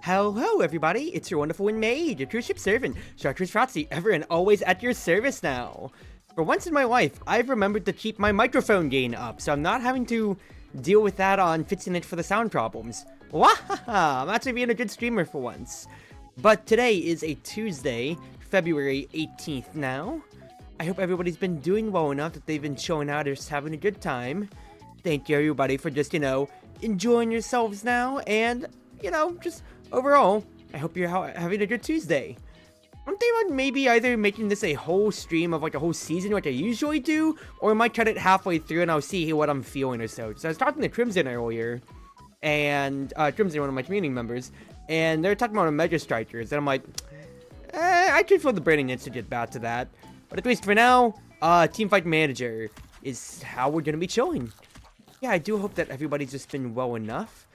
Hello everybody, it's your Wonderful Wind Mage, your cruise ship servant, Chartreuse Proxy, ever and always at your service now. For once in my life, I've remembered to keep my microphone gain up, so I'm not having to deal with that on fixing it for the sound problems. Wahaha! I'm actually being a good streamer for once. But today is a Tuesday, February 18th now. I hope everybody's been doing well enough that they've been showing out just having a good time. Thank you everybody for just, enjoying yourselves now, and, just overall, I hope you're having a good Tuesday. I'm thinking about maybe either making this a whole stream of like a whole season like I usually do, or I might cut it halfway through and I'll see what I'm feeling or so. So I was talking to Crimson earlier, and Crimson, one of my community members, and they're talking about a Mega Strikers, and I'm like, I could feel the burning itch to get back to that. But at least for now, Teamfight Manager is how we're gonna be chilling. Yeah, I do hope that everybody's just been well enough.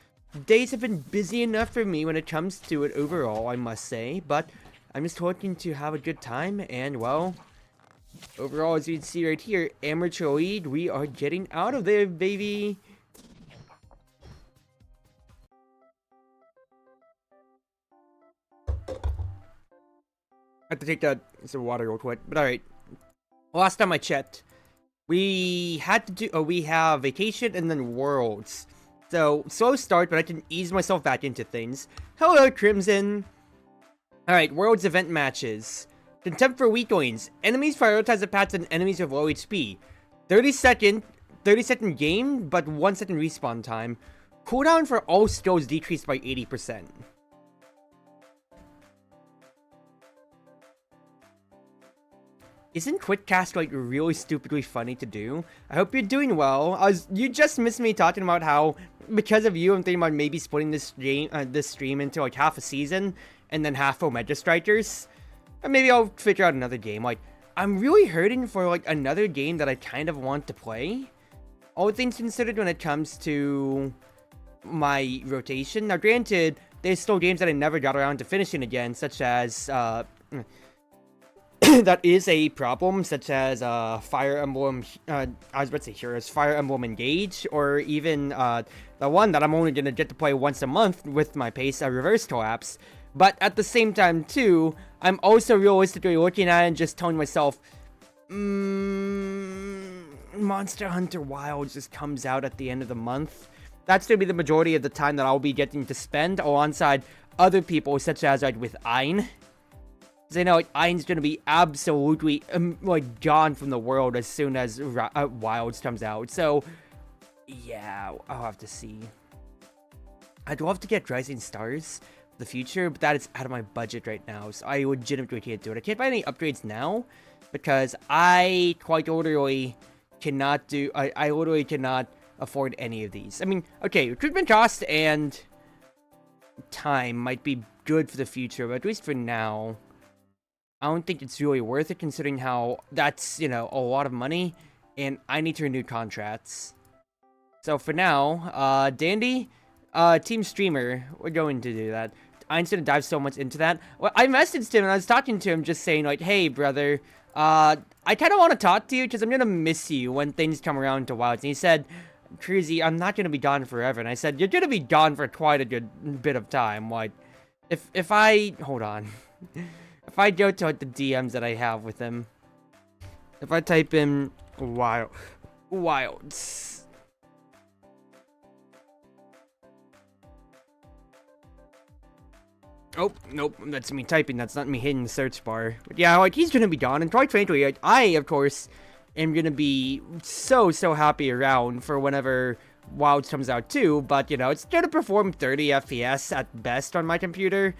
Days have been busy enough for me when it comes to it overall, I must say, but I'm just hoping to have a good time, and well, overall, as you can see right here, Amateur League, we are getting out of there, baby! I have to take some water real quick, but alright. Last time I checked, we have Vacation and then Worlds. So, slow start, but I can ease myself back into things. Hello, Crimson! Alright, World's event matches. Contempt for weaklings. Enemies prioritize the paths and enemies with low HP. 30-second game, but 1 second respawn time. Cooldown for all skills decreased by 80%. Isn't Quickcast like really stupidly funny to do? I hope you're doing well. You just missed me talking about how, because of you, I'm thinking about maybe splitting this stream into like half a season and then half for Mega Strikers. And maybe I'll figure out another game. Like, I'm really hurting for like another game that I kind of want to play. All things considered when it comes to my rotation. Now granted, there's still games that I never got around to finishing again, such as that is a problem, such as Fire Emblem, I was about to say Heroes, Fire Emblem Engage, or even the one that I'm only going to get to play once a month with my pace, Reverse Collapse. But at the same time, too, I'm also realistically looking at it and just telling myself, Monster Hunter Wilds just comes out at the end of the month. That's going to be the majority of the time that I'll be getting to spend alongside other people, such as like with Ein. Because I know like, Ein's going to be absolutely like gone from the world as soon as Wilds comes out. So, yeah, I'll have to see. I'd love to get Rising Stars for the future, but that is out of my budget right now. So I legitimately can't do it. I can't buy any upgrades now because I quite literally cannot I literally cannot afford any of these. I mean, okay, recruitment cost and time might be good for the future, but at least for now, I don't think it's really worth it considering how that's, a lot of money, and I need to renew contracts. So for now, Dandy, Team Streamer, we're going to do that. I'm just gonna dive so much into that. Well, I messaged him and I was talking to him just saying like, hey brother, I kind of want to talk to you because I'm gonna miss you when things come around to Wilds. And he said, Cruzy, I'm not gonna be gone forever. And I said, you're gonna be gone for quite a good bit of time. Like, if I, hold on. If I go to like the DMs that I have with him, if I type in Wilds. Oh, nope, that's me typing, that's not me hitting the search bar. But yeah, like, he's gonna be gone, and quite frankly, like, I, of course, am gonna be so happy around for whenever Wilds comes out too, but, it's gonna perform 30 FPS at best on my computer.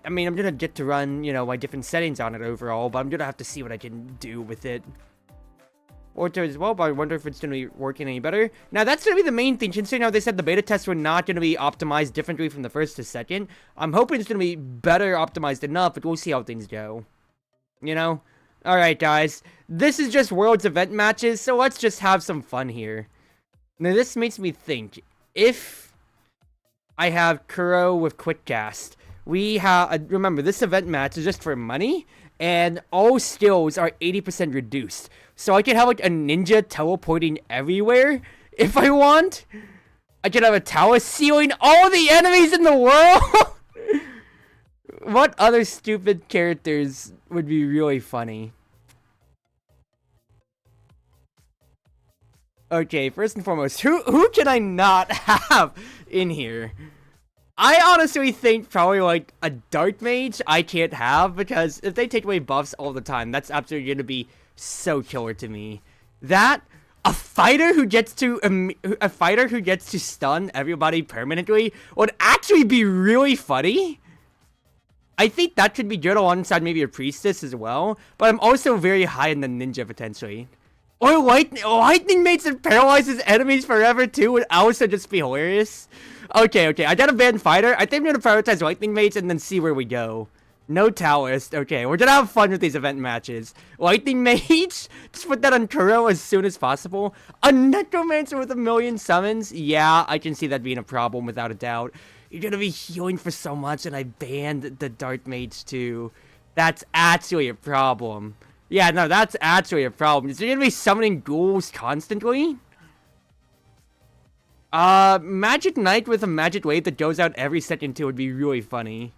I mean, I'm gonna get to run, my different settings on it overall, but I'm gonna have to see what I can do with it. Orto as well, but I wonder if it's gonna be working any better. Now, that's gonna be the main thing, considering how they said the beta tests were not gonna be optimized differently from the first to second. I'm hoping it's gonna be better optimized enough, but we'll see how things go. Alright, guys. This is just World's event matches, so let's just have some fun here. Now, this makes me think, if I have Kuro with Quickcast, we have, remember, this event match is just for money, and all skills are 80% reduced. So I can have like a ninja teleporting everywhere if I want. I could have a tower sealing all the enemies in the world. What other stupid characters would be really funny? Okay, first and foremost, who can I not have in here? I honestly think probably like a Dark Mage I can't have, because if they take away buffs all the time, that's absolutely gonna be so killer to me. That a fighter who gets to stun everybody permanently would actually be really funny. I think that could be good alongside maybe a priestess as well, but I'm also very high in the ninja potentially. Or lightning mates that paralyzes enemies forever too would also just be hilarious. Okay, I got a banned fighter. I think I'm gonna prioritize lightning mates and then see where we go. No Taoist. Okay, we're gonna have fun with these event matches. Lightning mage? Just put that on Kuro as soon as possible. A necromancer with 1,000,000 summons? Yeah, I can see that being a problem without a doubt. You're gonna be healing for so much, and I banned the Dark Mage too. That's actually a problem. Yeah, no, that's actually a problem. Is there gonna be summoning ghouls constantly? Magic Knight with a magic wave that goes out every second too would be really funny.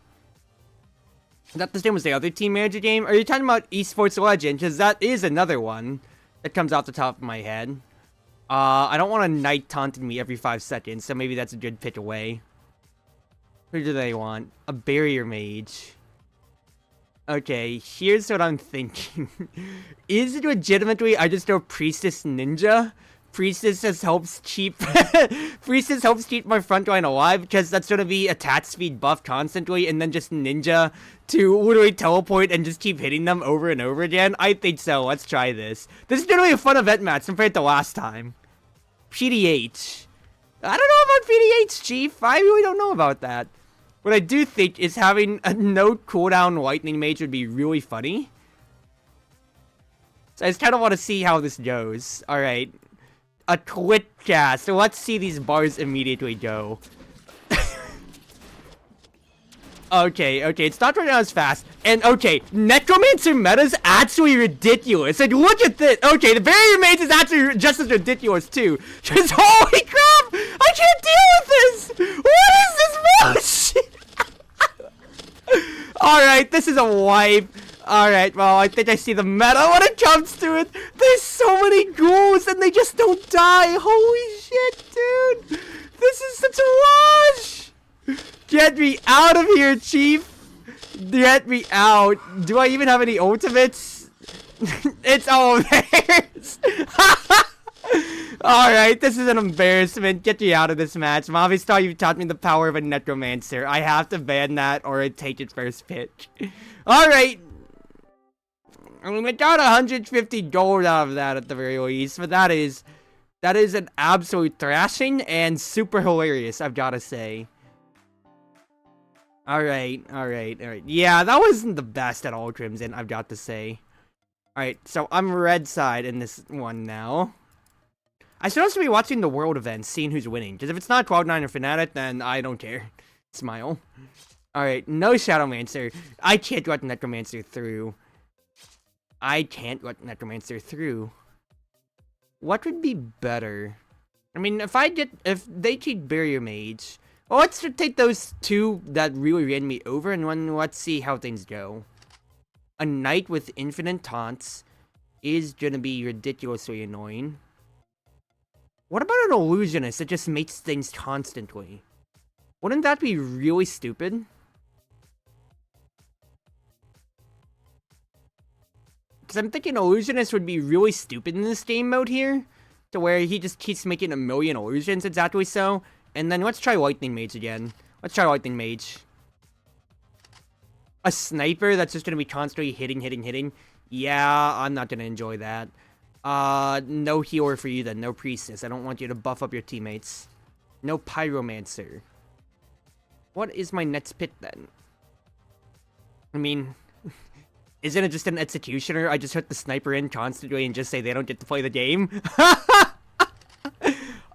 Is that the same as the other team manager game? Are you talking about Esports Legend? Because that is another one that comes off the top of my head. I don't want a knight taunting me every 5 seconds, so maybe that's a good pick away. Who do they want? A barrier mage. Okay, here's what I'm thinking. Is it legitimately I just go Priestess Ninja? Priestess just helps keep Priestess helps keep my front line alive, because that's gonna be attack speed buff constantly, and then just Ninja to literally teleport and just keep hitting them over and over again. I think so. Let's try this. This is gonna be a fun event match compared to last time. PDH. I don't know about PDH, Chief. I really don't know about that. What I do think is having a no cooldown lightning mage would be really funny. So I just kind of want to see how this goes. Alright. A Twitch cast. So let's see these bars immediately go. Okay, it's not running out as fast. And okay, Necromancer meta's actually ridiculous. And look at this. Okay, the Barrier Mage is actually just as ridiculous too. Just holy crap! I can't deal with this! What is this bullshit? Alright, this is a wipe. Alright, well, I think I see the meta when it comes to it. There's so many ghouls and they just don't die. Holy shit, dude. This is such a wash. Get me out of here, Chief. Get me out. Do I even have any ultimates? It's all theirs. Alright, this is an embarrassment. Get me out of this match. Movistar, you've taught me the power of a necromancer. I have to ban that or I take it first pitch. Alright. I mean, we got 150 gold out of that at the very least, but that is an absolute thrashing and super hilarious, I've got to say. Alright. Yeah, that wasn't the best at all, Crimson, I've got to say. Alright, so I'm red side in this one now. I'm supposed to be watching the world events, seeing who's winning, because if it's not Cloud9 or Fnatic, then I don't care. Smile. Alright, no Shadowmancer. I can't let Necromancer through. What would be better? I mean, if they take Barrier Mage, well, let's just take those two that really ran me over, and then let's see how things go. A Knight with infinite taunts is gonna be ridiculously annoying. What about an Illusionist that just makes things constantly? Wouldn't that be really stupid? Because I'm thinking Illusionist would be really stupid in this game mode here, to where he just keeps making 1,000,000 illusions exactly so. And then let's try Lightning Mage again. Let's try Lightning Mage. A Sniper that's just going to be constantly hitting. Yeah, I'm not going to enjoy that. No healer for you then. No Priestess. I don't want you to buff up your teammates. No Pyromancer. What is my next pick then? I mean... Isn't it just an executioner? I just hit the sniper in constantly and just say they don't get to play the game?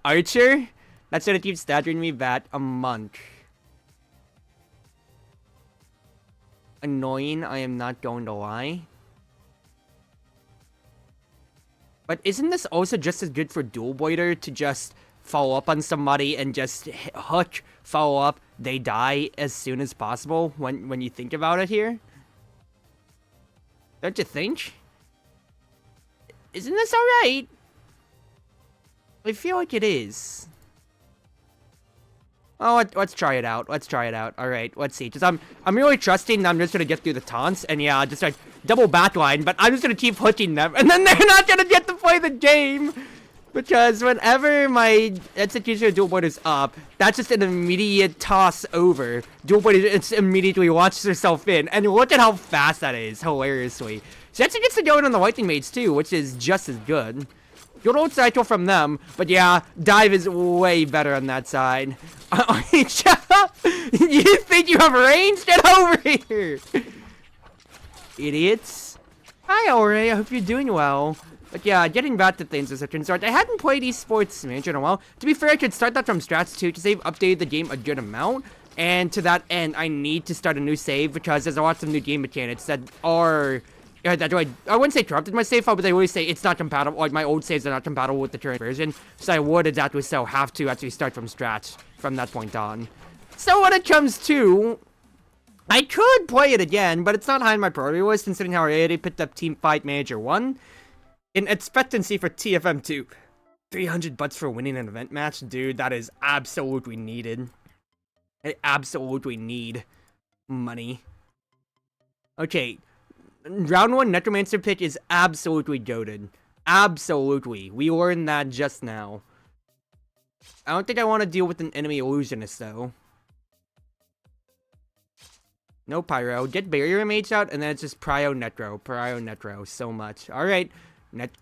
Archer? That's gonna keep staggering me back a month. Annoying, I am not going to lie. But isn't this also just as good for Dual Boiter to just follow up on somebody and just hook, follow up, they die as soon as possible when you think about it here. Don't you think? Isn't this alright? I feel like it is. Oh, let's try it out. Let's try it out. All right, let's see. Just I'm really trusting that I'm just gonna get through the taunts, and yeah, just like double backline. But I'm just gonna keep hooking them, and then they're not gonna get to play the game because whenever my execution of dual board is up, that's just an immediate toss over. Dual board it's immediately launches herself in, and look at how fast that is, hilariously. She actually gets to go in on the lightning maids too, which is just as good. Good old cycle from them, but yeah, dive is way better on that side. Shut up! You think you have range? Get over here! Idiots. Hi, Ore, I hope you're doing well. But yeah, getting back to things as a concerned, I hadn't played esports manager in a while. To be fair, I could start that from strats too, because they've updated the game a good amount. And to that end, I need to start a new save, because there's lots of new game mechanics that are... I wouldn't say corrupted my save file, but they always say it's not compatible. Like, my old saves are not compatible with the current version. So I would exactly so have to actually start from scratch from that point on. So when it comes to... I could play it again, but it's not high on my priority list, considering how I already picked up Teamfight Manager 1. In expectancy for TFM 2. 300 bucks for winning an event match? Dude, that is absolutely needed. I absolutely need money. Okay. Round 1 Necromancer pick is absolutely goated. Absolutely. We learned that just now. I don't think I want to deal with an enemy illusionist, though. No Pyro. Get Barrier Mage out, and then it's just Prio Necro. Prio Necro. So much. Alright.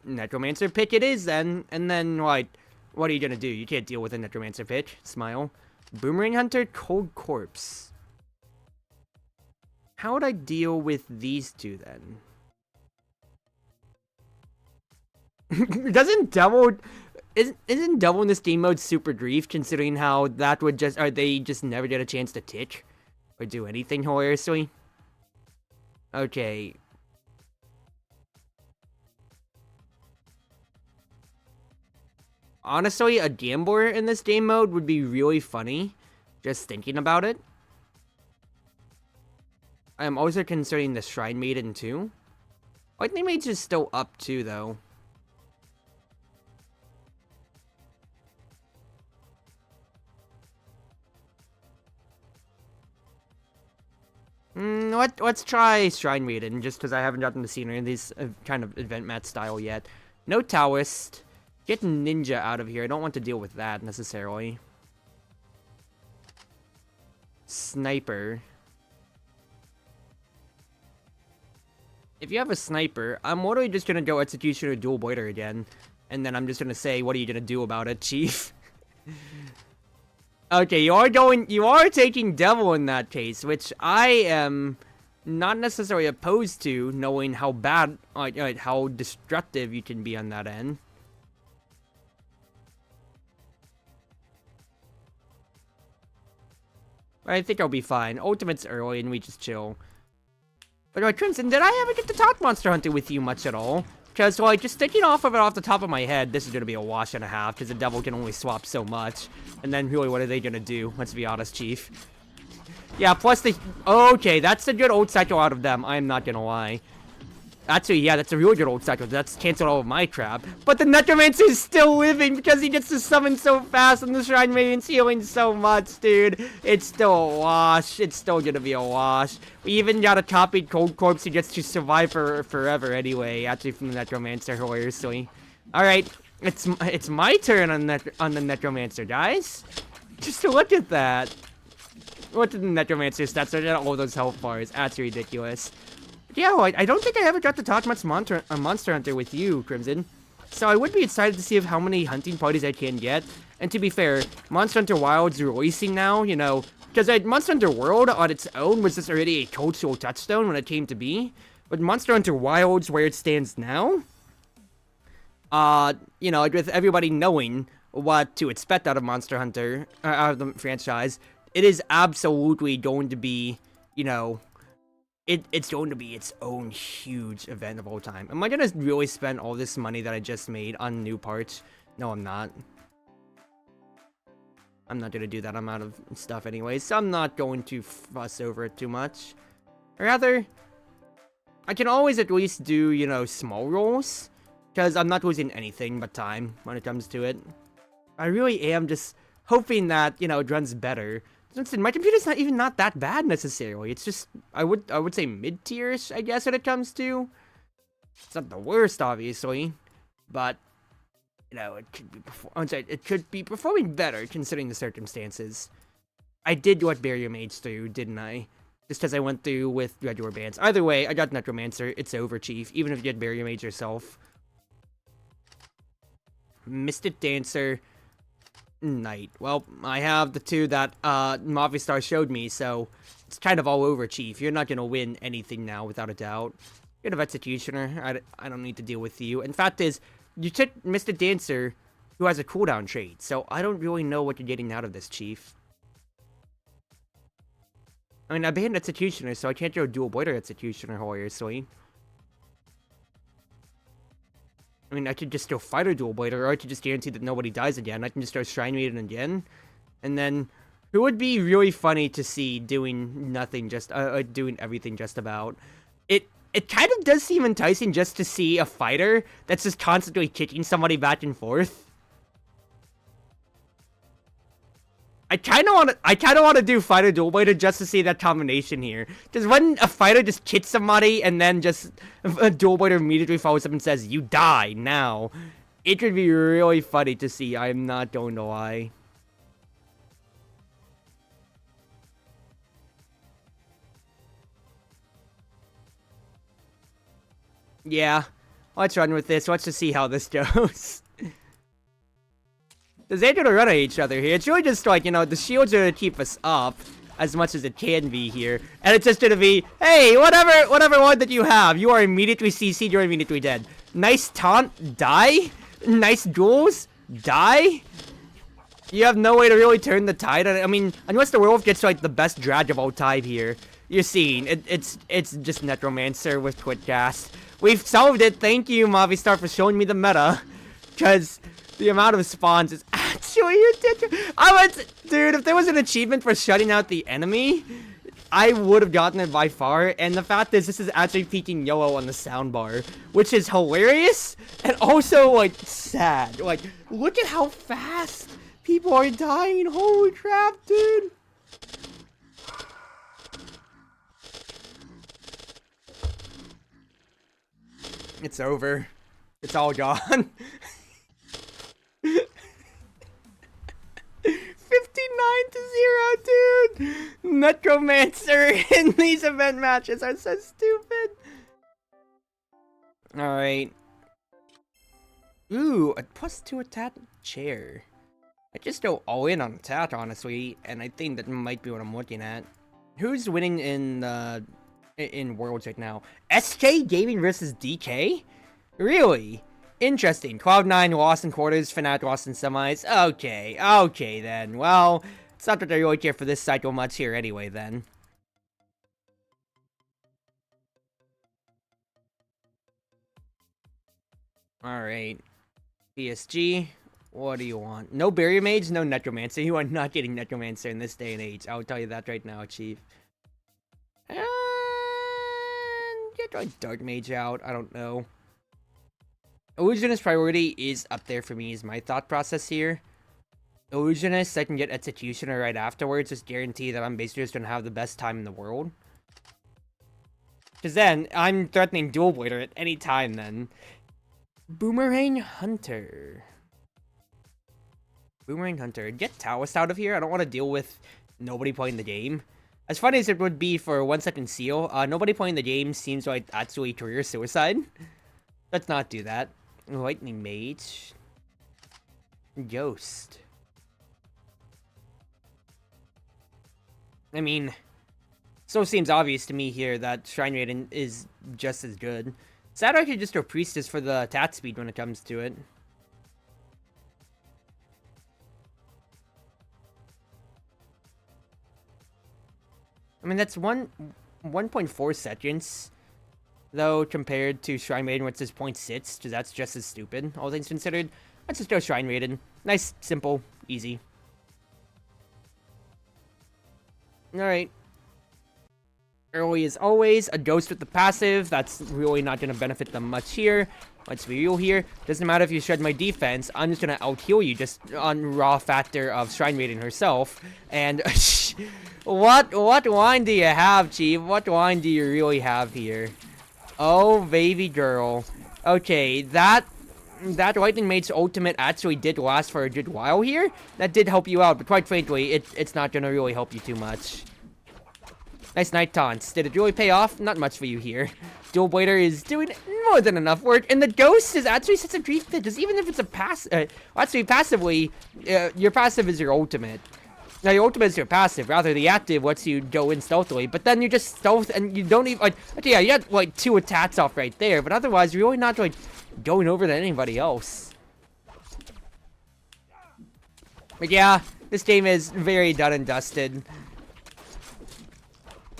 Necromancer pick it is, then. And then, like, what are you gonna do? You can't deal with a Necromancer pick. Smile. Boomerang Hunter, Cold Corpse. How would I deal with these two, then? Isn't double in this game mode super grief, considering how that would just... Or they just never get a chance to tick? Or do anything hilariously? Okay. Honestly, a gambler in this game mode would be really funny. Just thinking about it. I am also considering the Shrine Maiden too. Lightning Mage is still up too, though. Let's try Shrine Maiden, just because I haven't gotten to see any of these kind of event match style yet. No Taoist. Get Ninja out of here. I don't want to deal with that, necessarily. Sniper. If you have a sniper, I'm literally just gonna go Executioner Dual Boiler again. And then I'm just gonna say, what are you gonna do about it, Chief? Okay, you are taking Devil in that case, which I am not necessarily opposed to, knowing how bad, how destructive you can be on that end. I think I'll be fine. Ultimate's early and we just chill. But Crimson, did I ever get to talk Monster Hunter with you much at all? Because, like, just thinking off the top of my head, this is going to be a wash and a half, because the devil can only swap so much. And then, really, what are they going to do? Let's be honest, Chief. Yeah, plus the... Okay, that's a good old cycle out of them, I'm not going to lie. Actually, yeah, that's a really good old cycle. That's canceled all of my crap. But the Necromancer is still living because he gets to summon so fast and the Shrine Maiden's healing so much, dude. It's still a wash. It's still gonna be a wash. We even got a copied Cold Corpse who gets to survive forever anyway, actually from the Necromancer, hilariously. Alright, it's my turn on the Necromancer, guys. Just look at that. What did the Necromancer stats are? All those health bars. That's ridiculous. Yeah, well, I don't think I ever got to talk much Monster Hunter with you, Crimson. So I would be excited to see how many hunting parties I can get. And to be fair, Monster Hunter Wilds releasing now, you know, because Monster Hunter World on its own was just already a cultural touchstone when it came to be. But Monster Hunter Wilds, where it stands now, you know, with everybody knowing what to expect out of Monster Hunter, out of the franchise, it is absolutely going to be, you know... It's going to be its own huge event of all time. Am I going to really spend all this money that I just made on new parts? No, I'm not. I'm not going to do that. I'm out of stuff anyway, so I'm not going to fuss over it too much. Rather, I can always at least do, you know, small rolls, because I'm not losing anything but time when it comes to it. I really am just hoping that, you know, it runs better. Since my computer's not that bad necessarily. It's just, I would say mid-tierish, I guess, when it comes to. It's not the worst, obviously, but you know, it could be performing better considering the circumstances. I did what Barrier Mage through, didn't I? Just as I went through with regular bands. Either way, I got Necromancer. It's over, Chief. Even if you get Barrier Mage yourself. Mystic Dancer. Knight. Well, I have the two that Movistar showed me, so it's kind of all over, Chief. You're not going to win anything now, without a doubt. You're an Executioner. I don't need to deal with you. And fact is, you took Mystic Dancer, who has a cooldown trait, so I don't really know what you're getting out of this, Chief. I mean, I banned Executioner, so I can't go dual Boiler Executioner, obviously. I mean, I could just go Fighter dual Boiler, or I could just guarantee that nobody dies again. I can just go Shrine Maiden again. And then, it would be really funny to see doing nothing, just, doing everything just about. It kind of does seem enticing just to see a fighter that's just constantly kicking somebody back and forth. I kind of want to do fighter dual blader just to see that combination here. Because when a fighter just kicks somebody and then just a dual blader immediately follows up and says, "You die now," it would be really funny to see. I'm not going to lie. Yeah, let's run with this. Let's just see how this goes. They're gonna run at each other here. It's really just like, you know, the shields are gonna keep us up as much as it can be here. And it's just gonna be, hey, whatever one that you have, you are immediately CC'd, you're immediately dead. Nice taunt, die. Nice duels, die. You have no way to really turn the tide. I mean, unless the werewolf gets like the best drag of all time here. You're seeing, it's just Necromancer with Quick Cast. We've solved it. Thank you, Movistar, for showing me the meta. Because the amount of spawns is actually ridiculous. Dude, if there was an achievement for shutting out the enemy, I would have gotten it by far. And the fact is, this is actually peaking yellow on the soundbar, which is hilarious and also, like, sad. Like, look at how fast people are dying. Holy crap, dude. It's over. It's all gone. 59-0, dude. Necromancer in these event matches are so stupid. Alright. Ooh, a +2 attack chair. I just go all in on attack, honestly, and I think that might be what I'm looking at. Who's winning in Worlds right now? SK Gaming versus DK? Really? Interesting. Cloud9 lost in quarters, Fnatic lost in semis. Okay then. Well, it's not that I really care for this cycle much here anyway then. Alright. PSG, what do you want? No Barrier Mage, no Necromancer. You are not getting Necromancer in this day and age. I'll tell you that right now, Chief. And get like Dark Mage out. I don't know. Illusionist priority is up there for me, is my thought process here. Illusionist, I can get Executioner right afterwards, just guarantee that I'm basically just gonna have the best time in the world. Because then, I'm threatening Dual Blader at any time then. Boomerang Hunter. Boomerang Hunter. Get Taoist out of here. I don't want to deal with nobody playing the game. As funny as it would be for 1 second seal, nobody playing the game seems like actually career suicide. Let's not do that. Lightning Mage. Ghost. I mean, so seems obvious to me here that Shrine Maiden is just as good. Sad I could just go Priestess for the attack speed when it comes to it. I mean, that's 1.4 seconds. Though, compared to Shrine Maiden, which is 0.6, because that's just as stupid, all things considered. Let's just go Shrine Maiden. Nice, simple, easy. Alright. Early as always, a ghost with the passive. That's really not going to benefit them much here. Let's be real here. Doesn't matter if you shred my defense. I'm just going to out-heal you just on raw factor of Shrine Maiden herself. And what line do you have, Chief? What line do you really have here? Oh, baby girl. Okay, that Lightning Mage's ultimate actually did last for a good while here. That did help you out, but quite frankly, it's not going to really help you too much. Nice night taunts. Did it really pay off? Not much for you here. Dual Blader is doing more than enough work, and the Ghost is actually such a grief that just even if it's a actually passively, your passive is your ultimate. Now your ultimate is your passive, rather the active lets you go in stealthily, but then you just stealth and you don't even, like, okay, yeah, you had like 2 attacks off right there, but otherwise you're really not like going over than anybody else. But yeah, this game is very done and dusted.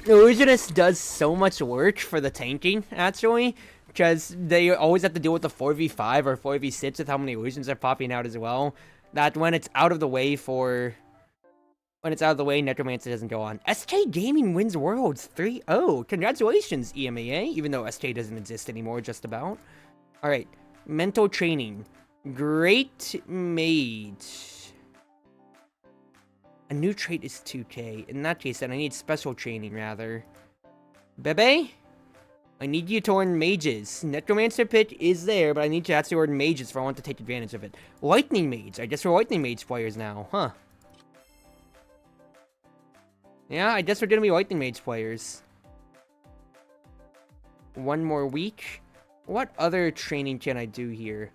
Illusionist does so much work for the tanking, actually, because they always have to deal with the 4v5 or 4v6 with how many illusions are popping out as well, that when it's out of the way Necromancer doesn't go on. SK Gaming wins Worlds 3-0. Congratulations, EMEA, even though SK doesn't exist anymore, just about. Alright, mental training. Great Maid. A new trait is 2k. In that case, then I need special training, rather. Bebe? I need you to learn mages. Necromancer pick is there, but I need you to actually learn mages if I want to take advantage of it. Lightning Mage. I guess we're Lightning Mage players now, huh? Yeah, I guess we're gonna be Lightning Mage players. 1 more week. What other training can I do here?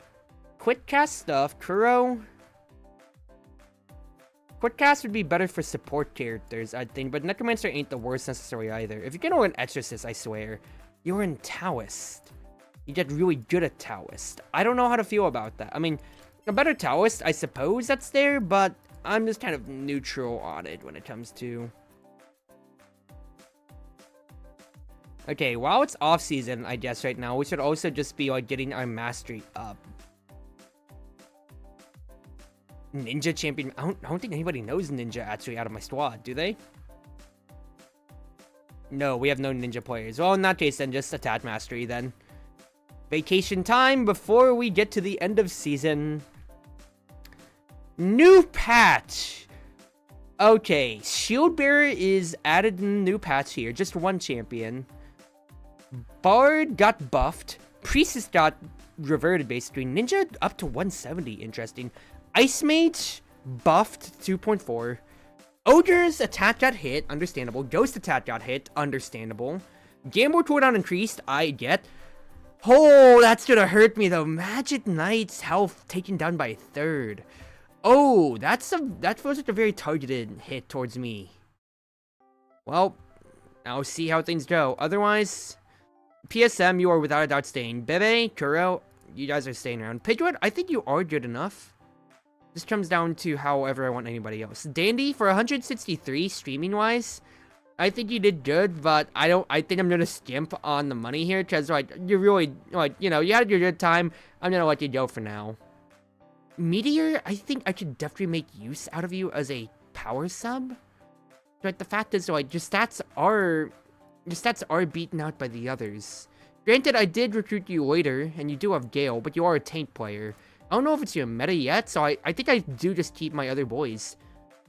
Quick cast stuff. Kuro. Quick cast would be better for support characters, I think, but Necromancer ain't the worst necessarily either. If you're gonna learn Exorcist, I swear, you're in Taoist. You get really good at Taoist. I don't know how to feel about that. I mean, a better Taoist, I suppose that's there, but I'm just kind of neutral on it when it comes to... Okay, while it's off-season, I guess, right now, we should also just be, like, getting our mastery up. Ninja champion. I don't think anybody knows Ninja actually out of my squad, do they? No, we have no Ninja players. Well, in that case, then just attack mastery, then. Vacation time before we get to the end of season. New patch. Okay, Shield Bearer is added in the new patch here. Just 1 champion. Bard got buffed. Priestess got reverted, basically. Ninja up to 170. Interesting. Ice Mage buffed 2.4. Ogre's attack got hit, understandable. Ghost attack got hit, understandable. Gamble cooldown increased, I get. Oh, that's gonna hurt me though. Magic Knight's health taken down by 1/3. Oh, that feels like a very targeted hit towards me. Well, I'll see how things go. Otherwise, PSM, you are without a doubt staying. Bebe, Kuro, you guys are staying around. Pidgeot, I think you are good enough. This comes down to however I want anybody else. Dandy, for 163 streaming-wise, I think you did good, but I think I'm gonna skimp on the money here, because, like, you really, like, you know, you had your good time. I'm gonna let you go for now. Meteor, I think I could definitely make use out of you as a power sub. Like, the fact is, like, your stats are beaten out by the others. Granted, I did recruit you later, and you do have Gale, but you are a tank player. I don't know if it's your meta yet, so I think I do just keep my other boys.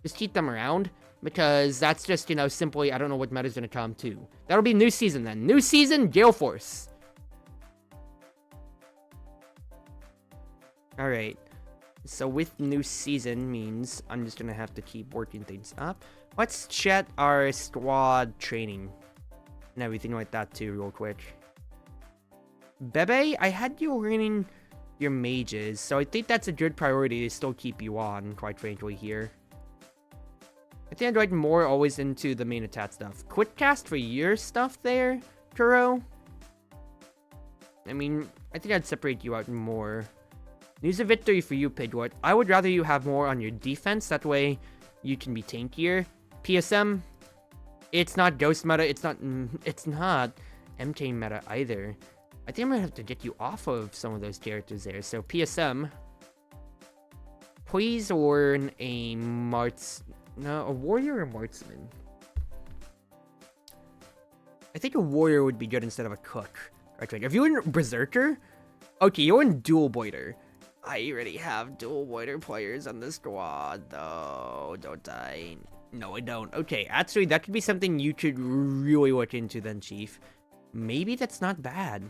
Just keep them around, because that's just, you know, simply, I don't know what meta's gonna come to. That'll be new season then. New season, GaleForce. Alright. So with new season means I'm just gonna have to keep working things up. Let's chat our squad training and everything like that too real quick. Bebe, I had you learning your mages, so I think that's a good priority to still keep you on, quite frankly, here. I think I'd like more always into the main attack stuff. Quick cast for your stuff there, Kuro. I mean, I think I'd separate you out more. News of victory for you, Pidgeot. I would rather you have more on your defense, that way you can be tankier. PSM, it's not Ghost meta, it's not MK meta either. I think I'm gonna have to get you off of some of those characters there. So PSM, please learn a warrior or marksman. I think a warrior would be good instead of a cook. Right. If you're in Berserker, okay, you're in Dual Boiter. I already have Dual Boiter players on the squad, though, don't I? No, I don't. Okay, actually, that could be something you could really look into then, Chief. Maybe that's not bad.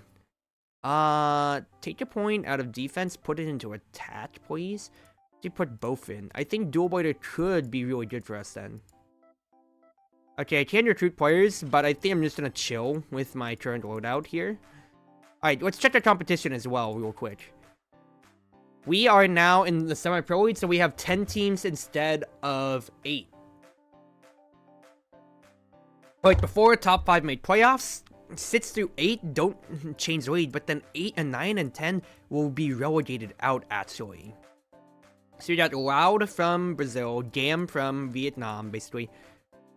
Take a point out of defense, put it into attack, please. You put both in. I think Dual Boiter could be really good for us then. Okay, I can recruit players, but I think I'm just gonna chill with my current loadout here. Alright, let's check our competition as well, real quick. We are now in the semi-pro league, so we have 10 teams instead of 8. But before top 5 made playoffs, 6 through 8 don't change the lead, but then 8 and 9 and 10 will be relegated out, actually. So you got Loud from Brazil, Gam from Vietnam, basically.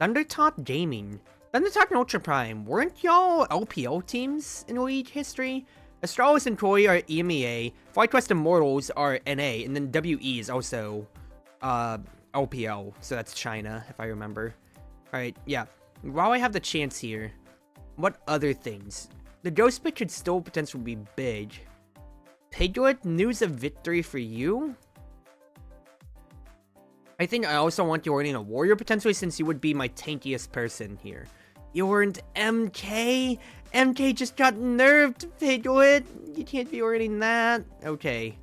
Thundertop Gaming. Thundertop and Ultra Prime. Weren't y'all LPL teams in League history? Astralis and Koi are EMEA. FlyQuest Immortals are NA. And then WE is also LPL. So that's China, if I remember. Alright, yeah. While I have the chance here, what other things? The Ghost Pick could still potentially be big. Piglet, news of victory for you? I think I also want you earning a warrior potentially, since you would be my tankiest person here. You earned MK? MK just got nerfed, Piglet. You can't be earning that. Okay.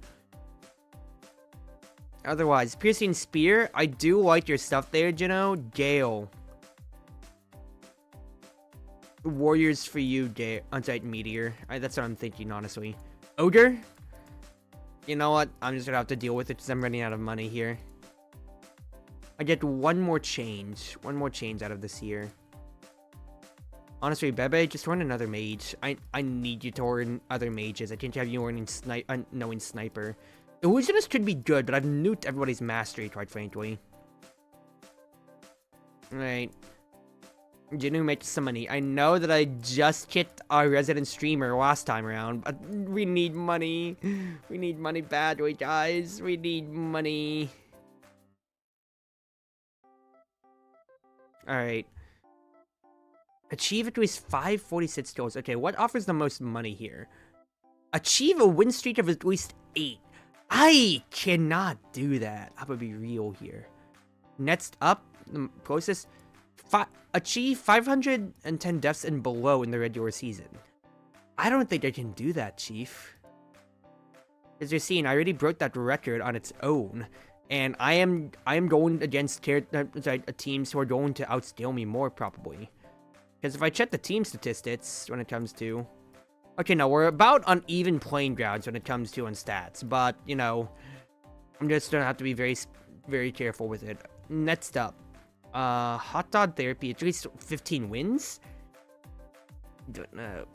Otherwise, Piercing Spear. I do like your stuff there, Jino. Gale. Warriors for you, Gale. Unsight Meteor. That's what I'm thinking, honestly. Ogre? You know what? I'm just gonna have to deal with it because I'm running out of money here. I get one more change. One more change out of this year. Honestly, Bebe, just run another mage. I need you to earn other mages. I can't have you earning knowing sniper. Illusionist could be good, but I've nuked everybody's mastery, quite frankly. Alright. Jinu makes some money. I know that I just kicked our resident streamer last time around, but we need money. We need money badly, guys. We need money. Alright. Achieve at least 546 goals. Okay, what offers the most money here? Achieve a win streak of at least 8. I cannot do that. I'm gonna be real here. Next up, the closest. Achieve 510 deaths and below in the regular season. I don't think I can do that, Chief. As you're seeing, I already broke that record on its own. And I am going against teams who are going to outscale me more, probably. Because if I check the team statistics when it comes to... Okay, no, we're about on even playing grounds when it comes to on stats. But, you know, I'm just going to have to be very, very careful with it. Next up. Hot Dog Therapy, at least 15 wins?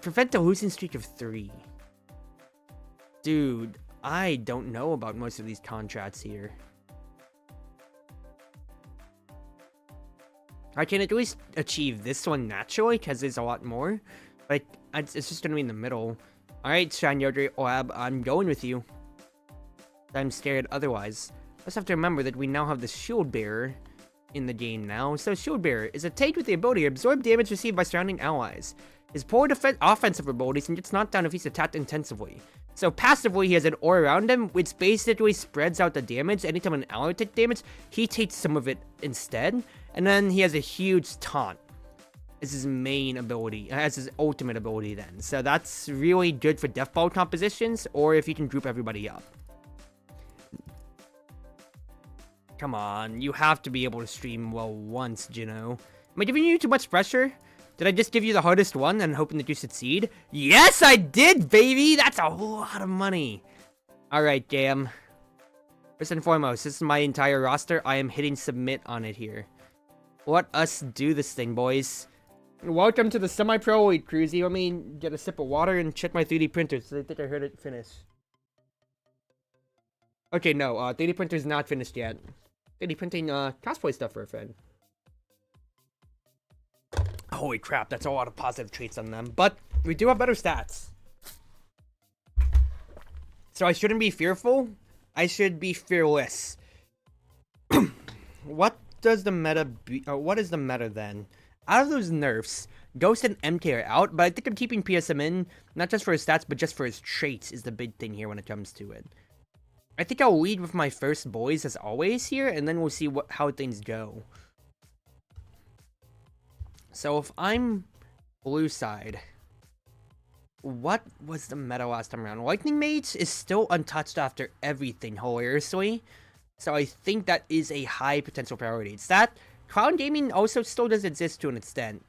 Prevent a losing streak of 3. Dude, I don't know about most of these contracts here. I can at least achieve this one naturally, because there's a lot more. But it's just going to be in the middle. Alright, Shine Yodri Lab, I'm going with you. I'm scared otherwise. Let's have to remember that we now have the Shield Bearer in the game now. So Shield Bearer is a tank with the ability to absorb damage received by surrounding allies. His poor offensive abilities and gets knocked down if he's attacked intensively. So passively, he has an aura around him, which basically spreads out the damage. Anytime an ally takes damage, he takes some of it instead. And then he has a huge taunt as his main ability, as his ultimate ability then. So that's really good for death ball compositions, or if you can group everybody up. Come on, you have to be able to stream well once, Jino. Am I giving you too much pressure? Did I just give you the hardest one and hoping that you succeed? Yes, I did, baby! That's a lot of money. Alright, Gam. First and foremost, this is my entire roster. I am hitting submit on it here. Let us do this thing, boys. Welcome to the semi-pro league, Cruzy. Let me get a sip of water and check my 3D printer, so I think I heard it finish. Okay, no, 3D printer's not finished yet. 3D printing, cosplay stuff for a friend. Holy crap, that's a lot of positive traits on them. But we do have better stats. So I shouldn't be fearful. I should be fearless. What does the meta be? What is the meta then? Out of those nerfs, Ghost and MK are out, but I think I'm keeping PSM in, not just for his stats, but just for his traits is the big thing here when it comes to it. I think I'll lead with my first boys as always here, and then we'll see how things go. So if I'm blue side, what was the meta last time around? Lightning Mage is still untouched after everything, hilariously. So I think that is a high potential priority. It's that Cloud Gaming also still does exist to an extent.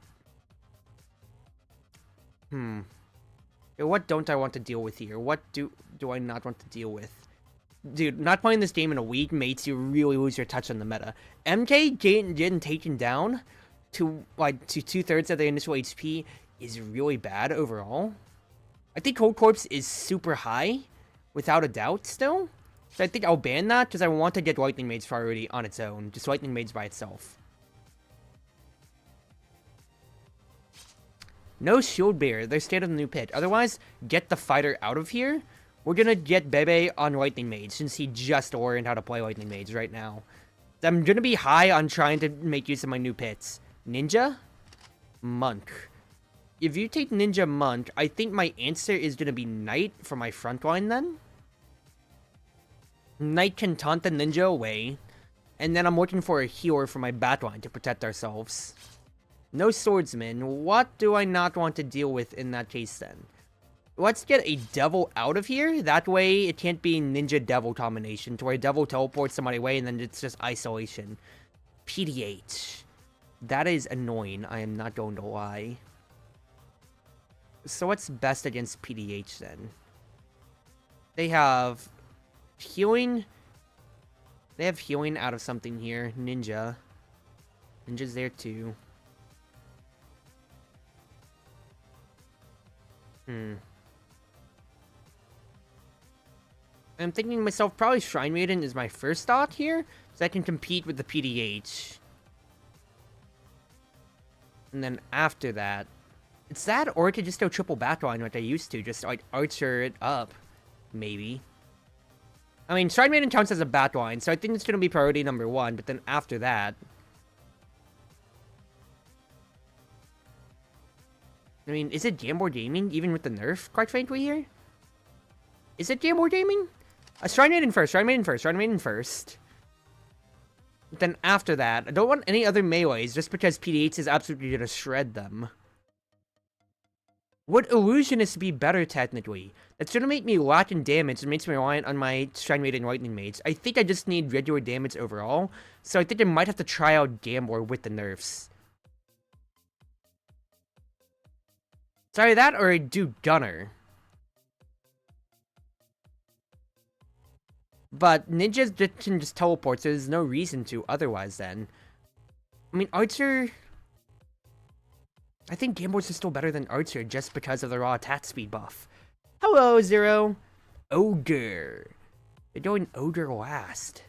What don't I want to deal with here? What do I not want to deal with? Dude, not playing this game in a week makes you really lose your touch on the meta. MK getting taken down to 2/3 of their initial HP is really bad overall. I think Cold Corpse is super high, without a doubt still. So I think I'll ban that because I want to get Lightning Mage's priority on its own. Just Lightning Mage by itself. No Shield Bearer. They're stayed in the new pit. Otherwise, get the fighter out of here. We're going to get Bebe on Lightning Mage since he just learned how to play Lightning Mage right now. I'm going to be high on trying to make use of my new pits. Ninja? Monk. If you take Ninja Monk, I think my answer is going to be Knight for my front line then. Knight can taunt the Ninja away. And then I'm looking for a healer for my back line to protect ourselves. No Swordsman. What do I not want to deal with in that case then? Let's get a Devil out of here. That way it can't be Ninja Devil combination to where Devil teleports somebody away and then it's just isolation. PDH. That is annoying. I am not going to lie. So what's best against PDH then? They have healing. They have healing out of something here. Ninja. Ninja's there too. I'm thinking to myself, probably Shrine Maiden is my first thought here, so I can compete with the PDH. And then after that, it's that, or I could just go triple backline like I used to, just like archer it up, maybe. I mean, Shrine Maiden counts as a backline, so I think it's going to be priority number 1, but then after that... I mean, is it Gambor Gaming, even with the nerf, quite frankly, here? Is it Gambor Gaming? Shrine Maiden first, Shrine Maiden first, Shrine Maiden first. But then after that, I don't want any other melees, just because PDH is absolutely going to shred them. Would Illusionist be better, technically? That's going to make me lack in damage and makes me reliant on my Shrine Maiden Lightning Mage. I think I just need regular damage overall, so I think I might have to try out Gambor with the nerfs. Sorry, that or I do Gunner. But Ninjas can just teleport, so there's no reason to otherwise then. I mean, Archer... I think Gameboys is still better than Archer just because of the raw attack speed buff. Hello, Zero. Ogre. They're going Ogre last.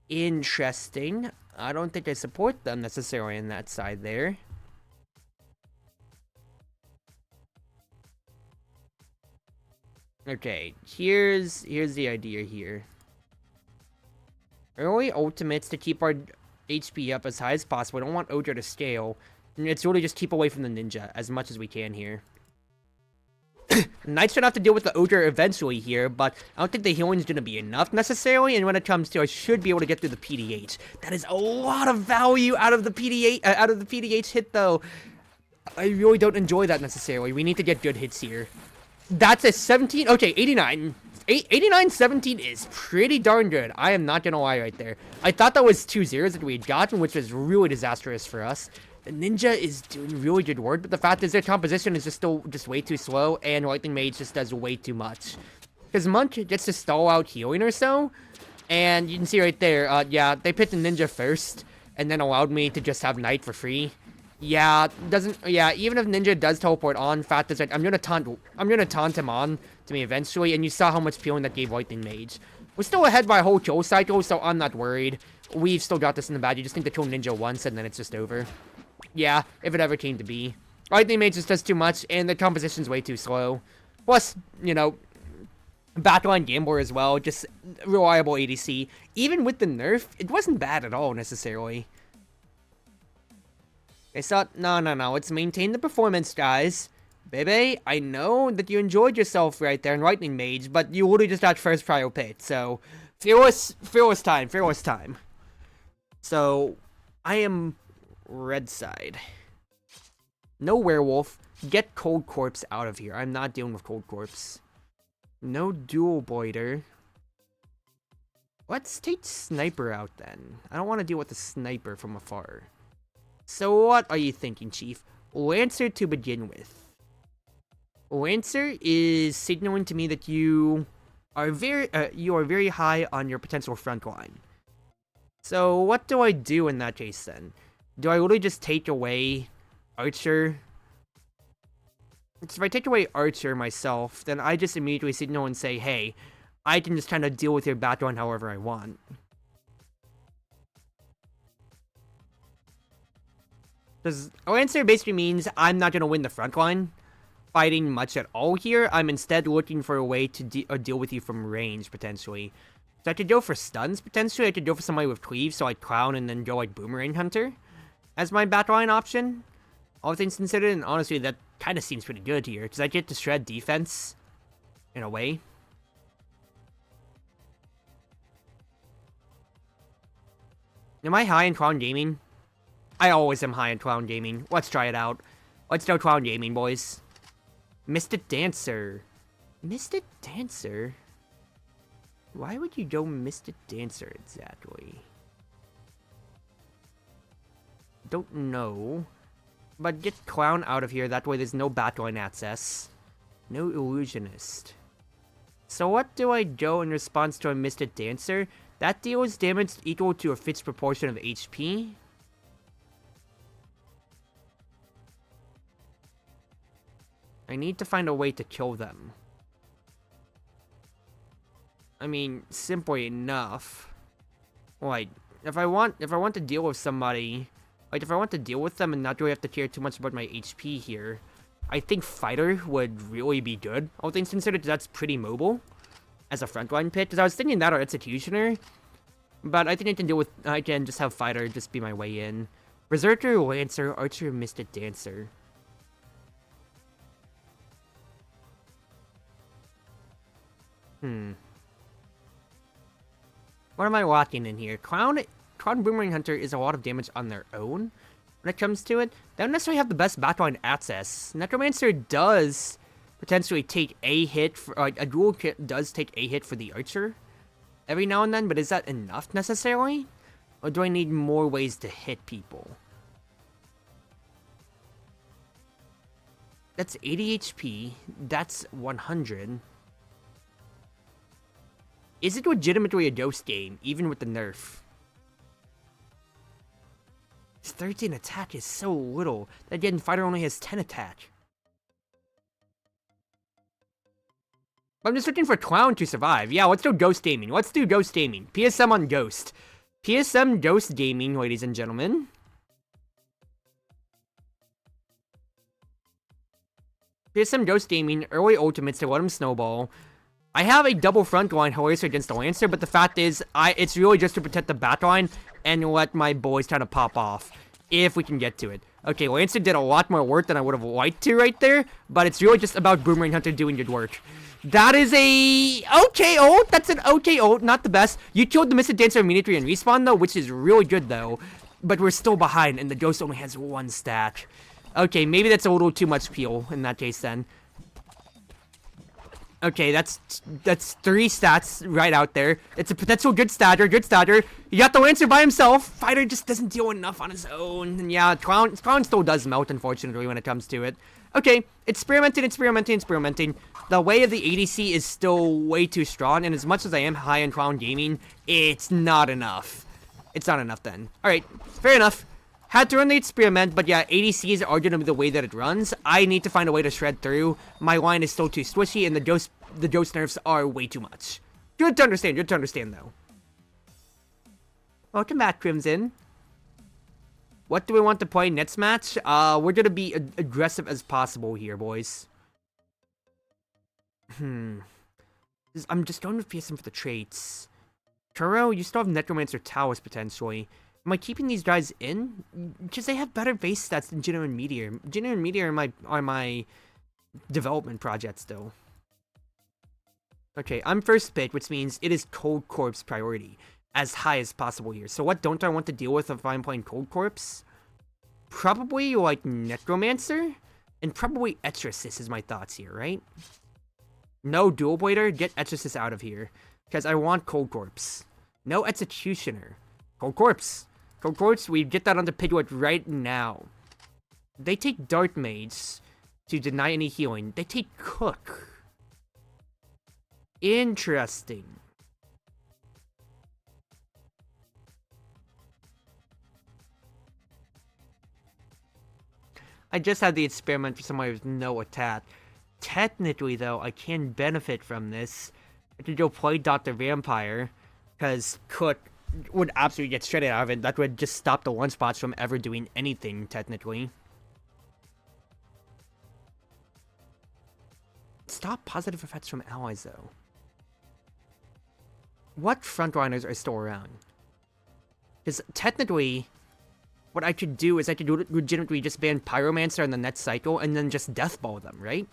Interesting. I don't think I support them necessarily on that side there. Okay, here's the idea here. Early ultimates to keep our HP up as high as possible. I don't want Ogre to scale. And it's really just keep away from the Ninja as much as we can here. Knights should have to deal with the Ogre eventually here, but I don't think the healing is going to be enough necessarily. And when it comes to, I should be able to get through the PDH. That is a lot of value out of the PDH hit though. I really don't enjoy that necessarily. We need to get good hits here. That's a 17. Okay, 89. 89-17 is pretty darn good. I am not gonna lie right there. I thought that was 2 zeros that we had gotten, which was really disastrous for us. The Ninja is doing really good work, but the fact is their composition is just way too slow, and Lightning Mage just does way too much. Because Monk gets to stall out healing or so, and you can see right there, yeah, they picked the Ninja first, and then allowed me to just have Knight for free. Yeah, even if Ninja does teleport on, fact is, like, I'm gonna taunt him on to me eventually, and you saw how much healing that gave Lightning Mage. We're still ahead by a whole kill cycle, so I'm not worried. We've still got this in the bag. You just need to kill Ninja once, and then it's just over. Yeah, if it ever came to be. Lightning Mage just does too much, and the composition's way too slow. Plus, you know, backline Gambler as well, just reliable ADC. Even with the nerf, it wasn't bad at all, necessarily. Okay, so, no. Let's maintain the performance, guys. Baby, I know that you enjoyed yourself right there in Lightning Mage, but you literally just got first prio pit, so... Fearless time. So, I am red side. No werewolf. Get Cold Corpse out of here. I'm not dealing with Cold Corpse. No dual boiter. Let's take Sniper out then. I don't want to deal with the Sniper from afar. So what are you thinking, Chief? Lancer to begin with. Lancer is signaling to me that you are very high on your potential front line. So what do I do in that case then? Do I literally just take away Archer? Because if I take away Archer myself, then I just immediately signal and say, hey, I can just kind of deal with your backline however I want. Because Lancer basically means I'm not going to win the front line fighting much at all here. I'm instead looking for a way to deal with you from range, potentially. So I could go for stuns, potentially. I could go for somebody with cleave, so I'd Clown and then go like Boomerang Hunter as my backline option. All things considered, and honestly, that kind of seems pretty good here, because I get to shred defense in a way. Am I high in Clown Gaming? I always am high in Clown Gaming. Let's try it out. Let's go Clown Gaming, boys. Mystic Dancer. Mystic Dancer? Why would you go Mystic Dancer exactly? Don't know. But get Clown out of here, that way there's no backline access. No Illusionist. So what do I go in response to a Mystic Dancer? That deals damage equal to a fixed proportion of HP. I need to find a way to kill them. I mean, simply enough. Like, if I want to deal with somebody, like if I want to deal with them and not really have to care too much about my HP here, I think Fighter would really be good. All things considered, that's pretty mobile as a frontline pick. Because I was thinking that or Executioner, but I think I can just have Fighter just be my way in. Berserker, Lancer, Archer, Mystic Dancer. What am I locking in here? Clown Boomerang Hunter is a lot of damage on their own when it comes to it. They don't necessarily have the best backline access. Necromancer does potentially take a hit, a dual kit does take a hit for the Archer every now and then, but is that enough necessarily? Or do I need more ways to hit people? That's 80 HP. That's 100. Is it legitimately a ghost game, even with the nerf? 13 attack is so little. Again, Fighter only has 10 attack. I'm just looking for Clown to survive. Yeah, let's do Ghost Gaming. Let's do Ghost Gaming. PSM on Ghost. PSM Ghost Gaming, ladies and gentlemen. PSM Ghost Gaming, early ultimates to let him snowball. I have a double front line Horacer against the Lancer, but the fact is, it's really just to protect the back line and let my boys kind of pop off, if we can get to it. Okay, Lancer did a lot more work than I would have liked to right there, but it's really just about Boomerang Hunter doing good work. That is a okay ult. That's an okay ult, not the best. You killed the Mystic Dancer immediately and respawn though, which is really good though, but we're still behind and the Ghost only has 1 stack. Okay, maybe that's a little too much peel in that case then. Okay, that's 3 stats right out there. It's a potential good statter, You got the Lancer by himself. Fighter just doesn't deal enough on his own. And yeah, Clown still does melt, unfortunately, when it comes to it. Okay, experimenting. The way of the ADC is still way too strong, and as much as I am high in Clown Gaming, it's not enough. It's not enough then. Alright, fair enough. Had to run the experiment, but yeah, ADCs are going to be the way that it runs. I need to find a way to shred through. My line is still too squishy, and the ghost nerfs are way too much. Good to understand though. Welcome back, Crimson. What do we want to play next match? We're going to be aggressive as possible here, boys. I'm just going with PSM for the traits. Kuro, you still have Necromancer Taoist potentially. Am I keeping these guys in? Because they have better base stats than Genuine Meteor. Genuine Meteor are my development project still. Okay, I'm first pick, which means it is Cold Corpse priority. As high as possible here. So what don't I want to deal with if I'm playing Cold Corpse? Probably, like, Necromancer? And probably Exorcist is my thoughts here, right? No Dual Blader, get Exorcist out of here. Because I want Cold Corpse. No Executioner. Cold Corpse. Cold Corpse, we get that onto Piglet right now. They take Dark Mage to deny any healing. They take Cook. Interesting. I just had the experiment for somebody with no attack. Technically, though, I can benefit from this. I could go play Dr. Vampire, because Cook would absolutely get shredded out of it. That would just stop the one spots from ever doing anything, technically. Stop positive effects from allies, though. What frontrunners are still around? Because technically, what I could do is I could legitimately just ban Pyromancer in the next cycle and then just Deathball them, right?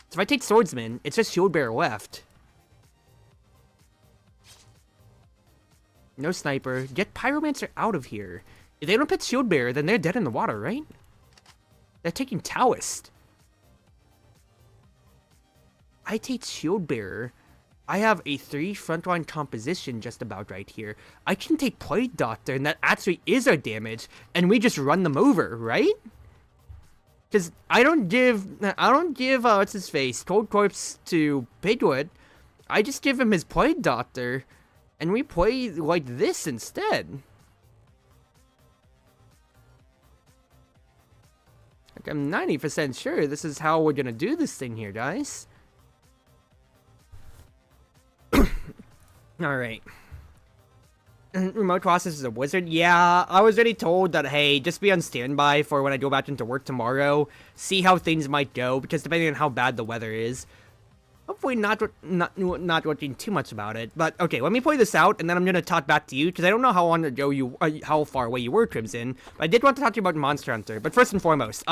So if I take Swordsman, it's just Shieldbearer left. No Sniper. Get Pyromancer out of here. If they don't pick Shieldbearer, then they're dead in the water, right? They're taking Taoist. I take Shieldbearer. I have a 3 frontline composition just about right here. I can take Plague Doctor, and that actually is our damage, and we just run them over, right? Because I don't give, what's his face, Cold Corpse to Piglet. I just give him his Plague Doctor, and we play like this instead. Like, I'm 90% sure this is how we're gonna do this thing here, guys. Alright. Remote Colossus is a wizard? Yeah, I was already told that, hey, just be on standby for when I go back into work tomorrow. See how things might go, because depending on how bad the weather is. Hopefully not watching too much about it. But, okay, let me play this out, and then I'm going to talk back to you, because I don't know how long ago how far away you were, Crimson. But I did want to talk to you about Monster Hunter. But first and foremost,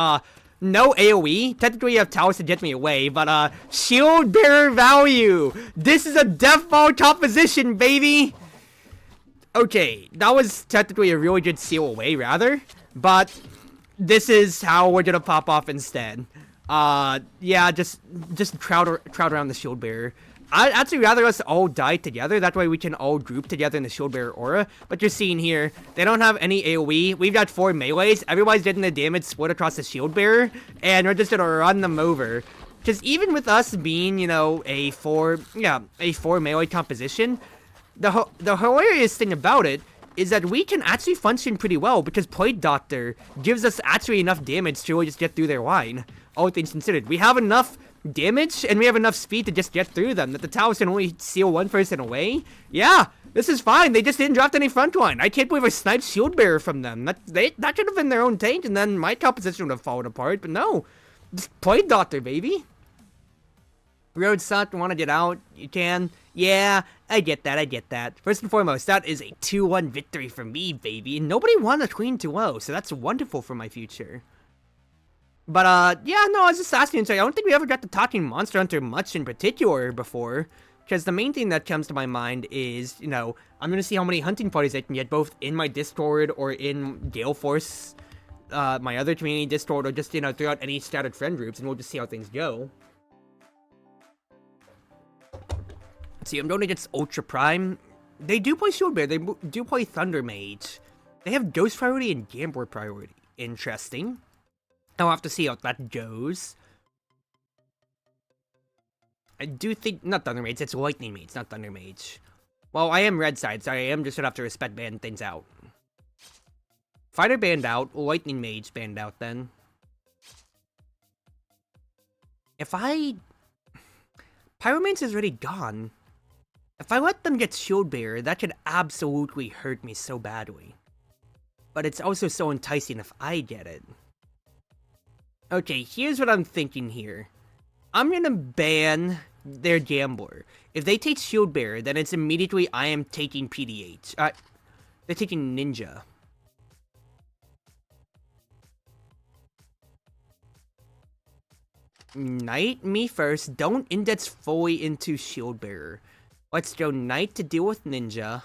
no AoE. Technically, you have Taoist to get me away, but, Shield Bearer value. This is a Deathball composition, baby. Okay, that was technically a really good seal away, rather. But, this is how we're gonna pop off instead. Yeah, just crowd around the Shield Bearer. I'd actually rather us all die together. That way we can all group together in the Shield Bearer aura. But you're seeing here, they don't have any AoE. We've got 4 melees. Everybody's getting the damage split across the Shield Bearer. And we're just gonna run them over. Because even with us being, you know, a 4 melee composition, the hilarious thing about it is that we can actually function pretty well. Because Plague Doctor gives us actually enough damage to really just get through their line. All things considered. We have enough damage, and we have enough speed to just get through them, that the Taoist can only seal one person away. Yeah, this is fine. They just didn't draft any front line. I can't believe I sniped Shield Bearer from them. That should have been their own tank, and then my composition would have fallen apart, but no. Just Plague Doctor, baby. Road Suck, want to get out? You can. Yeah, I get that. First and foremost, that is a 2-1 victory for me, baby. And nobody won a Queen 2-0, so that's wonderful for my future. But, yeah, no, I was just asking, so I don't think we ever got to talking Monster Hunter much in particular before, because the main thing that comes to my mind is, you know, I'm going to see how many hunting parties I can get, both in my Discord or in GaleForce, my other community Discord, or just, you know, throughout any scattered friend groups, and we'll just see how things go. See, I'm going against Ultra Prime. They do play Shield Bear, they do play Thunder Mage. They have Ghost priority and Gambler priority. Interesting. I'll have to see how that goes. I do think, not Thunder Mage, it's Lightning Mage, not Thunder Mage. Well, I am red side, so I am just gonna have to respect ban things out. Fighter banned out, Lightning Mage banned out then. If Pyromancer is already gone. If I let them get Shield Bearer, that could absolutely hurt me so badly. But it's also so enticing if I get it. Okay, here's what I'm thinking here. I'm gonna ban their Gambler. If they take Shield Bearer, then it's immediately I am taking PDH. They're taking Ninja. Knight me first. Don't index fully into Shield Bearer. Let's go Knight to deal with Ninja.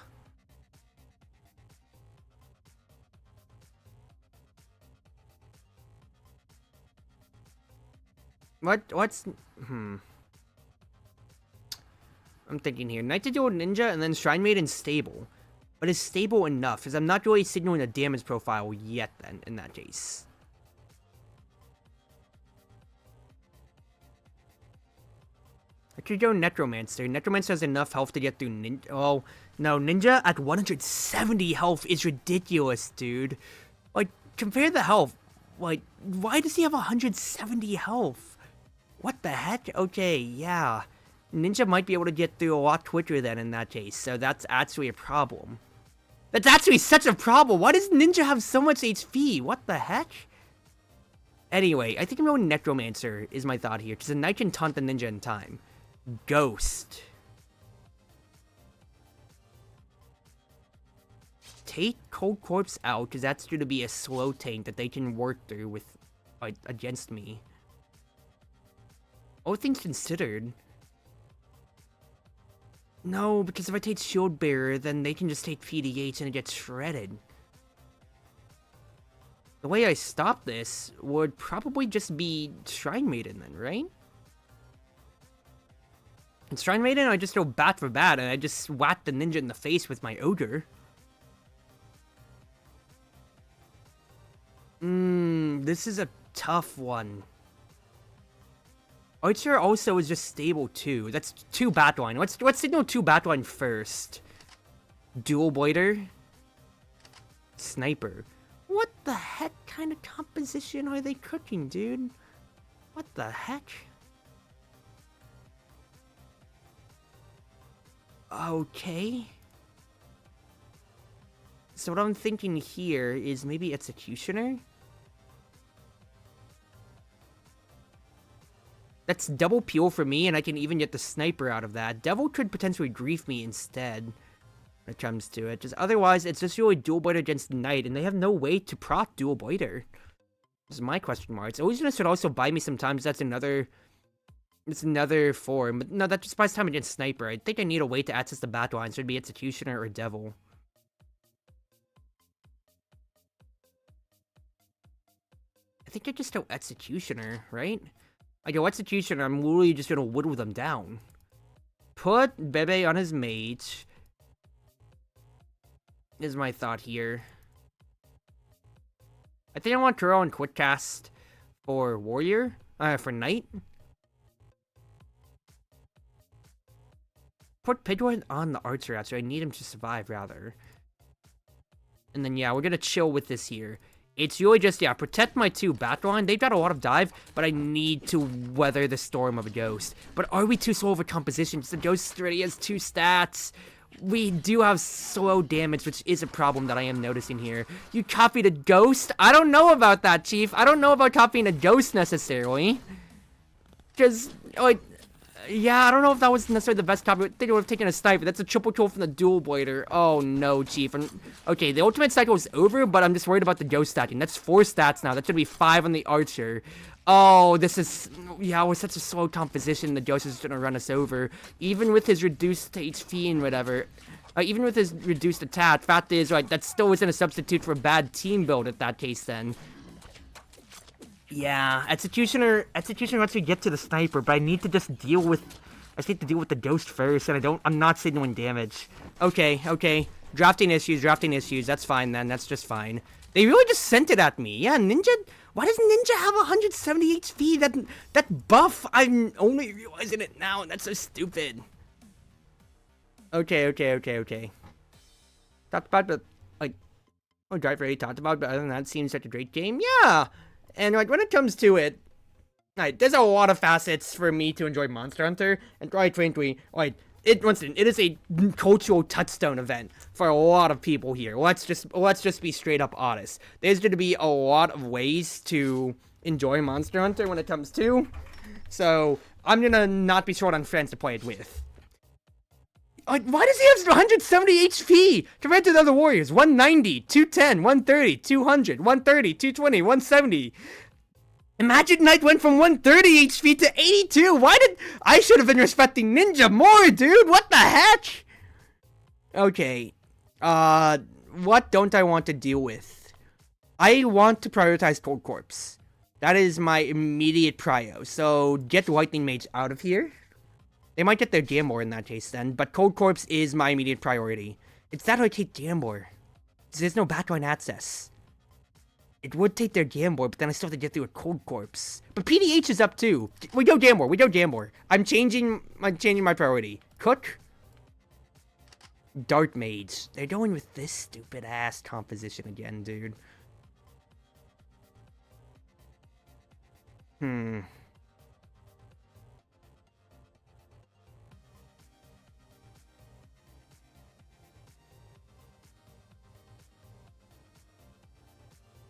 What's... I'm thinking here. Knight to deal with Ninja, and then Shrine Maiden stable. But is stable enough? Because I'm not really signaling a damage profile yet, then, in that case. I could go Necromancer. Necromancer has enough health to get through Ninja. Oh, no. Ninja at 170 health is ridiculous, dude. Like, compare the health. Like, why does he have 170 health? What the heck? Okay, yeah. Ninja might be able to get through a lot quicker then in that case. So that's actually a problem. That's actually such a problem. Why does Ninja have so much HP? What the heck? Anyway, I think I'm going Necromancer is my thought here. Because the Knight can taunt the Ninja in time. Ghost. Take Cold Corpse out, because that's going to be a slow tank that they can work through with, like, against me. All things considered. No, because if I take Shield Bearer, then they can just take PDH and it gets shredded. The way I stop this would probably just be Shrine Maiden then, right? And Shrine Maiden, I just go bat for bat, and I just whack the Ninja in the face with my Ogre. This is a tough one. Archer also is just stable too. That's 2 Batline. Let's signal 2 Batline first. Dual Blader. Sniper. What the heck kind of composition are they cooking, dude? What the heck? Okay. So what I'm thinking here is maybe Executioner? That's double peel for me, and I can even get the Sniper out of that. Devil could potentially grief me instead when it comes to it. Just otherwise, it's just really Dual Blader against Knight, and they have no way to proc Dual Blader. This is my question mark. It's always gonna also buy me sometimes. That's another... It's another form. But no, that just buys time against Sniper. I think I need a way to access the battle line, so it'd be Executioner or Devil. I think I just go Executioner, right? I go Executioner, I'm literally just gonna whittle them down. Put Bebe on his mage. Is my thought here. I think I want Turo and Quick Cast for Warrior. For Knight. Put Pidgeot on the Archer out, so I need him to survive, rather. And then, yeah, we're gonna chill with this here. It's really just, yeah, protect my 2 Batline. They've got a lot of dive, but I need to weather the storm of a Ghost. But are we too slow of a composition? The Ghost already has 2 stats. We do have slow damage, which is a problem that I am noticing here. You copied a Ghost? I don't know about that, Chief. I don't know about copying a Ghost, necessarily. Because, like... Yeah, I don't know if that was necessarily the best copy. I think it would have taken a sniper. That's a triple kill from the Dual Blader. Oh, no, Chief. Okay, the ultimate cycle is over, but I'm just worried about the Ghost stacking. That's 4 stats now. That should be 5 on the Archer. Oh, this is... Yeah, with such a slow composition, the Ghost is going to run us over. Even with his reduced HP and whatever. Even with his reduced attack, fact is, right, that still isn't a substitute for a bad team build at that case, then. Yeah, Executioner lets me get to the Sniper, but I need to just deal with... I just need to deal with the Ghost first, and I'm not signaling damage. Okay. Drafting issues, that's fine then, that's just fine. They really just sent it at me. Yeah, Ninja... Why does Ninja have 170 HP? That buff, I'm only realizing it now, and that's so stupid. Okay. Talked about the... Like... Oh, Drive already talked about, but other than that, it seems such a great game. Yeah! And, like, when it comes to it, like, there's a lot of facets for me to enjoy Monster Hunter, and quite frankly, like, it is a cultural touchstone event for a lot of people here. Let's just be straight up honest. There's going to be a lot of ways to enjoy Monster Hunter when it comes to, so I'm going to not be short on friends to play it with. Why does he have 170 HP compared to the other warriors? 190, 210, 130, 200, 130, 220, 170. Imagine Knight went from 130 HP to 82. Why did... I should have been respecting Ninja more, dude. What the heck? Okay. What don't I want to deal with? I want to prioritize Cold Corpse. That is my immediate prio. So, get Lightning Mage out of here. They might get their Gambler in that case then, but Cold Corpse is my immediate priority. It's that I take Gambler. There's no backline access. It would take their Gambler, but then I still have to get through a Cold Corpse. But PDH is up too. We go Gambler. We go Gambler. I'm changing my priority. Cook. Dark Mage. They're going with this stupid ass composition again, dude.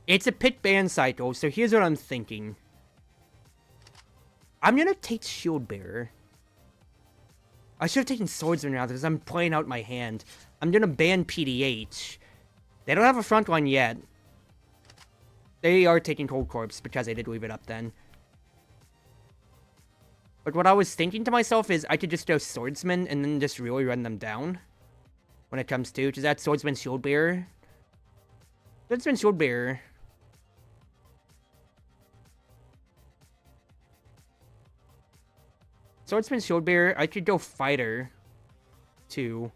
It's a pit ban cycle, so here's what I'm thinking. I'm gonna take Shield Bearer. I should have taken Swordsman rather, because I'm playing out my hand. I'm gonna ban PDH. They don't have a front line yet. They are taking Cold Corpse, because I did leave it up then. But what I was thinking to myself is I could just go Swordsman and then just really run them down. When it comes to, because that's Swordsman Shield Bearer. Swordsman Shield Bearer. Swordsman Shield Bearer, I could go Fighter, too.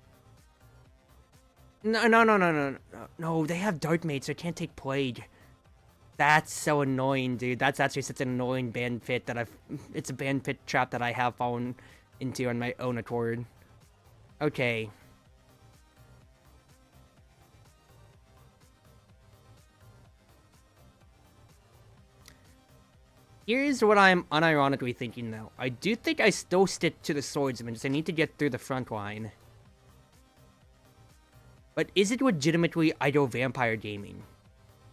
No, they have Dark Mage, so I can't take Plague. That's so annoying, dude. That's actually such an annoying ban pit that it's a ban pit trap that I have fallen into on my own accord. Okay. Here's what I'm unironically thinking, though. I do think I still stick to the Swordsman, because I need to get through the front line. But is it legitimately idle Vampire Gaming?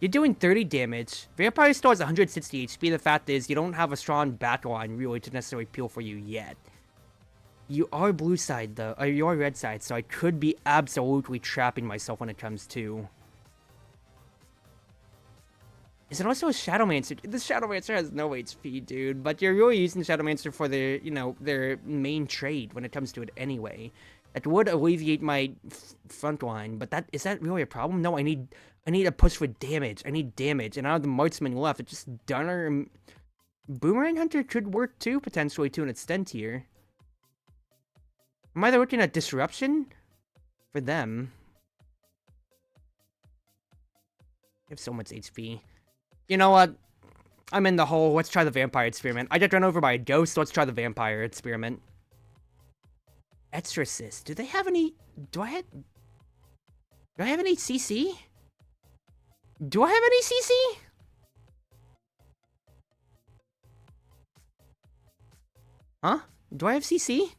You're doing 30 damage. Vampire still has 160 HP. The fact is, you don't have a strong backline really to necessarily peel for you yet. You are blue side, though. Or you are red side, so I could be absolutely trapping myself when it comes to... Is it also a Shadowmancer? The Shadowmancer has no HP, dude. But you're really using Shadowmancer for their, you know, their main trade when it comes to it anyway. That would alleviate my front line, but is that really a problem? No, I need a push for damage. I need damage, and I have the Marksman left. It's just Dunner and Boomerang Hunter could work too, potentially to an extent here. I'm either looking at Disruption for them. They have so much HP. You know what? I'm in the hole. Let's try the Vampire Experiment. I got run over by a ghost, so let's try the Vampire Experiment. Exorcist. Do they have any... Do I have any CC? Do I have any CC? Huh? Do I have CC?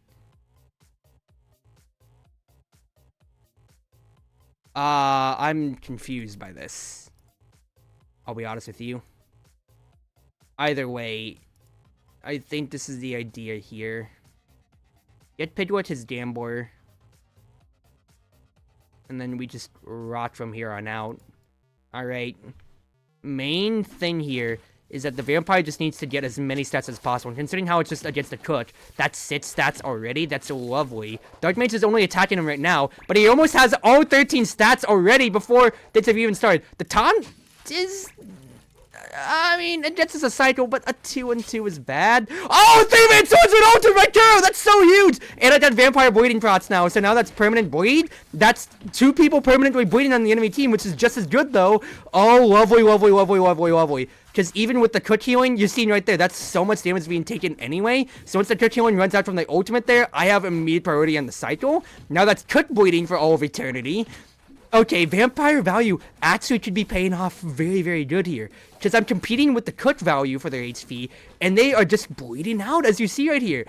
I'm confused by this. I'll be honest with you. Either way, I think this is the idea here. Get Pidgeot his Gambler. And then we just rot from here on out. Alright. Main thing here is that the Vampire just needs to get as many stats as possible. And considering how it's just against the Cook, that's 6 stats already. That's so lovely. Dark Mage is only attacking him right now, but he almost has all 13 stats already before this have even started. The taunt is... I mean, it gets us a cycle, but a 2-2 is bad. Oh, 3-man Swordsman ultimate right there! That's so huge! And I got Vampire Bleeding Prots now, so now that's permanent bleed. That's 2 people permanently bleeding on the enemy team, which is just as good, though. Oh, lovely, lovely, lovely, lovely, lovely. Because even with the Cook healing, you're seeing right there, that's so much damage being taken anyway. So once the Cook healing runs out from the ultimate there, I have immediate priority on the cycle. Now that's Cook bleeding for all of eternity. Okay, Vampire value actually could be paying off very, very good here. Because I'm competing with the Cook value for their HP, and they are just bleeding out, as you see right here.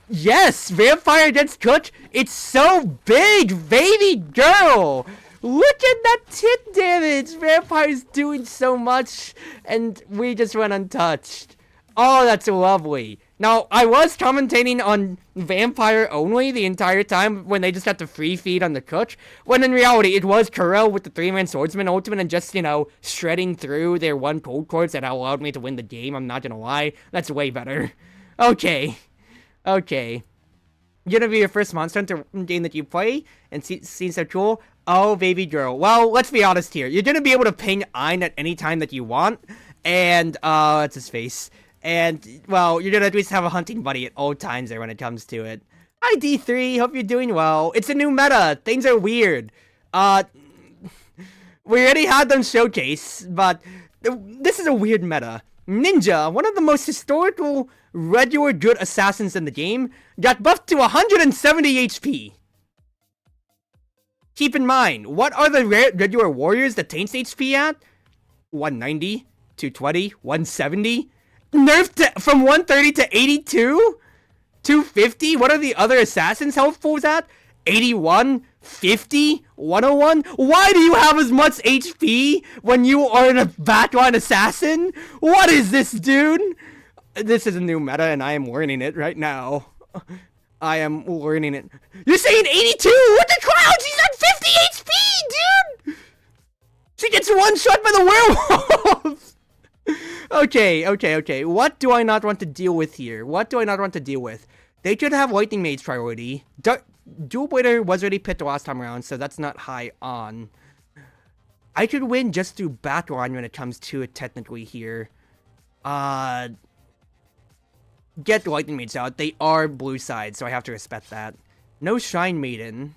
Yes, Vampire against Cook, it's so big, baby girl! Look at that tit damage! Vampire's doing so much, and we just went untouched. Oh, that's lovely. Now, I was commentating on Vampire only the entire time when they just had to free feed on the Kuch, when in reality it was Kuro with the 3-man swordsman ultimate and just, you know, shredding through their one cold corpse that allowed me to win the game. I'm not gonna lie. That's way better. Okay. Okay. Gonna be your first Monster Hunter game that you play and seems so cool. Oh, baby girl. Well, let's be honest here. You're gonna be able to ping Ein at any time that you want, and, that's his face. And, well, you're gonna at least have a hunting buddy at all times there when it comes to it. Hi, D3. Hope you're doing well. It's a new meta. Things are weird. We already had them showcase, but this is a weird meta. Ninja, one of the most historical, regular good assassins in the game, got buffed to 170 HP. Keep in mind, what are the regular warriors that taints HP at? 190, 220, 170? Nerfed from 130 to 82? 250? What are the other assassins' health pools at? 81? 50? 101? Why do you have as much HP when you are a backline assassin? What is this, dude? This is a new meta and I am learning it right now. I am learning it. You're saying 82? What the clouds? He's at 50 HP, dude! She gets one shot by the werewolves! Okay. What do I not want to deal with here? What do I not want to deal with? They should have Lightning Maid's priority. Dual Blader was already picked the last time around, so that's not high on. I could win just through backline when it comes to it technically here. Get the Lightning Maids out. They are blue side, so I have to respect that. No Shrine Maiden.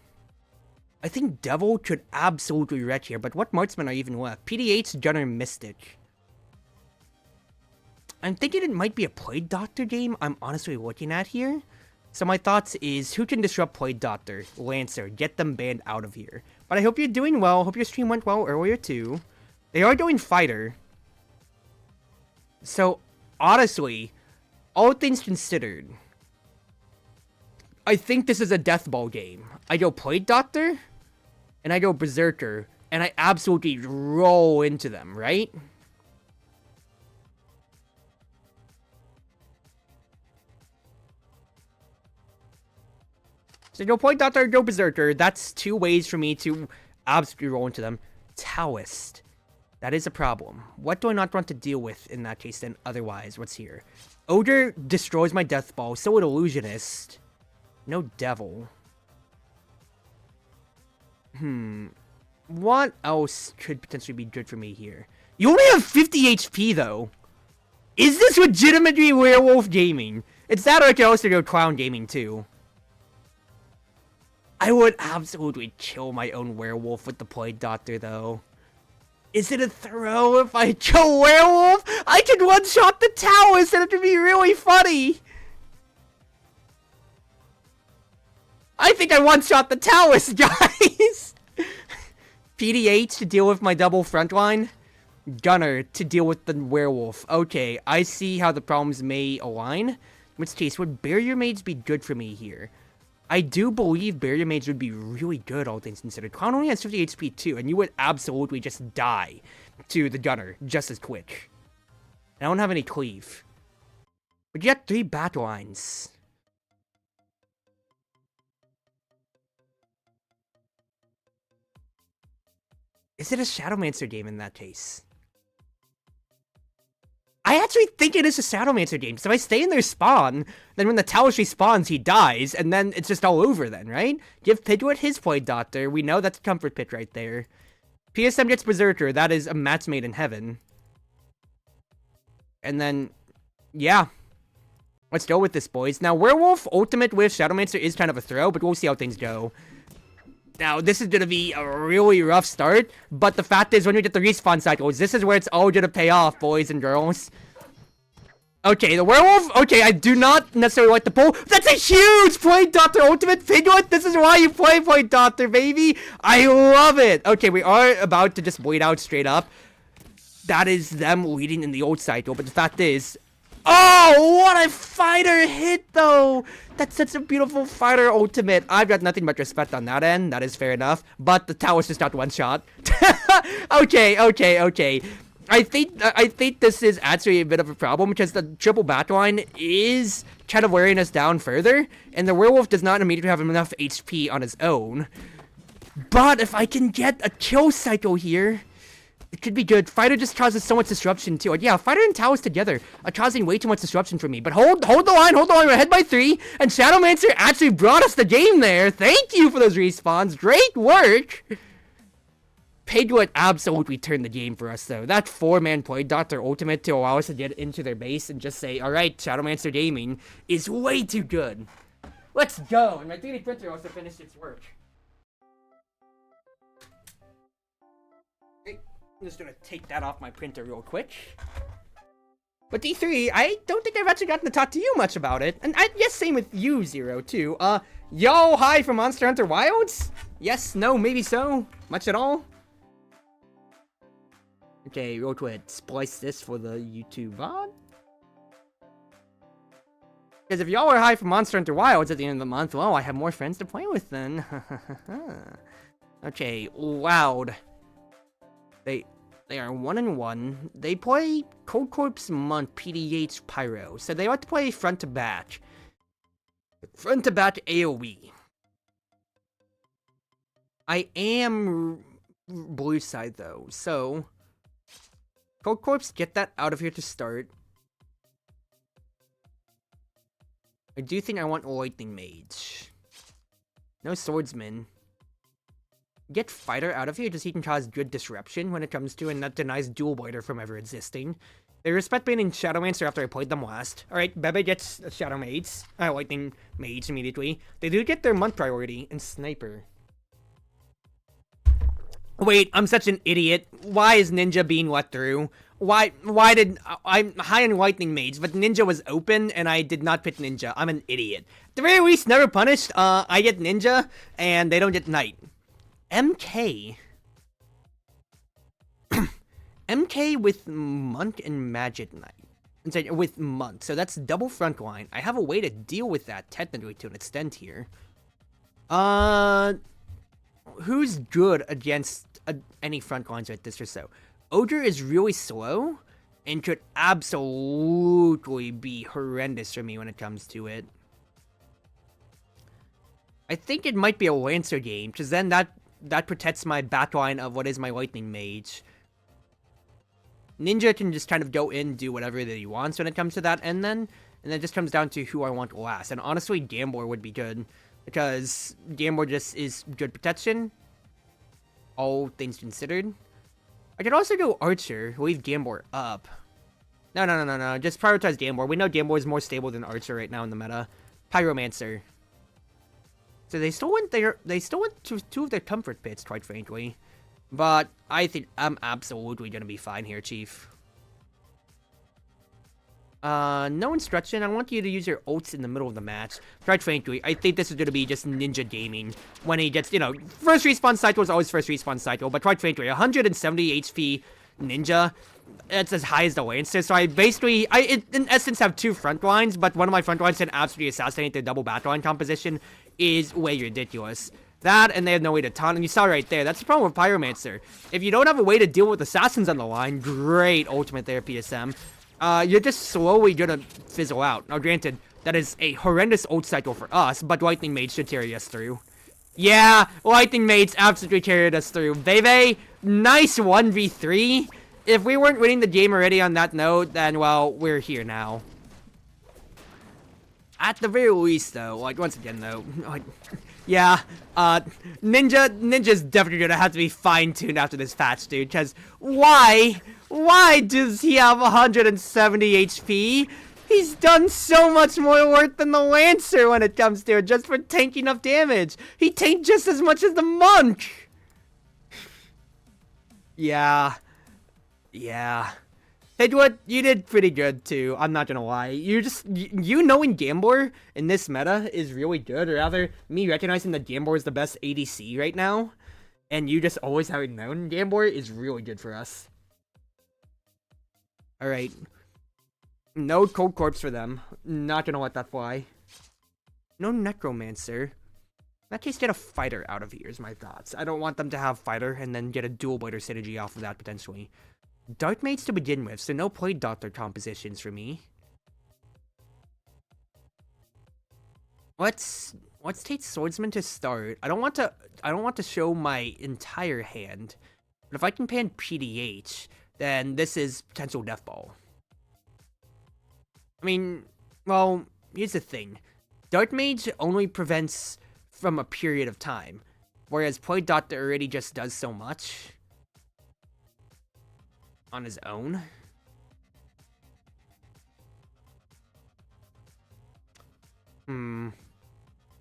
I think Devil could absolutely wreck here, but what marksmen are even left? PDH, Gunner, Mystic. I'm thinking it might be a Plague Doctor game I'm honestly looking at here. So my thoughts is, who can disrupt Plague Doctor? Lancer, get them banned out of here. But I hope you're doing well. Hope your stream went well earlier too. They are doing Fighter. So, honestly, all things considered, I think this is a Death Ball game. I go Plague Doctor, and I go Berserker, and I absolutely roll into them, right? So go Plague Doctor, go Berserker. That's two ways for me to absolutely roll into them. Taoist. That is a problem. What do I not want to deal with in that case then otherwise? What's here? Ogre destroys my Death Ball. So would Illusionist. No Devil. What else could potentially be good for me here? You only have 50 HP though. Is this legitimately Werewolf Gaming? It's that or I can also go Clown Gaming too. I would absolutely kill my own werewolf with the Plague Doctor, though. Is it a throw if I go werewolf? I could one-shot the Taoist and it would be really funny. I think I one-shot the Taoist, guys. PDH to deal with my double frontline. Gunner to deal with the werewolf. Okay, I see how the problems may align. In which case, would Barrier Mage be good for me here? I do believe Barrier Mage would be really good, all things considered. Clown only has 50 HP too, and you would absolutely just die to the Gunner just as quick. I don't have any cleave. But you got 3 battle lines. Is it a Shadowmancer game in that case? I actually think it is a Shadowmancer game. So if I stay in their spawn, then when the Taoist respawns, he dies, and then it's just all over then, right? Give Pidgeot his Plague Doctor. We know that's a comfort pick right there. PSM gets Berserker. That is a match made in heaven. And then, yeah. Let's go with this, boys. Now, Werewolf Ultimate with Shadowmancer is kind of a throw, but we'll see how things go. Now, this is going to be a really rough start, but the fact is, when we get the respawn cycles, this is where it's all going to pay off, boys and girls. Okay, the werewolf. Okay, I do not necessarily like the pull. That's a huge Plague Doctor Ultimate Pidgeot. This is why you play Plague Doctor, baby. I love it. Okay, we are about to just bleed out straight up. That is them leading in the old cycle, but the fact is... Oh, what a fighter hit, though. That's such a beautiful fighter ultimate. I've got nothing but respect on that end. That is fair enough. But the Taoist just got one shot. Okay. I think this is actually a bit of a problem because the triple backline is kind of wearing us down further, and the werewolf does not immediately have enough HP on his own. But if I can get a kill cycle here, it could be good. Fighter just causes so much disruption too. Yeah, Fighter and Taoist together are causing way too much disruption for me. But hold the line. We're ahead by 3, and Shadowmancer actually brought us the game there. Thank you for those respawns. Great work. Paid would absolutely turn the game for us, though. That 4-man play dot their ultimate to allow us to get into their base and just say, alright, Shadowmancer Gaming is way too good. Let's go. And my 3D printer also finished its work. Okay, I'm just gonna take that off my printer real quick. But D3, I don't think I've actually gotten to talk to you much about it. And yes, same with you, Zero, too. Yo, hi from Monster Hunter Wilds? Yes, no, maybe so. Much at all? Okay, real quick, splice this for the YouTube VOD. Because if y'all are high from Monster Hunter Wilds at the end of the month, well, I have more friends to play with then. Okay, Loud. They are 1-1. They play Cold Corpse Monk, PDH, Pyro. So they like to play front to back. Front to back AoE. I am blue side though, so Cold Corpse, get that out of here to start. I do think I want Lightning Mage. No Swordsman. Get Fighter out of here just so he can cause good disruption when it comes to, and that denies Dual Blighter from ever existing. They respect banning Shadowmancer after I played them last. Alright, Bebe gets Shadow Mage. Lightning Mage immediately. They do get their month priority and Sniper. Wait, I'm such an idiot. Why is Ninja being let through? Why did... I'm high on Lightning Mage, but Ninja was open, and I did not pick Ninja. I'm an idiot. At the very least, never punished. I get Ninja, and they don't get Knight. MK. MK with Monk and Magic Knight. With Monk, so that's double front line. I have a way to deal with that, technically, to an extent here. Who's good against any front lines like this or so? Ogre is really slow and could absolutely be horrendous for me when it comes to it. I think it might be a Lancer game, because then that protects my backline of what is my Lightning Mage. Ninja can just kind of go in, do whatever that he wants when it comes to that, and then it just comes down to who I want last. And honestly, Gambler would be good, because Gambler just is good protection, all things considered. I could also go Archer, leave Gambler up. No, just prioritize Gambler. We know Gambler is more stable than Archer right now in the meta. Pyromancer. So they still went to 2 of their comfort pits, quite frankly. But I think I'm absolutely gonna be fine here, Chief. No instruction. I want you to use your ults in the middle of the match. Quite frankly, I think this is gonna be just Ninja Gaming. When he gets, first respawn cycle is always first respawn cycle, but quite frankly, 170 HP Ninja, it's as high as the Lancer, so I basically, in essence have 2 front lines, but one of my front lines can absolutely assassinate their double backline composition is way ridiculous. That, and they have no way to taunt, and you saw right there, that's the problem with Pyromancer. If you don't have a way to deal with assassins on the line, great ultimate there, PSM. You're just slowly gonna fizzle out. Now, granted, that is a horrendous ult cycle for us, but Lightning Mage should carry us through. Yeah, Lightning Mage absolutely carried us through. Bebe, nice 1v3. If we weren't winning the game already on that note, then, well, we're here now. At the very least, though, once again, though, yeah, Ninja's definitely gonna have to be fine-tuned after this patch, dude, because why does he have 170 HP? He's done so much more work than the Lancer when it comes to it, just for tanking enough damage. He tanked just as much as the Monk. Yeah. Hey, what? You did pretty good, too. I'm not gonna lie. You knowing Gambler in this meta is really good, or rather, me recognizing that Gambler is the best ADC right now, and you just always having known Gambler is really good for us. Alright. No Cold Corpse for them. Not gonna let that fly. No Necromancer. In that case, get a Fighter out of here is my thoughts. I don't want them to have Fighter and then get a Dual Blighter synergy off of that, potentially. Dark Mates to begin with, so no Plague Doctor compositions for me. Let's take Swordsman to start. I don't want to show my entire hand. But if I can pan PDH, then this is potential Death Ball. I mean, well, here's the thing. Dark Mage only prevents from a period of time, whereas Plague Doctor already just does so much on his own.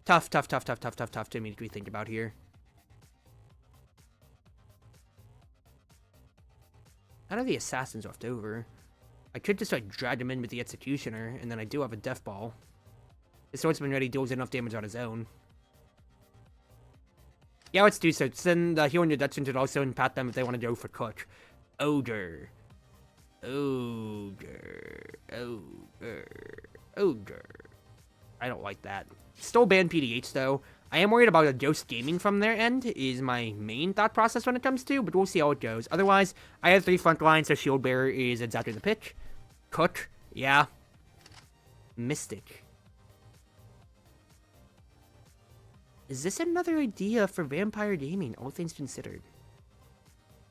Tough to immediately think about here. How are the assassins left over? I could just like drag them in with the Executioner, and then I do have a Death Ball. The Swordsman already deals enough damage on his own. Yeah, let's do so. Send the Healing Reduction to also impact them if they want to go for Cook. Ogre. I don't like that. Still ban PDH though. I am worried about a Ghost Gaming from their end, is my main thought process when it comes to, but we'll see how it goes. Otherwise, I have 3 front lines, so Shield Bearer is exactly the pick. Cook, yeah. Mystic. Is this another idea for Vampire Gaming, all things considered?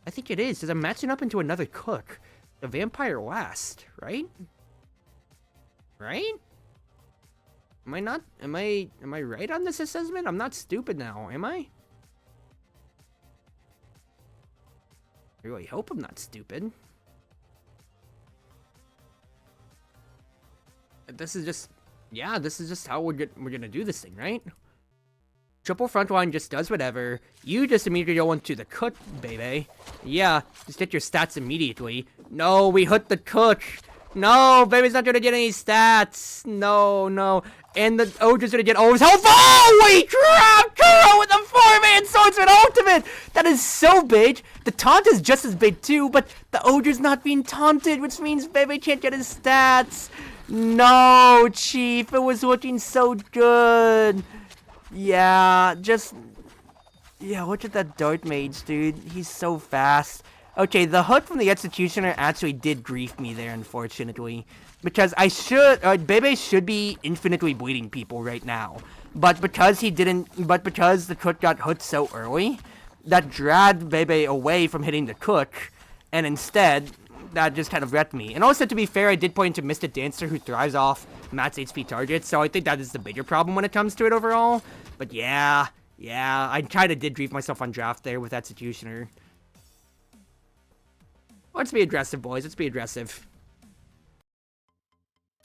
I think it is, because I'm matching up into another Cook. The Vampire last, right? Right? Am I right on this assessment? I'm not stupid now, am I? I really hope I'm not stupid. This is just how we're gonna do this thing, right? Triple front line just does whatever. You just immediately go into the Cook, baby. Yeah, just get your stats immediately. No, we hit the Cook. No, baby's not gonna get any stats. No. And the Ogre's gonna get all his health. Holy crap! Kuro with the 4-man Swordsman ultimate! That is so big. The taunt is just as big too, but the Ogre's not being taunted, which means baby can't get his stats. No, Chief, it was looking so good. Yeah, look at that Dark Mage, dude. He's so fast. Okay, the hook from the Executioner actually did grief me there, unfortunately. Because Bebe should be infinitely bleeding people right now. But because the Cook got hooked so early, that dragged Bebe away from hitting the Cook, and instead, that just kind of wrecked me. And also, to be fair, I did point to Mystic Dancer, who thrives off max HP targets, so I think that is the bigger problem when it comes to it overall. But yeah, I kind of did grief myself on draft there with Executioner. Let's be aggressive, boys. Let's be aggressive.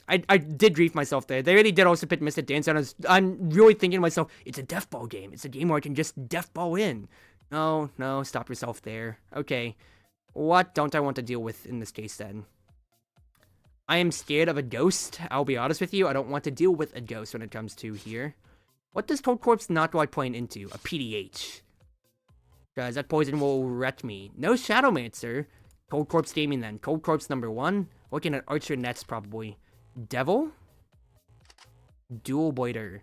I did grief myself there. They really did also pick Mystic Dancer, and I'm really thinking to myself, it's a Death Ball game. It's a game where I can just Death Ball in. No, stop yourself there. Okay. What don't I want to deal with in this case, then? I am scared of a ghost. I'll be honest with you. I don't want to deal with a ghost when it comes to here. What does Cold Corpse not like playing into? A PDH. Guys, that poison will wreck me. No Shadowmancer. Cold Corpse Gaming, then. Cold Corpse number 1. Looking at Archer next, probably. Devil? Dual Blader.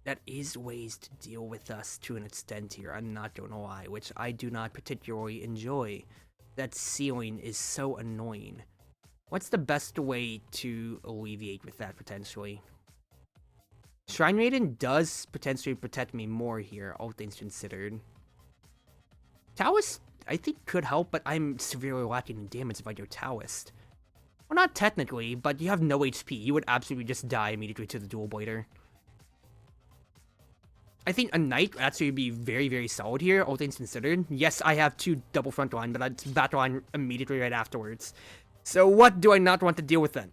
That is ways to deal with us to an extent here, I'm not gonna lie, which I do not particularly enjoy. That ceiling is so annoying. What's the best way to alleviate with that, potentially? Shrine Maiden does potentially protect me more here, all things considered. Taoist, I think, could help, but I'm severely lacking in damage if I go Taoist. Well, not technically, but you have no HP. You would absolutely just die immediately to the Dual Blader. I think a Knight would actually be very, very solid here, all things considered. Yes, I have 2 double front line, but I'd back line immediately right afterwards. So what do I not want to deal with then?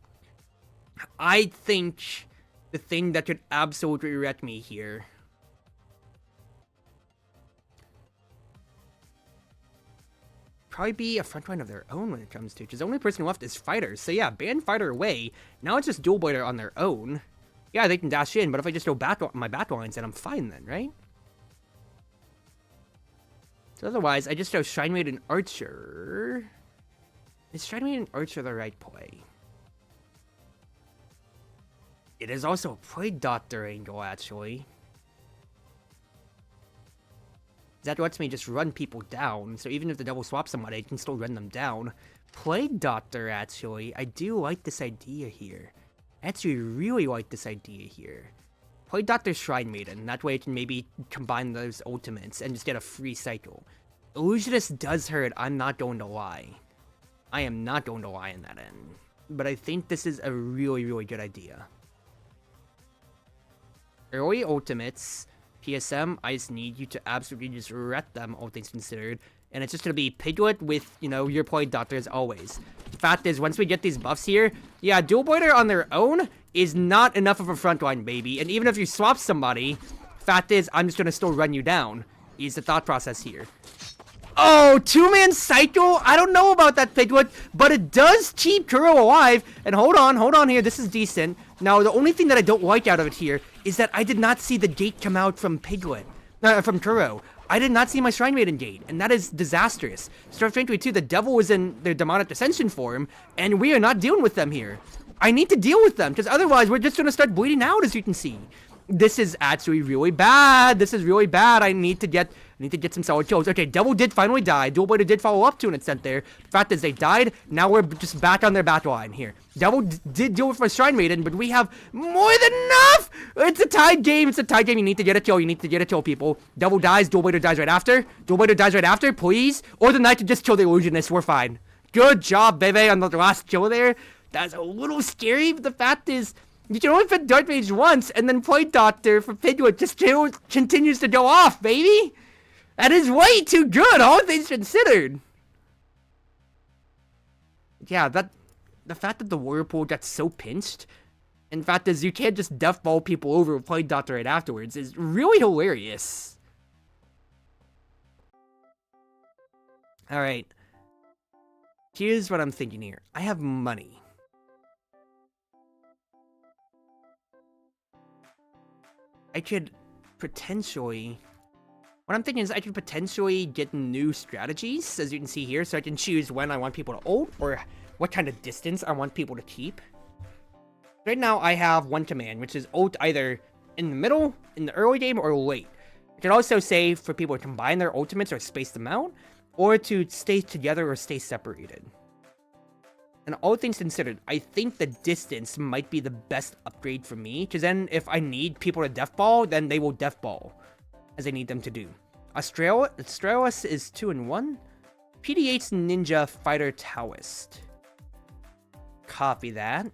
I think the thing that could absolutely wreck me here probably be a front line of their own when it comes to, because the only person left is Fighter. So yeah, ban Fighter away. Now it's just Dual Blader on their own. Yeah, they can dash in, but if I just go back my back lines, then I'm fine then, right? So otherwise, I just go Shrine Maiden Archer. Is Shrine Maiden Archer the right play? It is also a Plague Doctor angle, actually. That lets me just run people down, so even if the double swaps somebody, I can still run them down. Plague Doctor, actually. I do like this idea here. I actually really like this idea here. Plague Doctor Shrine Maiden, that way I can maybe combine those ultimates and just get a free cycle. Illusionist does hurt, I'm not going to lie. I am not going to lie in that end. But I think this is a really, really good idea. Early ultimates, PSM, I just need you to absolutely just wreck them, all things considered. And it's just gonna be Piglet with, you know, your Plague Doctor as always. The fact is, once we get these buffs here, yeah, Dual Boiler on their own is not enough of a frontline, baby. And even if you swap somebody, fact is, I'm just gonna still run you down. Is the thought process here. Oh, two-man cycle? I don't know about that, Piglet, but it does keep Kuro alive. And hold on here, this is decent. Now, the only thing that I don't like out of it here is that I did not see the gate come out from Piglet, from Kuro. I did not see my Shrine Maiden gate, and that is disastrous. Start 22, the devil was in their demonic ascension form, and we are not dealing with them here. I need to deal with them, because otherwise we're just going to start bleeding out, as you can see. This is actually really bad. This is really bad. I need to get some solid kills. Okay, Devil did finally die. Dual Boiler did follow up to an extent there. The fact is they died. Now we're just back on their battle line here. Devil did deal with my Shrine Maiden, but we have more than enough. It's a tied game. It's a tied game. You need to get a kill. You need to get a kill, people. Devil dies. Dual Boiler dies right after. Dual Boiler dies right after, please. Or the Knight could just kill the Illusionist. We're fine. Good job, baby, on the last kill there. That's a little scary, but the fact is, you can only fit Dark Mage once, and then Plague Doctor for Piglet just continues to go off, baby! That is way too good, all things considered! Yeah, the fact that the Warrior Pool got so pinched, and the fact is you can't just death ball people over with Plague Doctor right afterwards, is really hilarious. Alright. Here's what I'm thinking here. I have money. I could potentially... What I'm thinking is I could potentially get new strategies, as you can see here, so I can choose when I want people to ult, or what kind of distance I want people to keep. Right now, I have one command, which is ult either in the middle, in the early game, or late. I can also say for people to combine their ultimates or space them out, or to stay together or stay separated. And all things considered, I think the distance might be the best upgrade for me, because then if I need people to deathball, then they will deathball, as I need them to do. Australis is 2-1. PDH Ninja Fighter Taoist. Copy that.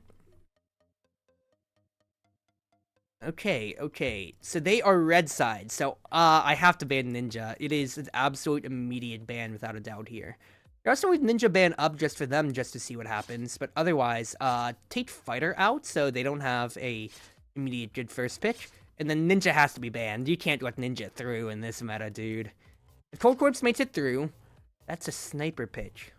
Okay, so they are red side, so I have to ban Ninja. It is an absolute immediate ban without a doubt here. There's also a Ninja ban up just for them, just to see what happens, but otherwise, take Fighter out so they don't have a immediate good first pick, and then Ninja has to be banned. You can't let Ninja through in this meta, dude. If Cold Corpse makes it through, that's a sniper pitch.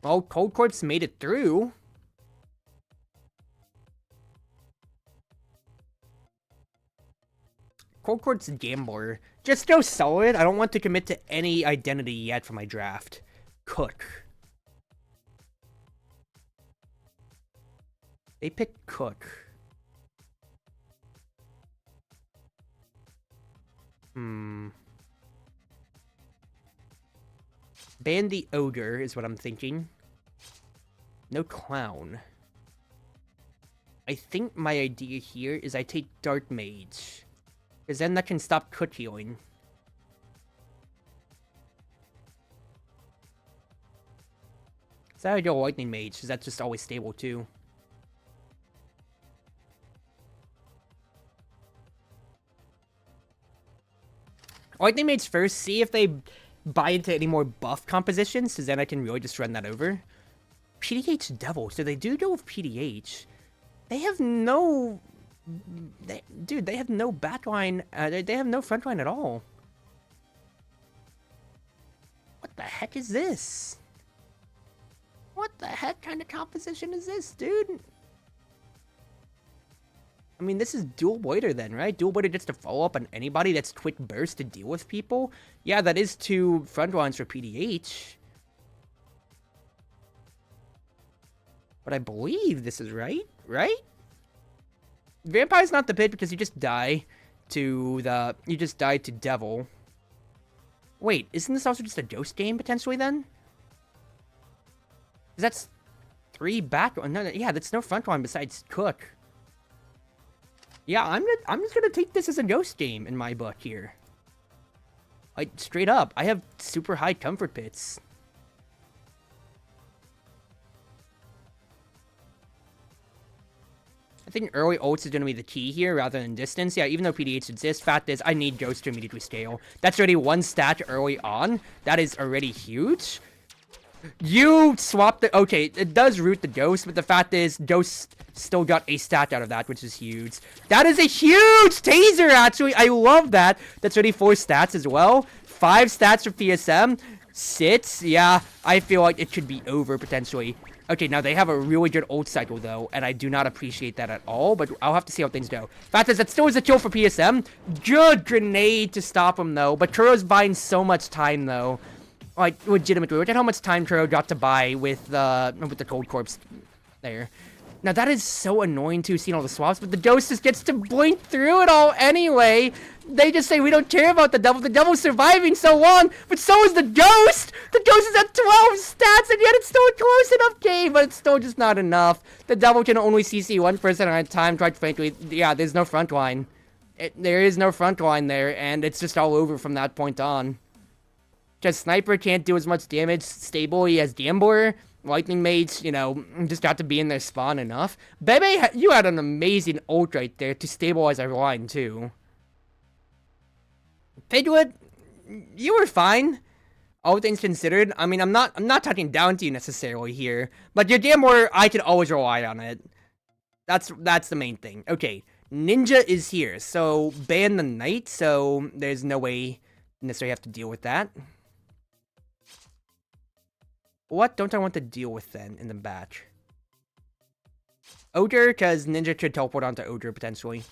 Well, Cold Corpse made it through. Cold Corpse Gambler. Just go solid. I don't want to commit to any identity yet for my draft. Cook. They picked Cook. Ban the Ogre is what I'm thinking. No Clown. I think my idea here is I take Dark Mage. Because then that can stop Cook healing. So I go Lightning Mage, because that's just always stable too. Lightning Mage first, see if they buy into any more buff compositions, because then I can really just run that over. PDH Devil, so they do go with PDH. They have no... Dude, they have no backline, they have no frontline at all. What the heck is this? What the heck kind of composition is this, dude? I mean, this is dual boiler then, right? Dual boiler gets to follow up on anybody that's quick burst to deal with people. Yeah, that is 2 frontlines for PDH. But I believe this is right? Right? Vampire's not the pit because you just die. to the... You just died to Devil. Wait, isn't this also just a ghost game, potentially, then? 'Cause that's 3 back... No, yeah, that's no front line besides Cook. Yeah, I'm just gonna take this as a ghost game in my book here. Like, straight up, I have super high comfort pits. I think early ults is going to be the key here rather than distance. Yeah, even though PDH exists, fact is I need Ghost to immediately scale. That's already 1 stat early on. That is already huge. You swapped the... Okay, it does root the Ghost, but the fact is Ghost still got a stat out of that, which is huge. That is a huge taser, actually. I love that. That's already 4 stats as well. 5 stats for PSM. 6. Yeah, I feel like it could be over, potentially. Okay, now they have a really good ult cycle, though, and I do not appreciate that at all, but I'll have to see how things go. Fact is, that still is a kill for PSM. Good grenade to stop him, though, but Turo's buying so much time, though. Like, legitimately, look at how much time Turo got to buy with the Cold Corpse there. Now, that is so annoying, too, seeing all the swaps, but the Ghost just gets to blink through it all anyway. They just say, we don't care about the Devil. The Devil's surviving so long, but so is the Ghost! The Ghost is at 12 stats, and yet it's still a close enough game, but it's still just not enough. The Devil can only CC one person at a time, quite frankly. Yeah, there's no front line. There is no front line there, and it's just all over from that point on. Just Sniper can't do as much damage stably as Gambler. Lightning Mage, you know, just got to be in their spawn enough. Bebe, you had an amazing ult right there to stabilize our line, too. Piglet, you were fine. All things considered. I mean, I'm not talking down to you necessarily here, but your Gambler, I can always rely on it. That's the main thing. Okay, Ninja is here, so ban the Knight, so there's no way you necessarily have to deal with that. What don't I want to deal with then in the batch? Ogre, because Ninja could teleport onto Ogre potentially.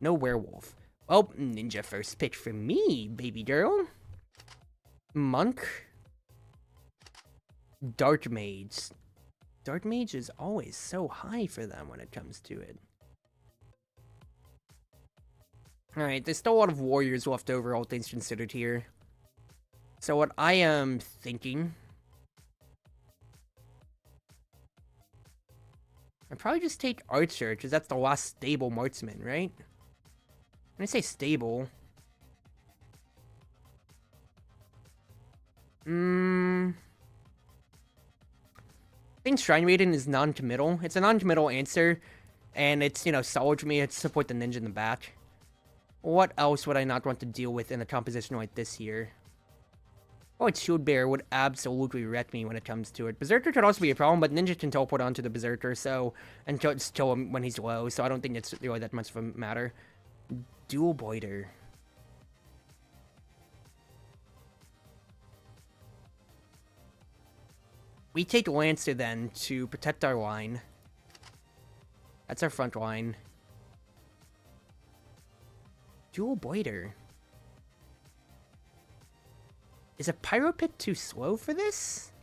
No Werewolf. Well, Ninja first pick for me, baby girl. Monk. Dark Mage. Dark Mage is always so high for them when it comes to it. Alright, there's still a lot of warriors left over, all things considered here. So what I am thinking... I'd probably just take Archer, because that's the last stable marksman, right? When I say stable... I think Shrine Maiden is non-committal. It's a non-committal answer, and it's, you know, solid for me to support the Ninja in the back. What else would I not want to deal with in a composition like this here? Oh, it's Shield Bearer would absolutely wreck me when it comes to it. Berserker could also be a problem, but Ninja can teleport onto the Berserker, so... And just kill him when he's low, so I don't think it's really that much of a matter. Dual Boiter. We take Lancer, then, to protect our line. That's our front line. Dual Boiter. Is a Pyro Pit too slow for this?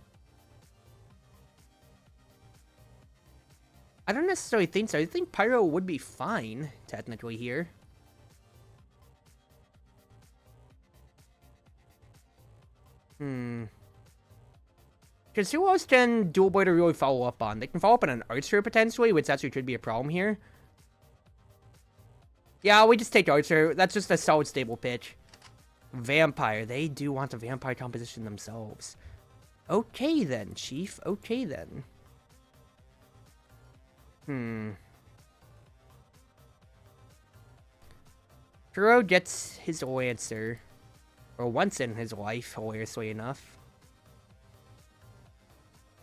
I don't necessarily think so. I think Pyro would be fine, technically, here. Because who else can Dual Boiter really follow up on? They can follow up on an Archer, potentially, which actually could be a problem here. Yeah, we just take Archer. That's just a solid stable pitch. Vampire. They do want a vampire composition themselves. Okay then, Chief. Okay then. Turo gets his Lancer. Or once in his life, hilariously enough.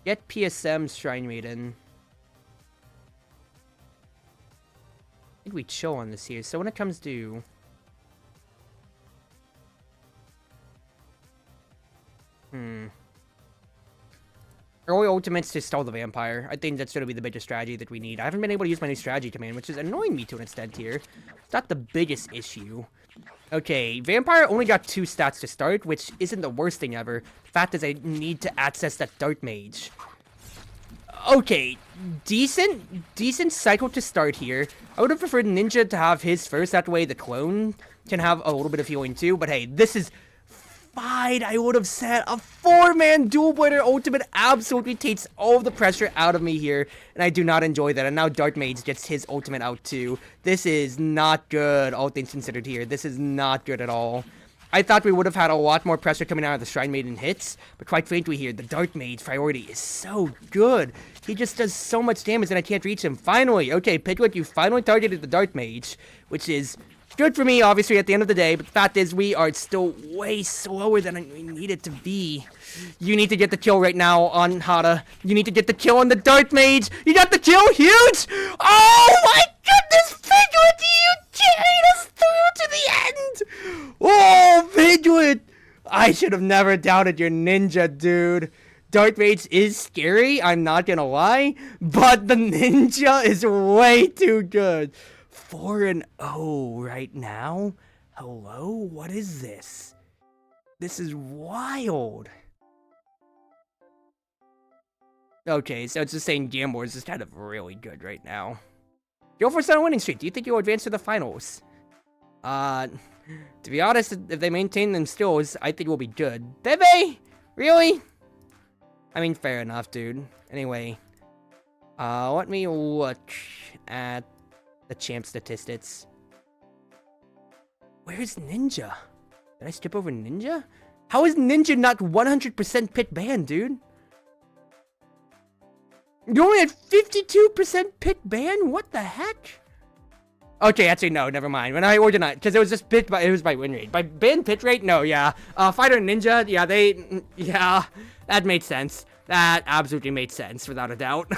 Get PSM Shrine Maiden. I think we chill on this here. So when it comes to... Early ultimates to stall the vampire. I think that's going to be the biggest strategy that we need. I haven't been able to use my new strategy command, which is annoying me to an extent here. It's not the biggest issue. Okay, vampire only got 2 stats to start, which isn't the worst thing ever. The fact is I need to access that Dark Mage. Okay, decent cycle to start here. I would have preferred Ninja to have his first, that way the clone can have a little bit of healing too, but hey, this is fine. I would have said a 4-man dual blader ultimate absolutely takes all of the pressure out of me here, and I do not enjoy that. And now Dark Mage gets his ultimate out too. This is not good, all things considered here. This is not good at all. I thought we would have had a lot more pressure coming out of the Shrine Maiden hits, but quite frankly here, the Dark Mage priority is so good. He just does so much damage and I can't reach him. Finally, okay, Piglet, you finally targeted the Dark Mage, which is good for me, obviously, at the end of the day, but the fact is we are still way slower than we need it to be. You need to get the kill right now on Hada. You need to get the kill on the Dark Mage. You got the kill? Huge! Oh my goodness, Piglet, you carried us through to the end! Oh, Piglet! I should have never doubted your ninja, dude. Dark Mage is scary, I'm not gonna lie, but the ninja is way too good. 4-0 right now? Hello? What is this? This is wild. Okay, so it's just saying GaleForce is kind of really good right now. GaleForce on a winning streak. Do you think you'll advance to the finals? To be honest, if they maintain them skills, I think we'll be good. Bebe? Really? I mean, fair enough, dude. Anyway, let me look at the champ statistics. Where's Ninja? Did I skip over Ninja? How is Ninja not 100% pick ban, dude? You're only at 52% pick ban? What the heck? Okay, actually, no, never mind. When I organized, because it was just picked by, it was by win rate. By ban pitch rate? No, yeah. Fighter Ninja, yeah, yeah, that made sense. That absolutely made sense, without a doubt.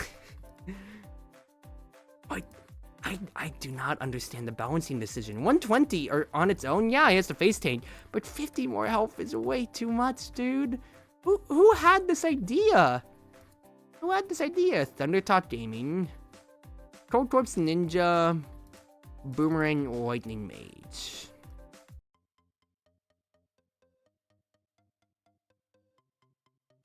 I do not understand the balancing decision. 120 or on its own, yeah, he has to face tank, but 50 more health is way too much, dude. Who had this idea? Who had this idea? Thundertop Gaming, Cold Corpse Ninja, Boomerang Lightning Mage.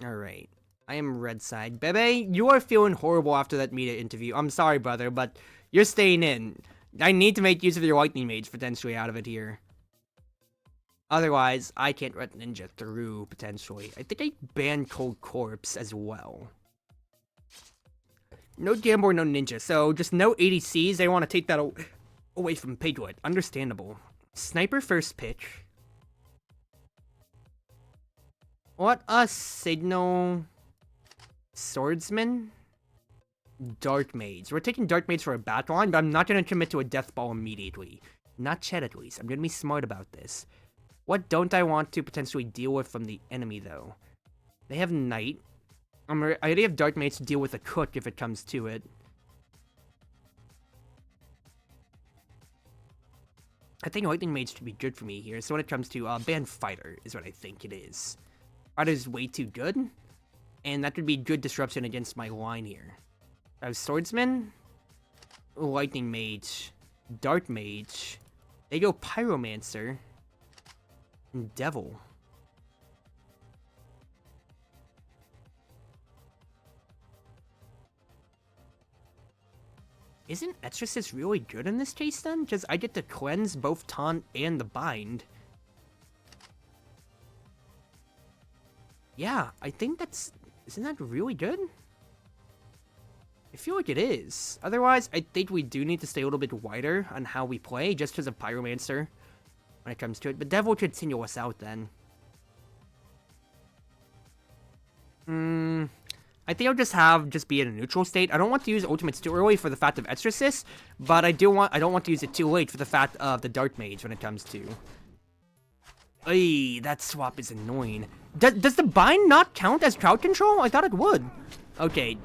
Alright, I am red side. Bebe, you are feeling horrible after that media interview. I'm sorry, brother, but you're staying in. I need to make use of your Lightning Mage potentially out of it here. Otherwise, I can't let Ninja through, potentially. I think I banned Cold Corpse as well. No Gambler, no Ninja, so just no ADCs. They want to take that away from Piglet. Understandable. Sniper first pitch. What a signal. Swordsman. Dark Mage. We're taking Dark Mage for a back line, but I'm not going to commit to a Death Ball immediately. Not yet, at least. I'm going to be smart about this. What don't I want to potentially deal with from the enemy, though? They have Knight. I already have Dark Mage to deal with a Cook if it comes to it. I think Lightning Mage should be good for me here. So when it comes to ban Fighter is what I think it is. Fighter's way too good. And that could be good disruption against my line here. I have Swordsman, Lightning Mage, Dark Mage. They go Pyromancer, and Devil. Isn't Exorcist really good in this case then? Because I get to cleanse both Taunt and the Bind. Yeah, I think that's... Isn't that really good? I feel like it is. Otherwise, I think we do need to stay a little bit wider on how we play, just because of Pyromancer when it comes to it. But Devil could single us out then. I think I'll just be in a neutral state. I don't want to use ultimates too early for the fact of Exorcist, but I don't want to use it too late for the fact of the Dark Mage when it comes to. Ay, that swap is annoying. Does the bind not count as crowd control? I thought it would. Okay.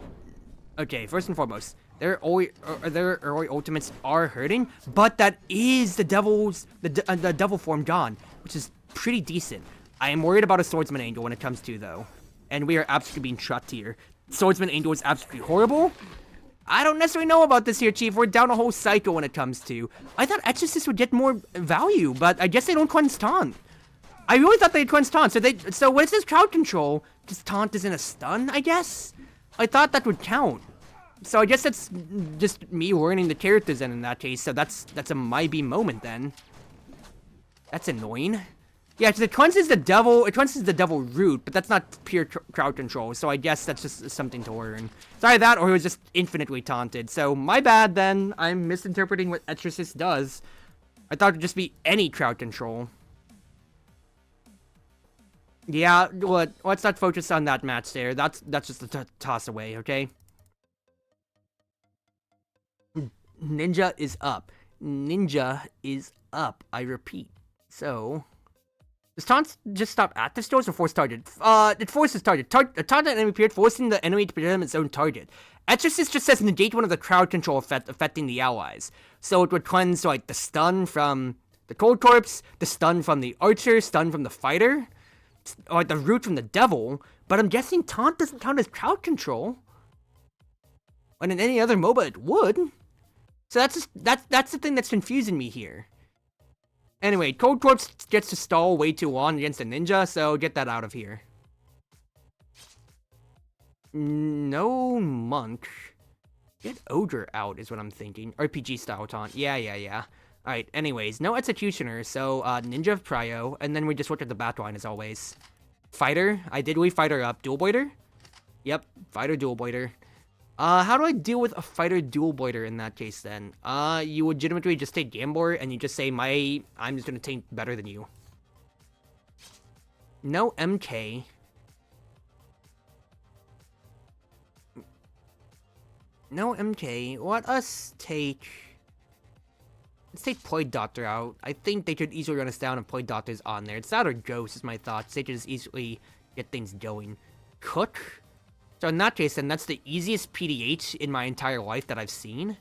Okay, first and foremost, their early ultimates are hurting, but that is the devil form gone, which is pretty decent. I am worried about a swordsman angle when it comes to though, and we are absolutely being trucked here. Swordsman angle is absolutely horrible. I don't necessarily know about this here, Chief. We're down a whole cycle when it comes to. I thought Exorcist would get more value, but I guess they don't cleanse taunt. I really thought they'd cleanse taunt, so when it says crowd control, just taunt isn't a stun, I guess? I thought that would count. So I guess that's just me learning the characters then in that case. So that's a my be moment then. That's annoying. Yeah, because it cleanses the devil root, but that's not pure crowd control. So I guess that's just something to learn. Sorry that, or he was just infinitely taunted. So my bad then. I'm misinterpreting what Exorcist does. I thought it would just be any crowd control. Yeah, let's not focus on that match there. That's just a toss away, okay? Ninja is up. Ninja is up. I repeat. So, does taunt just stop active stores or force target? It forces target. A taunt enemy period, forcing the enemy to present its own target. Exorcist just says negate one of the crowd control effect affecting the allies. So it would cleanse like the stun from the cold corpse, the stun from the archer, stun from the fighter, or the root from the devil. But I'm guessing taunt doesn't count as crowd control. And in any other MOBA it would. So that's the thing that's confusing me here. Anyway, Cold Corpse gets to stall way too long against a ninja, so get that out of here. No monk. Get Ogre out is what I'm thinking. RPG style taunt. Yeah. Alright, anyways, no executioner, so ninja of prio, and then we just look at the backline as always. Fighter, I did leave fighter up. Dual Blader? Yep, fighter dual blader. How do I deal with a fighter dual blader in that case then? You legitimately just take Gambler and you just say I'm just gonna tank better than you. No MK. No MK. Let's take Plague Doctor out. I think they could easily run us down if Plague Doctor's on there. It's that or Ghost is my thoughts. They could just easily get things going. Cook? So in that case, then, that's the easiest PDH in my entire life that I've seen.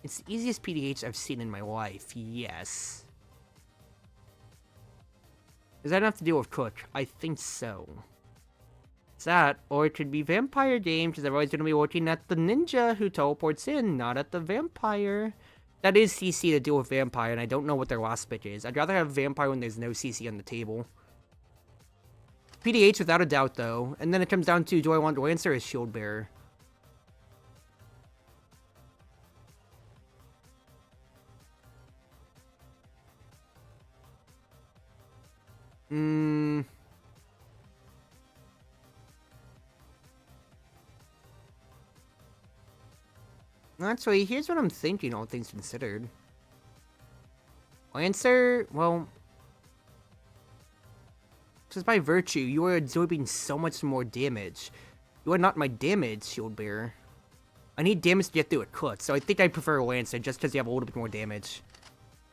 It's the easiest PDH I've seen in my life, yes. Does that have to deal with Cook? I think so. It's that, or it could be Vampire Game, because everybody's going to be looking at the ninja who teleports in, not at the vampire. That is CC to deal with Vampire, and I don't know what their last pick is. I'd rather have Vampire when there's no CC on the table. PDH without a doubt, though. And then it comes down to, do I want Lancer or Shield Bearer? Actually, here's what I'm thinking, all things considered. Lancer, well, just by virtue, you are absorbing so much more damage. You are not my damage, Shield Bearer. I need damage to get through a Cook, so I think I prefer Lancer just because you have a little bit more damage.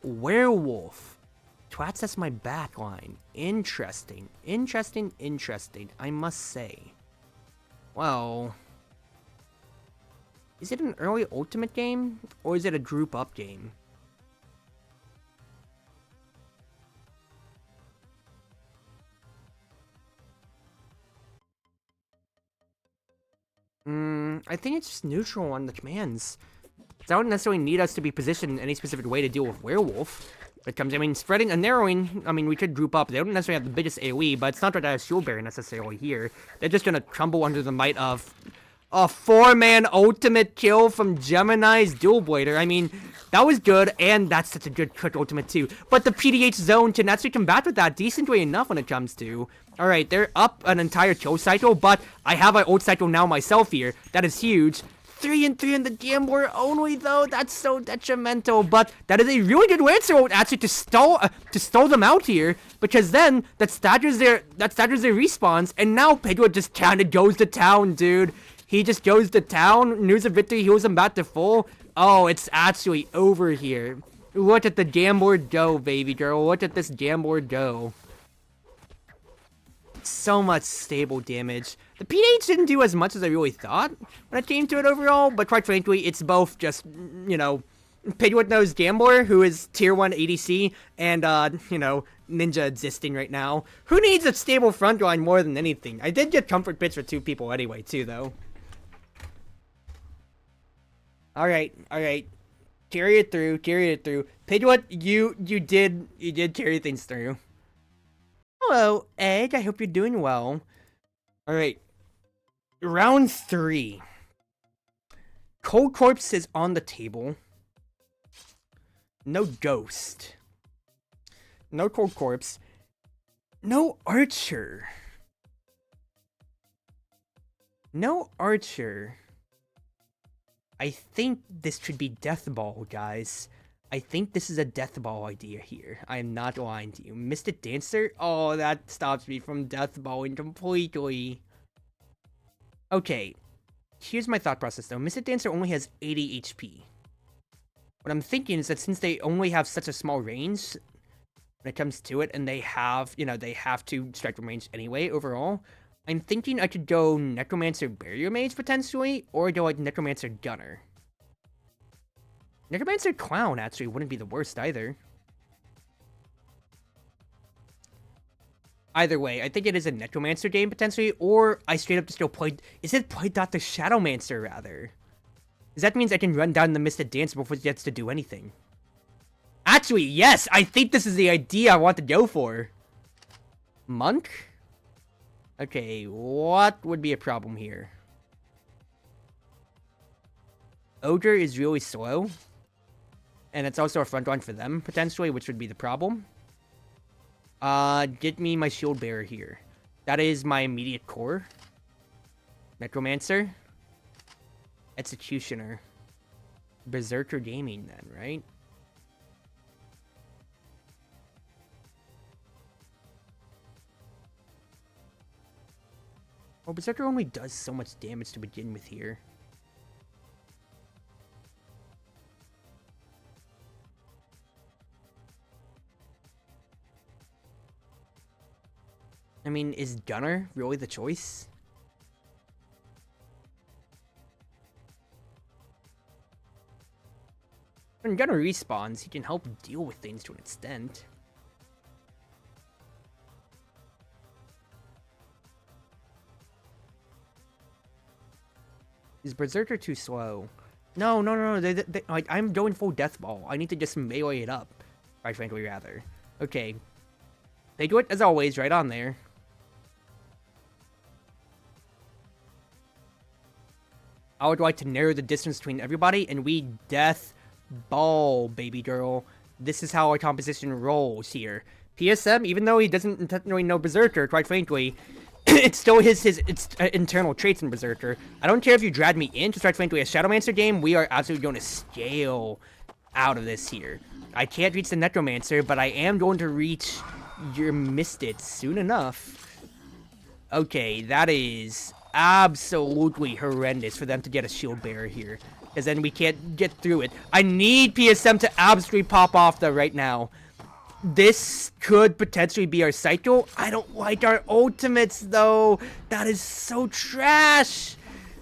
Werewolf. To access my backline. Interesting, I must say. Well, is it an early ultimate game, or is it a group up game? I think it's just neutral on the commands. That wouldn't necessarily need us to be positioned in any specific way to deal with Werewolf. It comes, I mean, spreading and narrowing, I mean, we could group up. They don't necessarily have the biggest AoE, but it's not that I have Shield Bearer necessarily here. They're just gonna crumble under the might of a 4-man ultimate kill from Gemini's Dual Blader. I mean, that was good, and that's such a good Cook ultimate too. But the PDH zone can actually combat with that decently enough when it comes to. Alright, they're up an entire kill cycle, but I have an ult cycle now myself here. That is huge. 3 and 3 in the Gambler only, though. That's so detrimental. But that is a really good Lancer ult, actually, to stall them out here, because then that staggers their respawns, and now Pedro just kind of goes to town, dude. He just goes to town. News of victory heals him back to full. Oh, it's actually over here. Look at the Gambler go, baby girl. Look at this Gambler go. So much stable damage. The PH didn't do as much as I really thought when it came to it overall, but quite frankly, it's both just, you know, Pigwood knows Gambler, who is tier 1 ADC, and, you know, Ninja existing right now. Who needs a stable front line more than anything? I did get comfort pits for 2 people anyway, too, though. Alright, alright. Carry it through, carry it through. Pidgeot, you did carry things through. Hello, Egg, I hope you're doing well. Alright. Round 3. Cold Corpse is on the table. No Ghost. No Cold Corpse. No Archer. No Archer. I think this should be Death Ball, guys. I think this is a Death Ball idea here. I am not lying to you. Mystic Dancer? Oh, that stops me from Death Balling completely. Okay. Here's my thought process, though. Mystic Dancer only has 80 HP. What I'm thinking is that since they only have such a small range when it comes to it, and they have, they have to strike from range anyway, overall, I'm thinking I could go Necromancer Barrier Mage, potentially, or go, like, Necromancer Gunner. Necromancer Clown, actually, wouldn't be the worst, either. Either way, I think it is a Necromancer game, potentially, or I straight up just go play... Is it play Dr. Shadowmancer, rather? Because that means I can run down the Mystic Dancer before it gets to do anything. Actually, yes! I think this is the idea I want to go for. Monk? Okay, what would be a problem here? Ogre is really slow. And it's also a front line for them, potentially, which would be the problem. Get me my Shield Bearer here. That is my immediate core. Necromancer. Executioner. Berserker Gaming, then, right? Well, Berserker only does so much damage to begin with here. I mean, is Gunner really the choice? When Gunner respawns, he can help deal with things to an extent. Is Berserker too slow? No. I'm going full Death Ball. I need to just melee it up. Quite frankly, rather. Okay. They do it, as always, right on there. I would like to narrow the distance between everybody, and we Death Ball, baby girl. This is how our composition rolls here. PSM, even though he doesn't technically know Berserker, quite frankly, it's still his internal traits in Berserker. I don't care if you drag me in to start frankly a Shadowmancer game, we are absolutely going to scale out of this here. I can't reach the Necromancer, but I am going to reach your Mystic soon enough. Okay, that is absolutely horrendous for them to get a Shield Bearer here. Because then we can't get through it. I need PSM to absolutely pop off though right now. This could potentially be our cycle. I don't like our ultimates, though. That is so trash.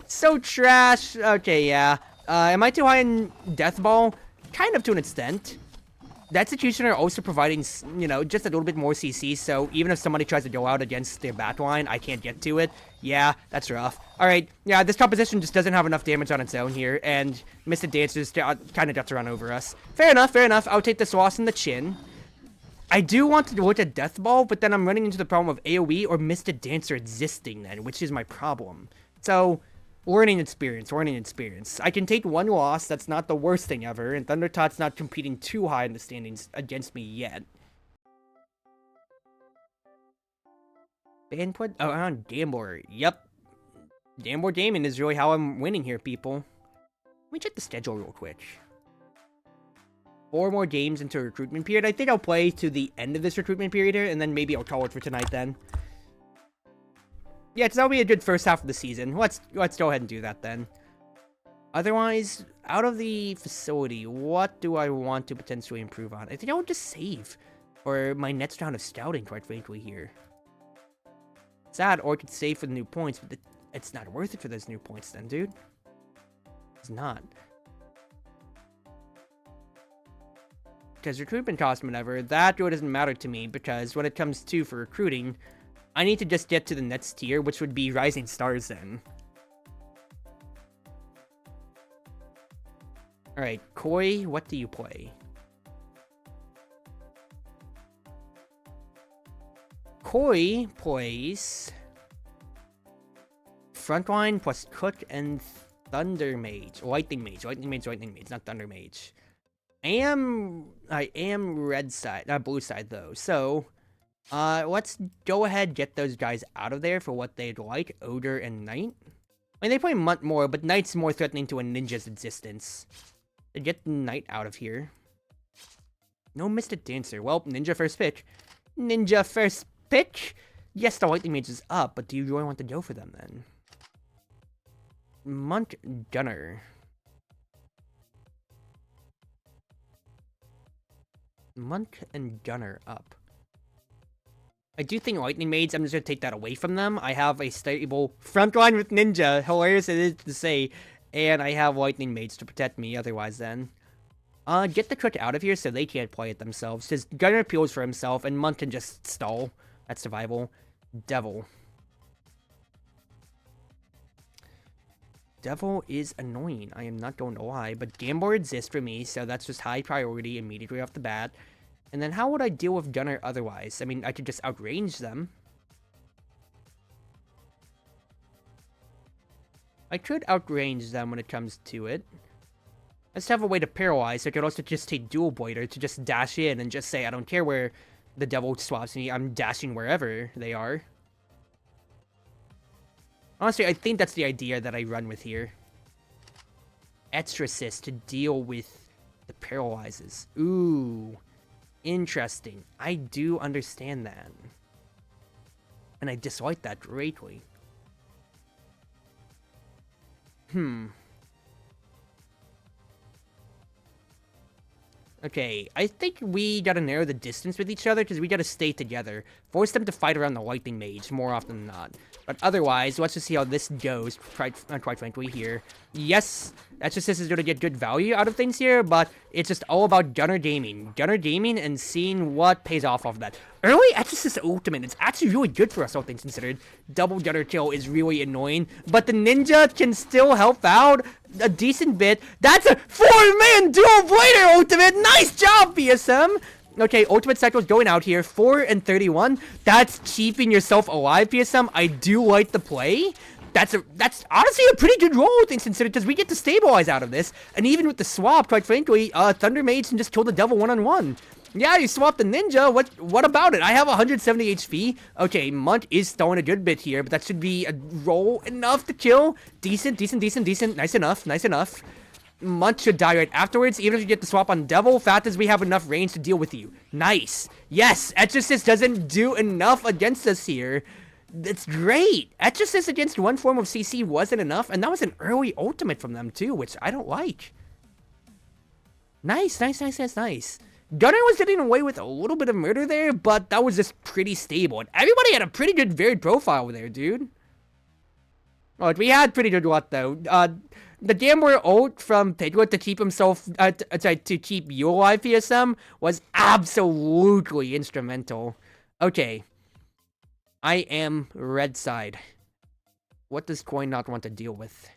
So trash. Okay, yeah. Am I too high in Death Ball? Kind of to an extent. The Executioner also providing, just a little bit more CC, so even if somebody tries to go out against their backline, I can't get to it. Yeah, that's rough. Alright, yeah, this composition just doesn't have enough damage on its own here, and Mystic Dancer kind of got to run over us. Fair enough. I'll take this loss in the chin. I do want to look at Death Ball, but then I'm running into the problem of AoE or Mystic Dancer existing then, which is my problem. So, learning experience. I can take one loss, that's not the worst thing ever, and Thundertot's not competing too high in the standings against me yet. Banput? Oh, on Gambler. Yep. Gambler Gaming is really how I'm winning here, people. Let me check the schedule real quick. 4 more games into recruitment period. I think I'll play to the end of this recruitment period here, and then maybe I'll call it for tonight then. Yeah, because that'll be a good first half of the season. Let's go ahead and do that then. Otherwise, out of the facility, what do I want to potentially improve on? I think I would just save for my next round of scouting, quite frankly, here. Sad, or I could save for the new points, but it's not worth it for those new points then, dude. It's not. Because recruitment cost, whatever, that really doesn't matter to me, because when it comes to for recruiting, I need to just get to the next tier, which would be Rising Stars then. Alright, Koi, what do you play? Koi plays Frontline plus Cook and Thunder Mage. Lightning Mage, not Thunder Mage. I am red side, not blue side though. So, let's go ahead get those guys out of there for what they'd like. Ogre and Knight. I mean, they play Mutt more, but Knight's more threatening to a ninja's existence. To get the Knight out of here. No Mystic Dancer. Well, Ninja first pick. Ninja first pick? Yes, the Lightning Mage is up, but do you really want to go for them then? Monk Gunner. Monk and Gunner up. I do think Lightning Mage, I'm just going to take that away from them. I have a stable frontline with Ninja, hilarious it is to say, and I have Lightning Mage to protect me otherwise then. Get the Cook out of here so they can't play it themselves. Just Gunner appeals for himself, and Monk can just stall. That's survival. Devil. Devil is annoying, I am not going to lie, but Gambler exists for me, so that's just high priority immediately off the bat. And then how would I deal with Gunner otherwise? I mean, I could just outrange them. I could outrange them when it comes to it. Let's have a way to paralyze, so I could also just take Dual Blader to just dash in and just say, I don't care where the Devil swaps me, I'm dashing wherever they are. Honestly, I think that's the idea that I run with here. Exorcist to deal with the paralyzes. Ooh, interesting. I do understand that. And I dislike that greatly. Okay, I think we gotta narrow the distance with each other because we gotta stay together. Force them to fight around the Lightning Mage more often than not. But otherwise, let's just see how this goes, quite frankly, here. Yes, Exorcist is gonna get good value out of things here, but it's just all about Gunner Gaming. Gunner Gaming and seeing what pays off of that. Early Exorcist Ultimate is actually really good for us, all things considered. Double Gunner kill is really annoying, but the Ninja can still help out a decent bit. That's a 4-man Dual Blader Ultimate! Nice job, BSM! Okay, Ultimate Cycle's going out here. 4 and 31. That's keeping yourself alive, PSM. I do like the play. That's honestly a pretty good roll, things considered, because we get to stabilize out of this. And even with the swap, quite frankly, Thunder Mage can just kill the Devil one-on-one. Yeah, you swapped the Ninja. What about it? I have 170 HP. Okay, Munt is throwing a good bit here, but that should be a roll enough to kill. Decent. Nice enough. Munt should die right afterwards, even if you get the swap on Devil. Fact is, we have enough range to deal with you. Nice. Yes, Exorcist doesn't do enough against us here. That's great. Exorcist against one form of CC wasn't enough, and that was an early ultimate from them too, which I don't like. Nice. Gunner was getting away with a little bit of murder there, but that was just pretty stable. And everybody had a pretty good varied profile there, dude. Oh, we had pretty good luck though. The Gambler ult from Piglet to keep himself, to keep you alive, PSM, was absolutely instrumental. Okay. I am red side. What does Coin not want to deal with?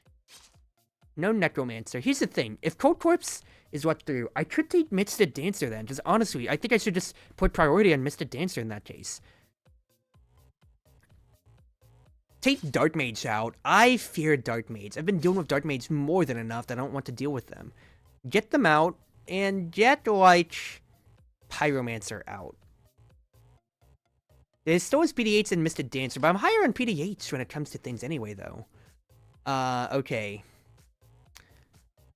No Necromancer. Here's the thing. If Cold Corpse is what through, I could take Mystic Dancer then. Because honestly, I think I should just put priority on Mystic Dancer in that case. Take Dark Mage out. I fear Dark Mage. I've been dealing with Dark Mage more than enough that I don't want to deal with them. Get them out, and get, like, Pyromancer out. There's still is PDH and Mystic Dancer, but I'm higher on PDH when it comes to things anyway, though. Okay.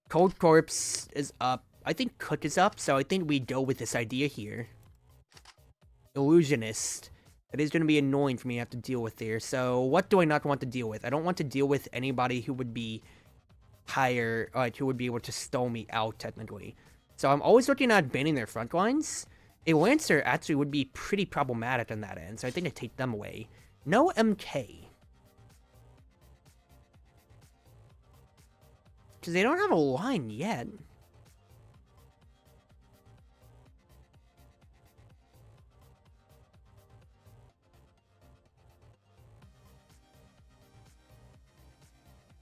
Cold Corpse is up. I think Cook is up, so I think we go with this idea here. Illusionist. That is going to be annoying for me to have to deal with here. So, what do I not want to deal with? I don't want to deal with anybody who would be higher, who would be able to stall me out, technically. So, I'm always looking at banning their front lines. A Lancer actually would be pretty problematic on that end, so I think I take them away. No MK. Because they don't have a line yet.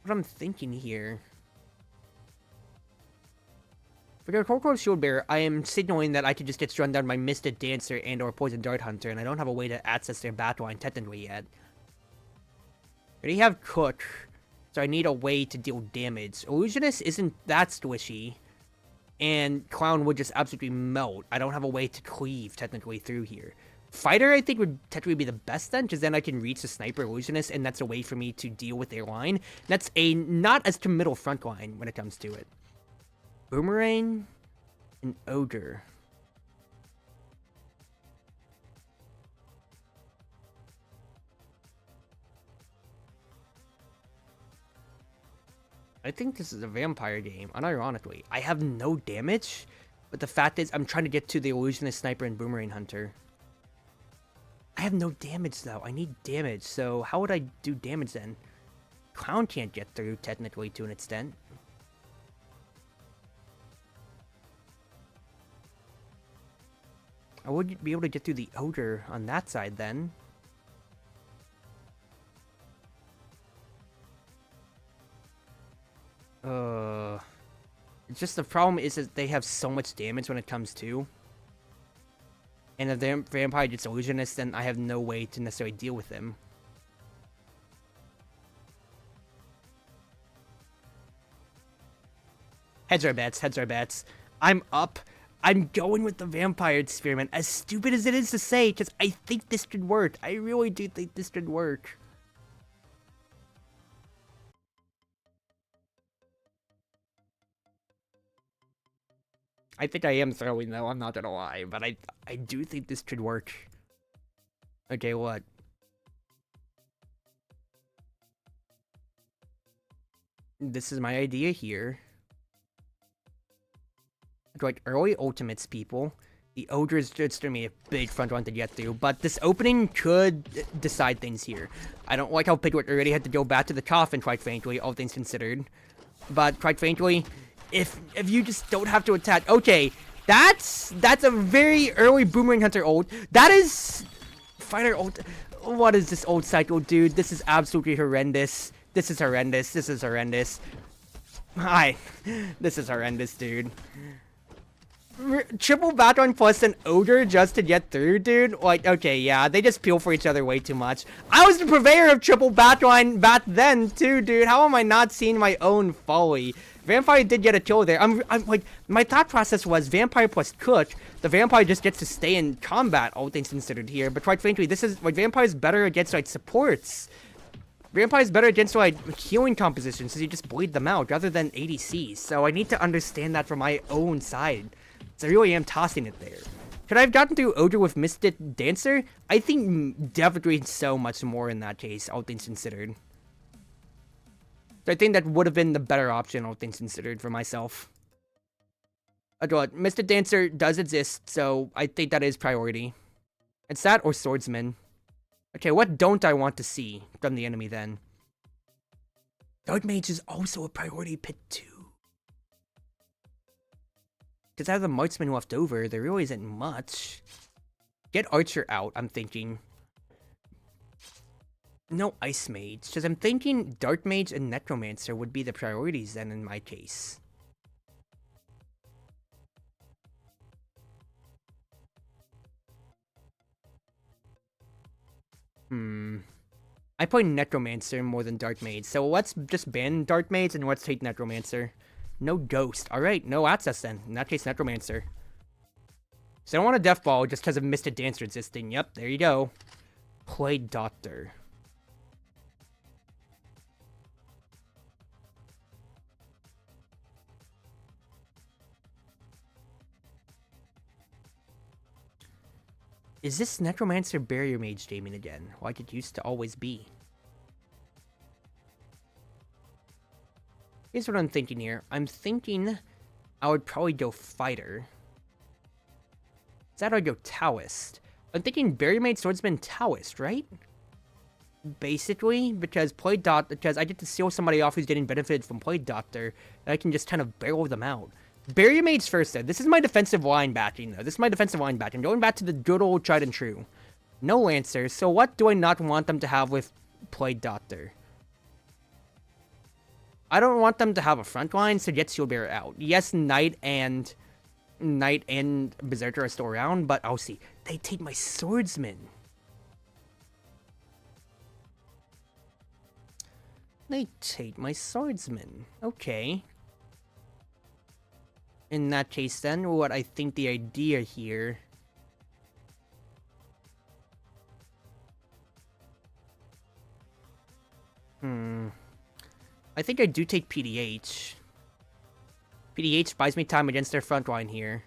What I'm thinking here. For the Torkoal Shield Bearer, I am signaling that I could just get struck down by Misted Dancer and or Poison Dart Hunter, and I don't have a way to access their backline technically yet. I already have Cook, so I need a way to deal damage. Illusionist isn't that squishy, and Clown would just absolutely melt. I don't have a way to cleave technically through here. Fighter, I think, would technically be the best then, because then I can reach the Sniper Illusionist, and that's a way for me to deal with their line. That's a not as committal front line when it comes to it. Boomerang and Ogre. I think this is a vampire game, unironically. I have no damage, but the fact is I'm trying to get to the Illusionist, Sniper, and Boomerang Hunter. I have no damage, though. I need damage, so how would I do damage then? Clown can't get through, technically, to an extent. I would be able to get through the Ogre on that side, then. It's just the problem is that they have so much damage when it comes to. And if the vampire gets illusionist, then I have no way to necessarily deal with them. Heads are bets, heads are bets. I'm up. I'm going with the vampire experiment. As stupid as it is to say, because I think this could work. I really do think this could work. I think I am throwing, though. I'm not gonna lie. But I do think this could work. Okay, what? This is my idea here. Like, early ultimates, people. The Ogre is just gonna be a big front run to get through. But this opening could decide things here. I don't like how Piglet already had to go back to the coffin, quite frankly, all things considered. But, quite frankly... If you just don't have to attack, okay, that's a very early Boomerang Hunter ult. That is Fighter ult. What is this ult cycle, dude? This is absolutely horrendous. This is horrendous. This is horrendous. Hi, this is horrendous, dude. Triple backline plus an Ogre just to get through, dude? Like, okay, yeah, they just peel for each other way too much. I was the purveyor of triple backline back then, too, dude. How am I not seeing my own folly? Vampire did get a kill there. I'm like, my thought process was Vampire plus Cook. The Vampire just gets to stay in combat, all things considered here. But quite frankly, this is, like, Vampire's better against, like, supports. Vampire's better against, like, healing compositions, so you just bleed them out, rather than ADCs. So I need to understand that from my own side. So I really am tossing it there. Could I have gotten through Ogre with Mystic Dancer? I think definitely so much more in that case, all things considered. So I think that would have been the better option, all things considered, for myself. Mystic Dancer does exist, so I think that is priority. It's that or Swordsman. Okay, what don't I want to see from the enemy then? Dark Mage is also a priority pick too. Because out of the marksman left over, there really isn't much. Get Archer out, I'm thinking. No Ice Mage, because I'm thinking Dark Mage and Necromancer would be the priorities then in my case. I play Necromancer more than Dark Mage, so let's just ban Dark Mage and let's take Necromancer. No Ghost. Alright, no access then. In that case, Necromancer. So I don't want a Death Ball just because of Mystic Dancer existing. Yep, there you go. Play Doctor. Is this Necromancer Barrier Mage gaming again, like it used to always be? Here's what I'm thinking here. I'm thinking I would probably go Fighter. Instead I'd go Taoist. I'm thinking Barrier Mage, Swordsman, Taoist, right? Basically, because because I get to seal somebody off who's getting benefited from Play Doctor, and I can just kind of barrel them out. Barrier Mage first, though. This is my defensive line backing, though. This is my defensive line backing. Going back to the good old tried and true. No Lancers, so what do I not want them to have with Play Doctor? I don't want them to have a front line, so get Shield Bearer out. Yes, Knight and Berserker are still around, but I'll see. They take my Swordsman. They take my Swordsman. Okay. In that case, then, what I think the idea here... I think I do take PDH. PDH buys me time against their front line here.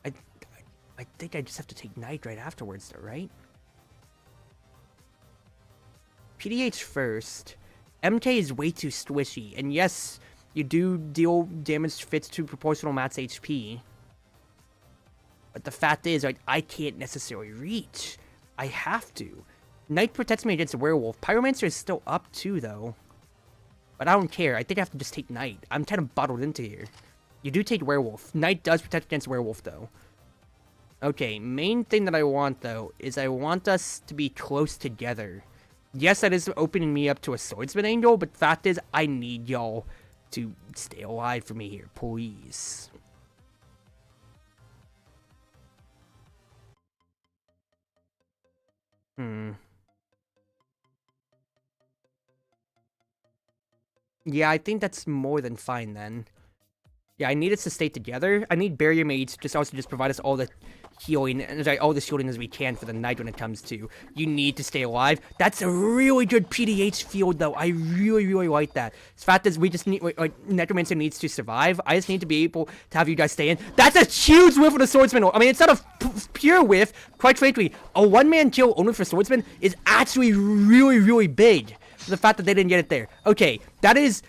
I think I just have to take Knight right afterwards, though, right? PDH first. MK is way too squishy, and yes, you do deal damage fits to proportional max HP. But the fact is, like, I can't necessarily reach. I have to. Knight protects me against a werewolf. Pyromancer is still up too, though. But I don't care. I think I have to just take Knight. I'm kind of bottled into here. You do take werewolf. Knight does protect against werewolf, though. Okay, main thing that I want, though, is I want us to be close together. Yes, that is opening me up to a swordsman angle, but the fact is, I need y'all to stay alive for me here, please. Yeah, I think that's more than fine then. Yeah, I need us to stay together. I need Barrier Mage to also just provide us all the healing and all the shielding as we can for the night when it comes to. You need to stay alive. That's a really good PDH field, though. I really, really like that. The fact is, we just need, like, Necromancer needs to survive. I just need to be able to have you guys stay in. That's a huge whiff with the Swordsman. I mean, it's not a pure whiff. Quite frankly, a one-man kill only for Swordsman is actually really, really big. For the fact that they didn't get it there. Okay, that is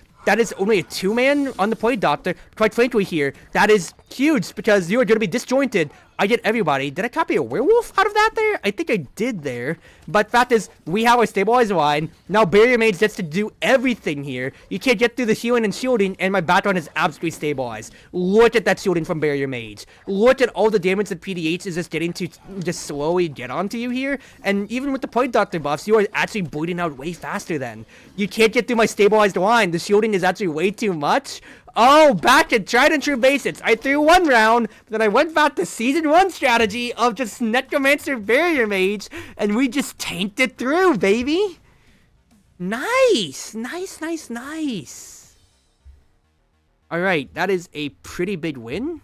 only a 2-man on the play, Doctor. Quite frankly here, that is huge because you are going to be disjointed. I get everybody. Did I copy a werewolf out of that there? I think I did there. But fact is, we have our stabilized line. Now Barrier Mage gets to do everything here. You can't get through the healing and shielding, and my background is absolutely stabilized. Look at that shielding from Barrier Mage. Look at all the damage that PDH is just getting to just slowly get onto you here. And even with the Point Doctor buffs, you are actually bleeding out way faster then. You can't get through my stabilized line. The shielding is actually way too much. Oh, back to tried and true basics. I threw one round, then I went back to Season 1 strategy of just Necromancer Barrier Mage, and we just tanked it through, baby. Nice! Nice, nice, nice. Alright, that is a pretty big win.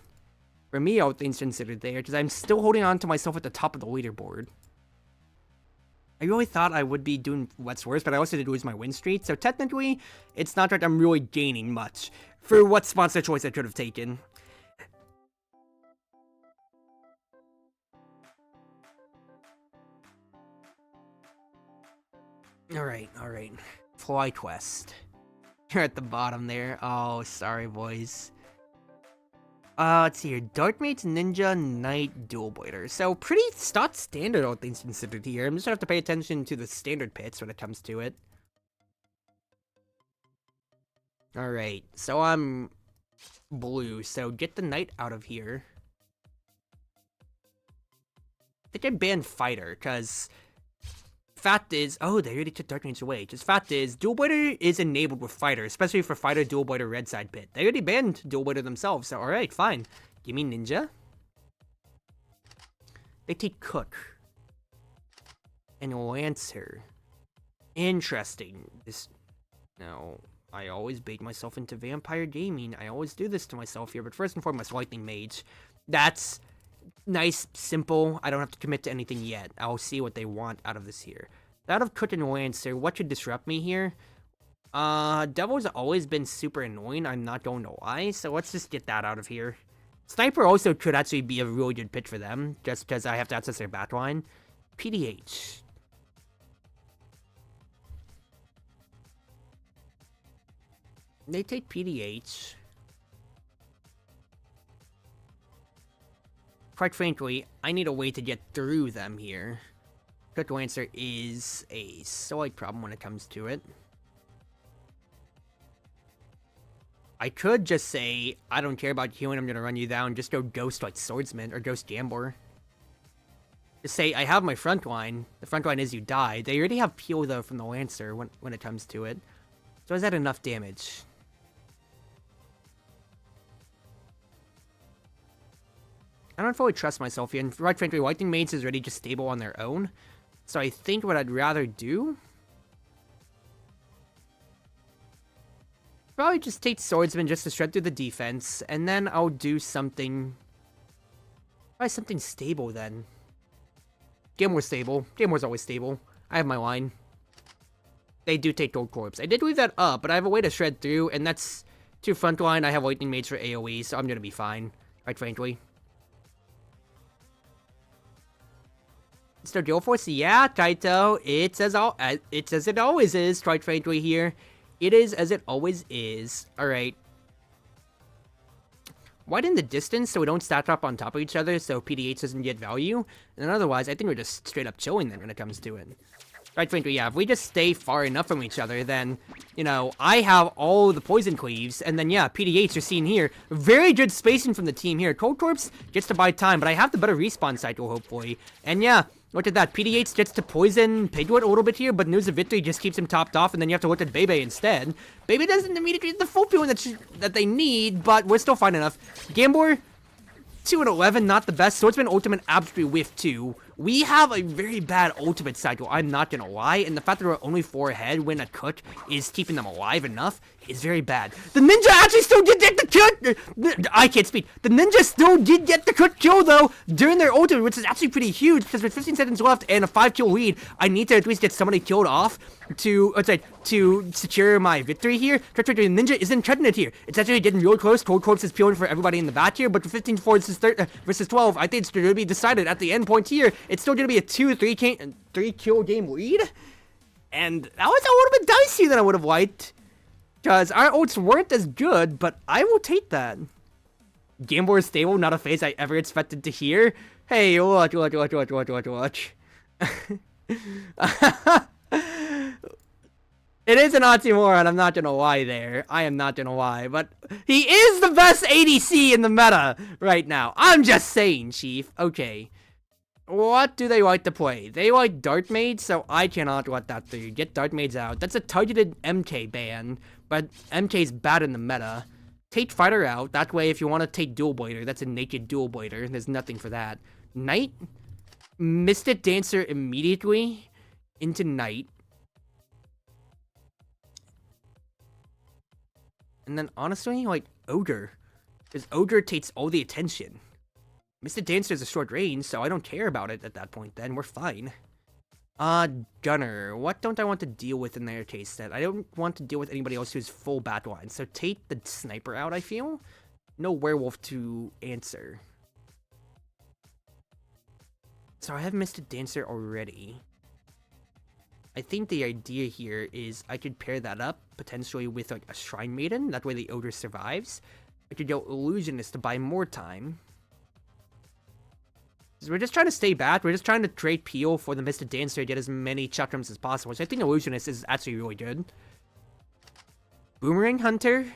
For me, all things considered there, because I'm still holding on to myself at the top of the leaderboard. I really thought I would be doing what's worse, but I also did lose my win streak, so technically, it's not like I'm really gaining much for what sponsor choice I could have taken. Alright. Fly quest. You're at the bottom there. Oh, sorry, boys. Let's see here. Dark Mage, Ninja, Knight, Dual Blader. So, pretty not standard, all things considered here. I'm just gonna have to pay attention to the standard pits when it comes to it. Alright, so I'm blue, so get the Knight out of here. I think I banned Fighter, because fact is, oh, they already took Dark Mage away. Because fact is, Dual Blader is enabled with Fighter, especially for Fighter, Dual Blader, Red Side Pit. They already banned Dual Blader themselves, so alright, fine. Give me Ninja. They take Cook. And Lancer. Interesting. No, I always bait myself into Vampire Gaming. I always do this to myself here, but first and foremost, Lightning Mage. That's nice, simple. I don't have to commit to anything yet. I'll see what they want out of this here. Out of Cook and Lancer, what should disrupt me here? Devil's always been super annoying, I'm not going to lie, so let's just get that out of here. Sniper also could actually be a really good pick for them, just because I have to access their backline. PDH. They take PDH. Quite frankly, I need a way to get through them here. Quick Lancer is a slight problem when it comes to it. I could just say, I don't care about healing, I'm gonna run you down, just go Ghost like Swordsman, or Ghost Gambler. Just say, I have my front line. The front line is you die. They already have peel, though, from the Lancer when it comes to it. So is that enough damage? I don't fully trust myself here. And right, frankly, Lightning Maids is already just stable on their own. So I think what I'd rather do... probably just take Swordsman just to shred through the defense. And then I'll do something... probably something stable then. GaleForce stable. GaleForce always stable. I have my line. They do take Gold Corpse. I did leave that up, but I have a way to shred through, and that's 2 front line. I have Lightning Maids for AoE, so I'm gonna be fine. Quite frankly. Mr. GaleForce, yeah, Kaito. It's as it always is, quite frankly, here. It is as it always is. Alright. Widen the distance so we don't stack up on top of each other so PDH doesn't get value. And otherwise, I think we're just straight up chilling then when it comes to it. Right, frankly, yeah, if we just stay far enough from each other, then, you know, I have all the poison cleaves, and then, yeah, PDH you're seeing here. Very good spacing from the team here. Cold Corpse gets to buy time, but I have the better respawn cycle, hopefully. And, yeah, look at that. PDH gets to poison Piglet a little bit here, but News of Victory just keeps him topped off, and then you have to look at Bebe instead. Bebe doesn't immediately get the full peeling that they need, but we're still fine enough. Gambler, 2 and 11, not the best. Swordsman ultimate absolutely whiff too. We have a very bad ultimate cycle, I'm not gonna lie, and the fact that we're only 4 ahead when a cook is keeping them alive enough is very bad. The ninja actually still did get the cook! I can't speak. The ninja still did get the cook kill though during their ultimate, which is actually pretty huge because with 15 seconds left and a 5-kill lead, I need to at least get somebody killed off to secure my victory here. The ninja isn't cutting it here. It's actually getting real close. Cold Corpse is peeling for everybody in the back here, but for 15-4 versus 12, I think it's going to be decided at the end point here. It's still going to be a 2-3 kill game lead. And that was a little bit dicey than I would have liked. Because our ults weren't as good, but I will take that. GaleForce is stable, not a phase I ever expected to hear. Hey, watch. It is an oxymoron, I'm not gonna lie there. I am not gonna lie, but he is the best ADC in the meta right now. I'm just saying, Chief. Okay. What do they like to play? They like Dark Maids, so I cannot let that through. Get Dark Maids out. That's a targeted MK ban, but MK's bad in the meta. Take Fighter out. That way, if you want to take Dual Blader, that's a naked Dual Blader. There's nothing for that. Knight? Mystic Dancer immediately into Knight. And then, honestly, like, Ogre. Because Ogre takes all the attention. Mystic Dancer is a short range, so I don't care about it at that point then. We're fine. Gunner. What don't I want to deal with in their case then? I don't want to deal with anybody else who's full backline. So take the Sniper out, I feel. No Werewolf to answer. So I have Mystic Dancer already. I think the idea here is I could pair that up, potentially with like a Shrine Maiden, that way the Ogre survives. I could go Illusionist to buy more time. So we're just trying to stay back, we're just trying to trade Peel for the Mystic Dancer to get as many chakrams as possible, so I think Illusionist is actually really good. Boomerang Hunter.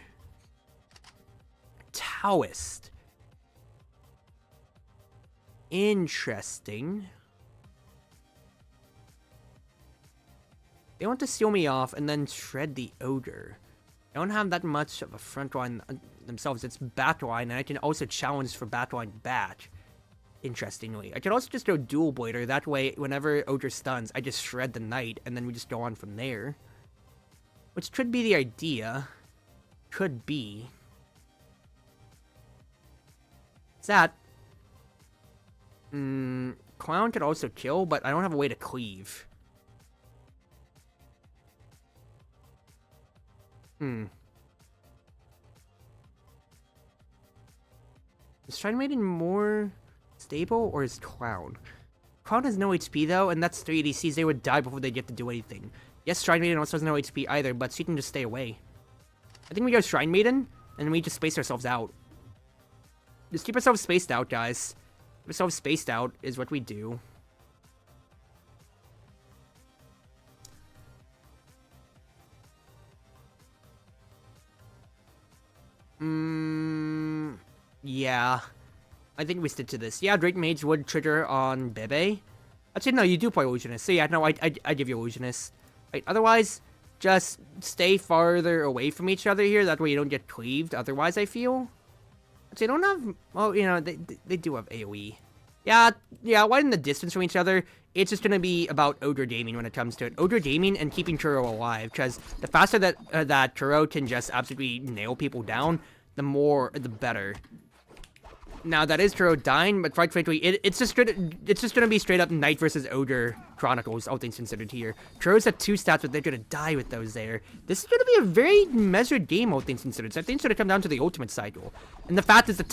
Taoist. Interesting. They want to seal me off and then shred the Ogre. They don't have that much of a front line themselves. It's back line, and I can also challenge for back line back. Interestingly. I could also just go Dual Blader. That way, whenever Ogre stuns, I just shred the Knight, and then we just go on from there. Which could be the idea. Could be. Is that... Clown could also kill, but I don't have a way to cleave. Is Shrine Maiden more stable, or is Clown? Clown has no HP though, and that's 3 ADCs. They would die before they get to do anything. Yes, Shrine Maiden also has no HP either, but she can just stay away. I think we go Shrine Maiden, and we just space ourselves out. Just keep ourselves spaced out, guys. Keep ourselves spaced out is what we do. Yeah. I think we stick to this. Yeah, Drake Mage would trigger on Bebe. Actually, no, you do play Illusionist. So yeah, no, I give you Illusionist. Right, otherwise, just stay farther away from each other here. That way you don't get cleaved. Otherwise, I feel. Actually, they don't have. Well, you know, they do have AoE. Yeah, widen the distance from each other. It's just gonna be about Ogre gaming when it comes to it. Ogre gaming and keeping Churro alive, because the faster that that Churro can just absolutely nail people down, the better. Now that is Churro dying, but quite frankly, it's just gonna be straight up Knight versus Ogre Chronicles, all things considered here. Churros have 2 stats, but they're gonna die with those there. This is gonna be a very measured game, all things considered. So I think it's gonna come down to the ultimate cycle. And the fact is the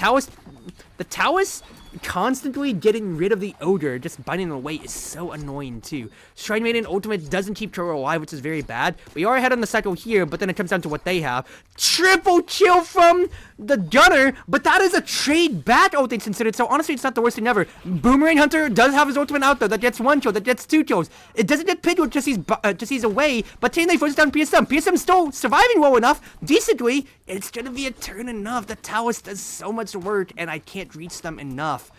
Taoist constantly getting rid of the Ogre, just biting them away, is so annoying too. Shrine Maiden Ultimate doesn't keep Churro alive, which is very bad. We are ahead on the cycle here, but then it comes down to what they have. Triple kill from the Gunner, but that is a trade back, all things considered, so honestly, it's not the worst thing ever. Boomerang Hunter does have his ultimate out though, that gets 1 kill, that gets 2 kills. It doesn't get Pidgeot, just he's away, but Tainlay forces down PSM. PSM still surviving well enough, decently. It's gonna be a turn enough. The Taoist does so much work, and I can't reach them enough.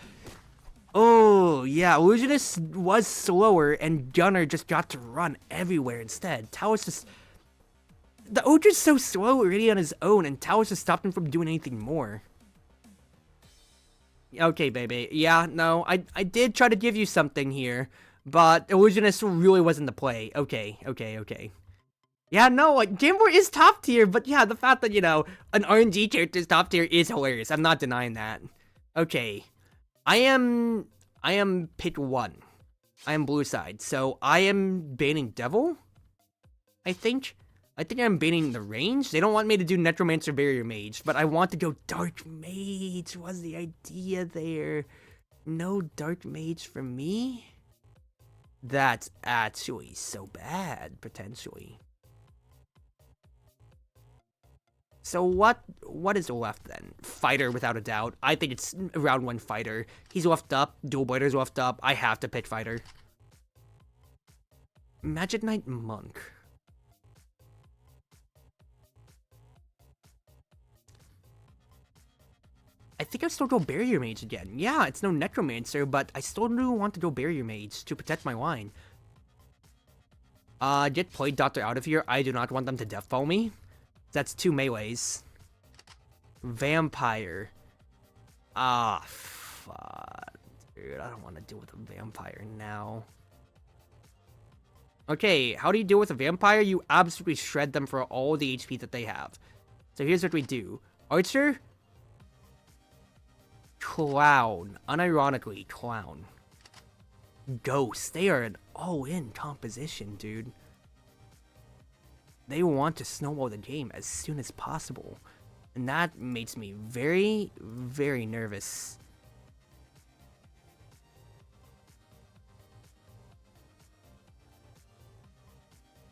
Oh, yeah, Illusionist was slower, and Gunner just got to run everywhere instead. Taoist just... The Ogre's so slow already on his own, and Taoist just stopped him from doing anything more. Okay, baby. Yeah, no, I did try to give you something here, but Illusionist really wasn't the play. Okay. Yeah, no, GaleForce is top tier, but yeah, the fact that, you know, an RNG character is top tier is hilarious. I'm not denying that. Okay. I am pit 1. I am blue side, so I am banning Devil, I think I'm banning the range. They don't want me to do Necromancer Barrier Mage, but I want to go Dark Mage was the idea there. No Dark Mage for me? That's actually so bad, potentially. So what is left then? Fighter, without a doubt. I think it's round 1 Fighter. He's left up. Dual Blader's left up. I have to pick Fighter. Magic Knight Monk. I think I still go Barrier Mage again. Yeah, it's no Necromancer, but I still do want to go Barrier Mage to protect my line. Get Plague Doctor out of here. I do not want them to deathfall me. That's 2 melees. Vampire. Ah, fuck. Dude, I don't want to deal with a vampire now. Okay, how do you deal with a vampire? You absolutely shred them for all the HP that they have. So here's what we do. Archer. Clown. Unironically, Clown. Ghost. They are an all-in composition, dude. They want to snowball the game as soon as possible. And that makes me very, very nervous.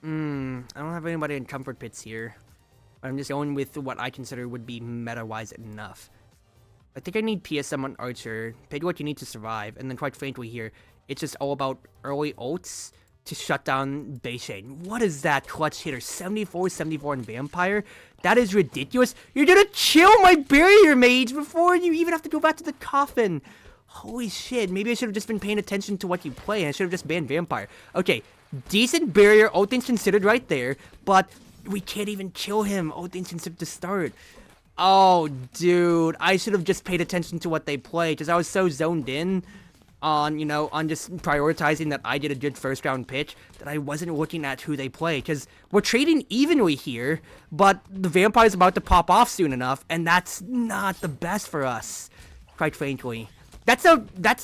I don't have anybody in comfort pits here. I'm just going with what I consider would be meta-wise enough. I think I need PSM on Archer. Pay what you need to survive. And then quite frankly here, it's just all about early ults to shut down Bayshade. What is that clutch hitter? 74 in Vampire? That is ridiculous. You're gonna chill my Barrier Mage before you even have to go back to the coffin. Holy shit, maybe I should have just been paying attention to what you play, and I should have just banned Vampire. Okay, decent barrier, all things considered right there, but we can't even kill him, all things considered to start. Oh, dude, I should have just paid attention to what they play, because I was so zoned in on, you know, on just prioritizing that I did a good first round pitch, that I wasn't looking at who they play, because we're trading evenly here, but the Vampire's about to pop off soon enough, and that's not the best for us, quite frankly. That's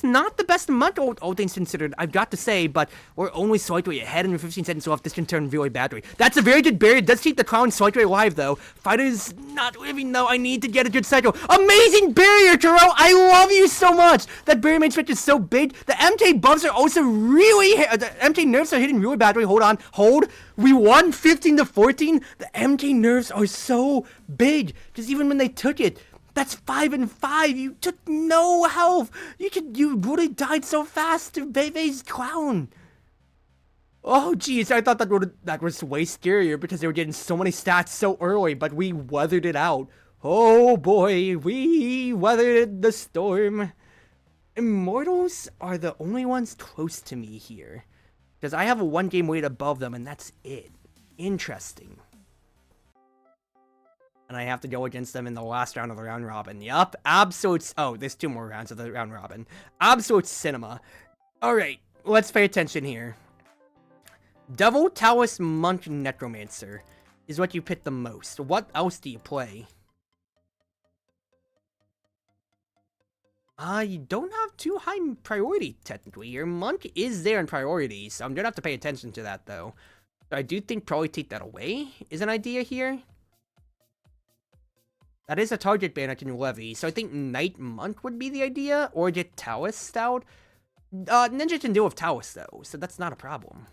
not the best month, all things considered, I've got to say, but we're only slightly ahead and we're 15 seconds left. This can turn really badly. That's a very good barrier. It does keep the Clown slightly alive, though. Fighter's not living, though. I need to get a good cycle. Amazing barrier, Turo! I love you so much! That barrier mage switch is so big. The MK buffs are also really... The MK nerfs are hitting really badly. Hold on. Hold. We won 15-14. The MK nerfs are so big. Because even when they took it... That's 5 and 5. You took no health. You really died so fast to Bebe's Clown. Oh jeez, I thought that was way scarier because they were getting so many stats so early, but we weathered it out. Oh boy, we weathered the storm. Immortals are the only ones close to me here. Because I have a 1 game weight above them, and that's it. Interesting. And I have to go against them in the last round of the round robin. Yup, absolute... Oh, there's 2 more rounds of the round robin. Absolute cinema. Alright, let's pay attention here. Devil, Taoist, Monk, Necromancer is what you pick the most. What else do you play? You don't have too high priority, technically. Your Monk is there in priority, so I'm gonna have to pay attention to that, though. So I do think probably take that away is an idea here. That is a target ban I can levy, so I think Knight Monk would be the idea, or get Taoist out. Ninja can deal with Taoist, though, so that's not a problem.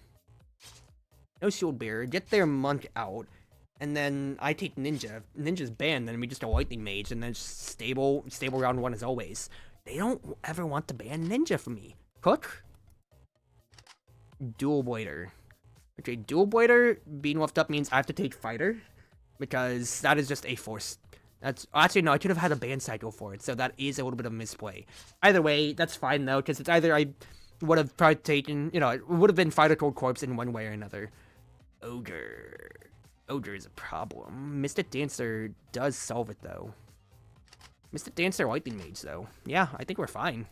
No Shield Bearer, get their Monk out, and then I take Ninja. Ninja's banned, then we just go Lightning Mage, and then just stable round 1 as always. They don't ever want to ban Ninja from me. Cook? Dual Blader. Okay, Dual Blader being left up means I have to take Fighter, because that is just a force. That's actually no, I could have had a ban cycle for it, so that is a little bit of a misplay. Either way, that's fine though, because it's either I would have probably taken, you know, it would have been Fighter Cold Corpse in one way or another. Ogre. Ogre is a problem. Mystic Dancer does solve it though. Mystic Dancer, Lightning Mage though. Yeah, I think we're fine.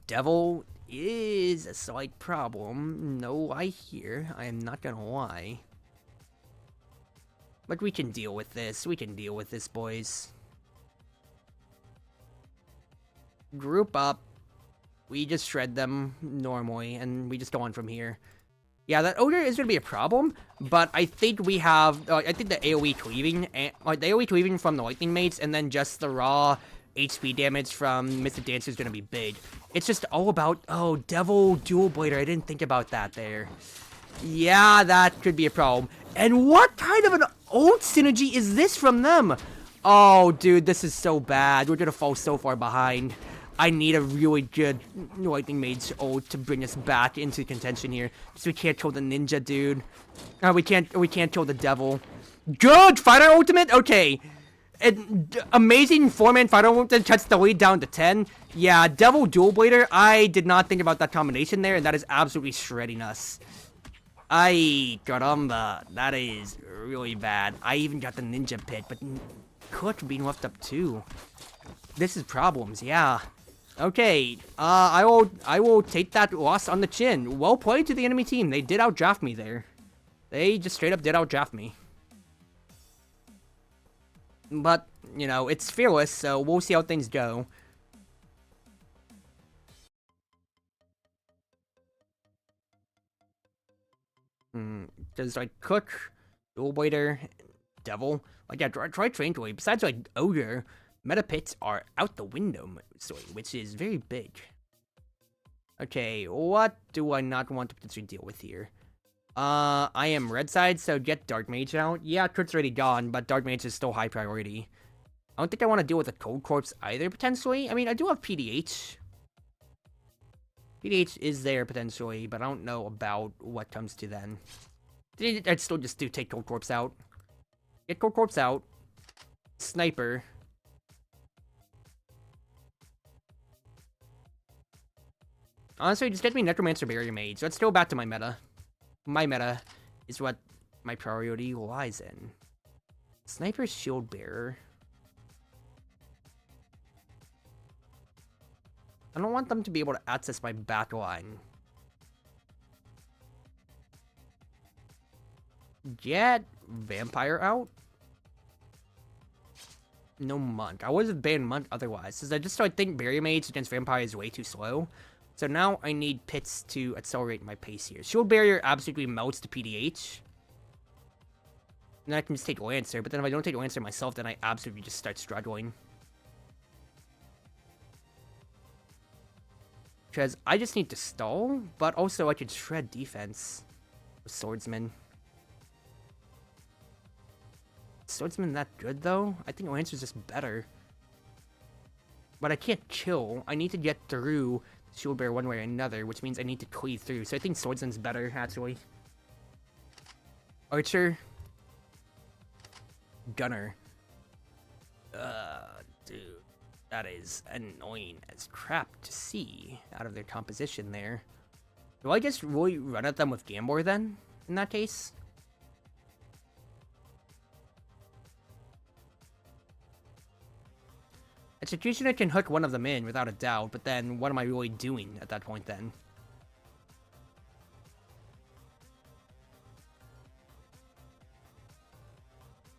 Devil is a slight problem. No lie here. I am not gonna lie. But we can deal with this. We can deal with this, boys. Group up. We just shred them normally, and we just go on from here. Yeah, that Ogre is going to be a problem, but I think we have... I think the AoE cleaving, the AoE cleaving from the Lightning Mates, and then just the raw HP damage from Mystic Dancer is going to be big. It's just all about... Oh, Devil Dual Blader. I didn't think about that there. Yeah, that could be a problem. And what kind of an ult synergy is this from them? Oh, dude, this is so bad. We're going to fall so far behind. I need a really good Lightning Mage ult to bring us back into contention here. So we can't kill the ninja, dude. We can't kill the devil. Good! Fighter ultimate? Okay. Amazing 4-man fighter ultimate cuts the lead down to 10. Yeah, Devil Dual Blader. I did not think about that combination there, and that is absolutely shredding us. Ay, caramba. That is really bad. I even got the ninja pit, but Cook being left up too. This is problems, yeah. Okay, I will take that loss on the chin. Well played to the enemy team. They did outdraft me there. They just straight up did outdraft me. But, you know, it's fearless, so we'll see how things go. Because, like, Cook, Dual Blader, Devil. Like, yeah, try Train Toy. Besides, like, Ogre, meta pits are out the window, which is very big. Okay, what do I not want to potentially deal with here? I am red side, so get Dark Mage out. Yeah, Kurt's already gone, but Dark Mage is still high priority. I don't think I want to deal with a Cold Corpse either, potentially. I mean, I do have PDH. PDH is there, potentially, but I don't know about what comes to then. I'd still just do take Cold Corpse out. Get Cold Corpse out. Sniper. Honestly, just get me Necromancer Barrier Mage. Let's go back to my meta. My meta is what my priority lies in. Sniper Shield Bearer. I don't want them to be able to access my back line. Get Vampire out. No Monk. I would have banned Monk otherwise. Because I think Barrier Mage against Vampire is way too slow. So now I need pits to accelerate my pace here. Shield Barrier absolutely melts to PDH. And then I can just take Lancer. But then if I don't take Lancer myself, then I absolutely just start struggling. Because I just need to stall, but also I could shred defense with Swordsman. Swordsman that good though? I think Lancer's just better. But I can't kill. I need to get through Shield Bearer one way or another, which means I need to cleave through. So I think Swordsman's better, actually. Archer. Gunner. Dude. That is annoying as crap to see out of their composition there. Do I just really run at them with Gambor then, in that case? Executioner can hook one of them in without a doubt, but then what am I really doing at that point then?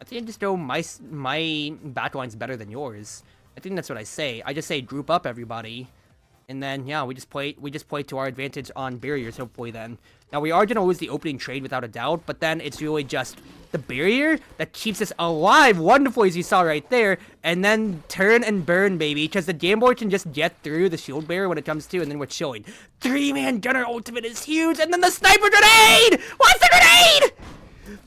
I think I just go, my backline's better than yours. I think that's what I say. I just say group up everybody, and then yeah, we just play to our advantage on barriers. Hopefully, then. Now we are gonna lose the opening trade without a doubt, but then it's really just the barrier that keeps us alive wonderfully, as you saw right there, and then turn and burn, baby, because the Gambler can just get through the shield barrier when it comes to, and then we're chilling. 3-man gunner ultimate is huge, and then the sniper grenade. What's the grenade?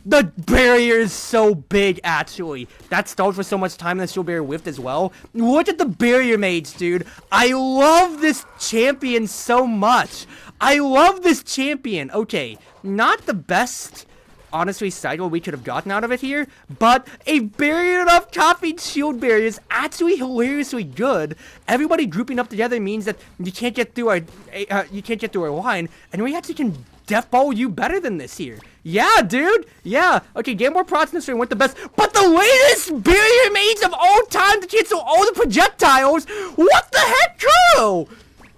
The barrier is so big, actually. That stalled for so much time, and the shield barrier whiffed as well. Look at the barrier mage, dude. I love this champion so much. I love this champion. Okay, not the best, honestly, cycle we could have gotten out of it here, but a barrier of copied shield barrier is actually hilariously good. Everybody grouping up together means that you can't get through our line, and we actually can death ball you better than this here. Yeah, dude. Yeah. Okay, Gambor Proxy went the best, but the latest barrier mage of all time to cancel all the projectiles. What the heck, Kuro?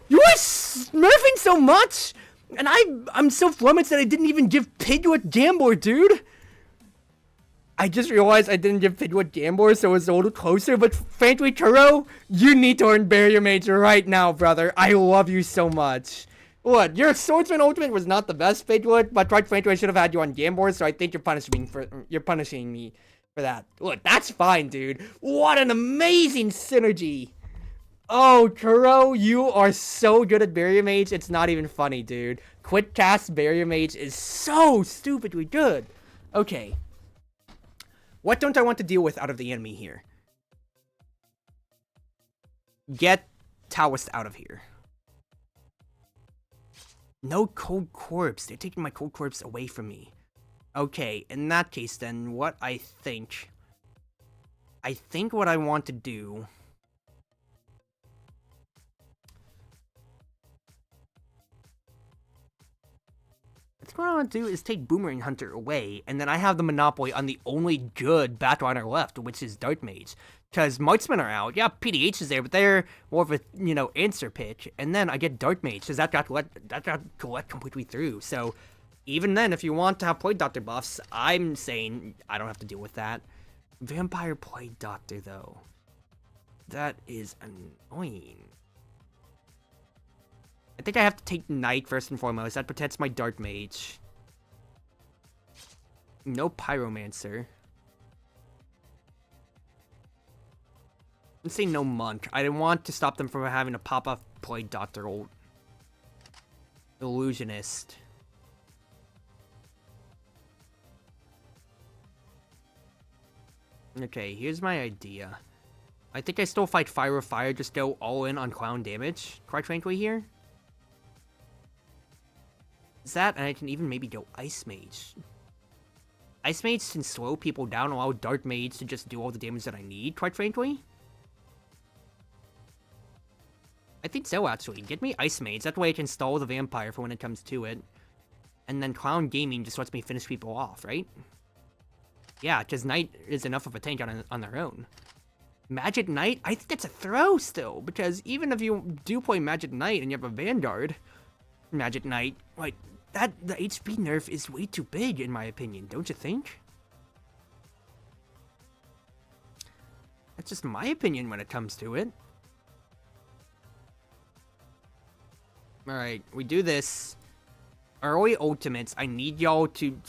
You are smurfing so much, and I'm so flummoxed that I didn't even give Piglet Gambor, dude. I just realized I didn't give Piglet Gambor, so it was a little closer, but frankly, Kuro, you need to earn barrier mage right now, brother. I love you so much. What, your Swordsman Ultimate was not the best, Piglet, but quite frankly, I should have had you on Gambor, so I think you're punishing me for that. Look, that's fine, dude. What an amazing synergy. Oh, Kuro, you are so good at Barrier Mage, it's not even funny, dude. Quick cast Barrier Mage is so stupidly good. Okay. What don't I want to deal with out of the enemy here? Get Taoist out of here. No Cold Corpse. They're taking my Cold Corpse away from me. Okay, in that case then, what I think what I want to do... what I want to do is take Boomerang Hunter away, and then I have the monopoly on the only good backliner left, which is Dark Mage. Because Marksmen are out, yeah, PDH is there, but they're more of a, answer pitch. And then I get Dark Mage, because that got collect completely through. So, even then, if you want to have Plague Doctor buffs, I'm saying I don't have to deal with that. Vampire Plague Doctor, though. That is annoying. I think I have to take Knight first and foremost. That protects my Dark Mage. No Pyromancer. Let's say no Monk. I didn't want to stop them from having a pop-up Plague Doctor ult. Illusionist. Okay, here's my idea. I think I still fight Fire with Fire, just go all in on Clown damage, quite frankly, here. Is that, and I can even maybe go Ice Mage. Ice Mage can slow people down, allow Dark Mage to just do all the damage that I need, quite frankly. I think so, actually. Get me Ice Mage, that way I can stall the Vampire for when it comes to it. And then Clown Gaming just lets me finish people off, right? Yeah, because Knight is enough of a tank on their own. Magic Knight? I think that's a throw still, because even if you do play Magic Knight and you have a Vanguard, Magic Knight, like, the HP nerf is way too big, in my opinion, don't you think? That's just my opinion when it comes to it. Alright, we do this. Early ultimates, I need y'all to,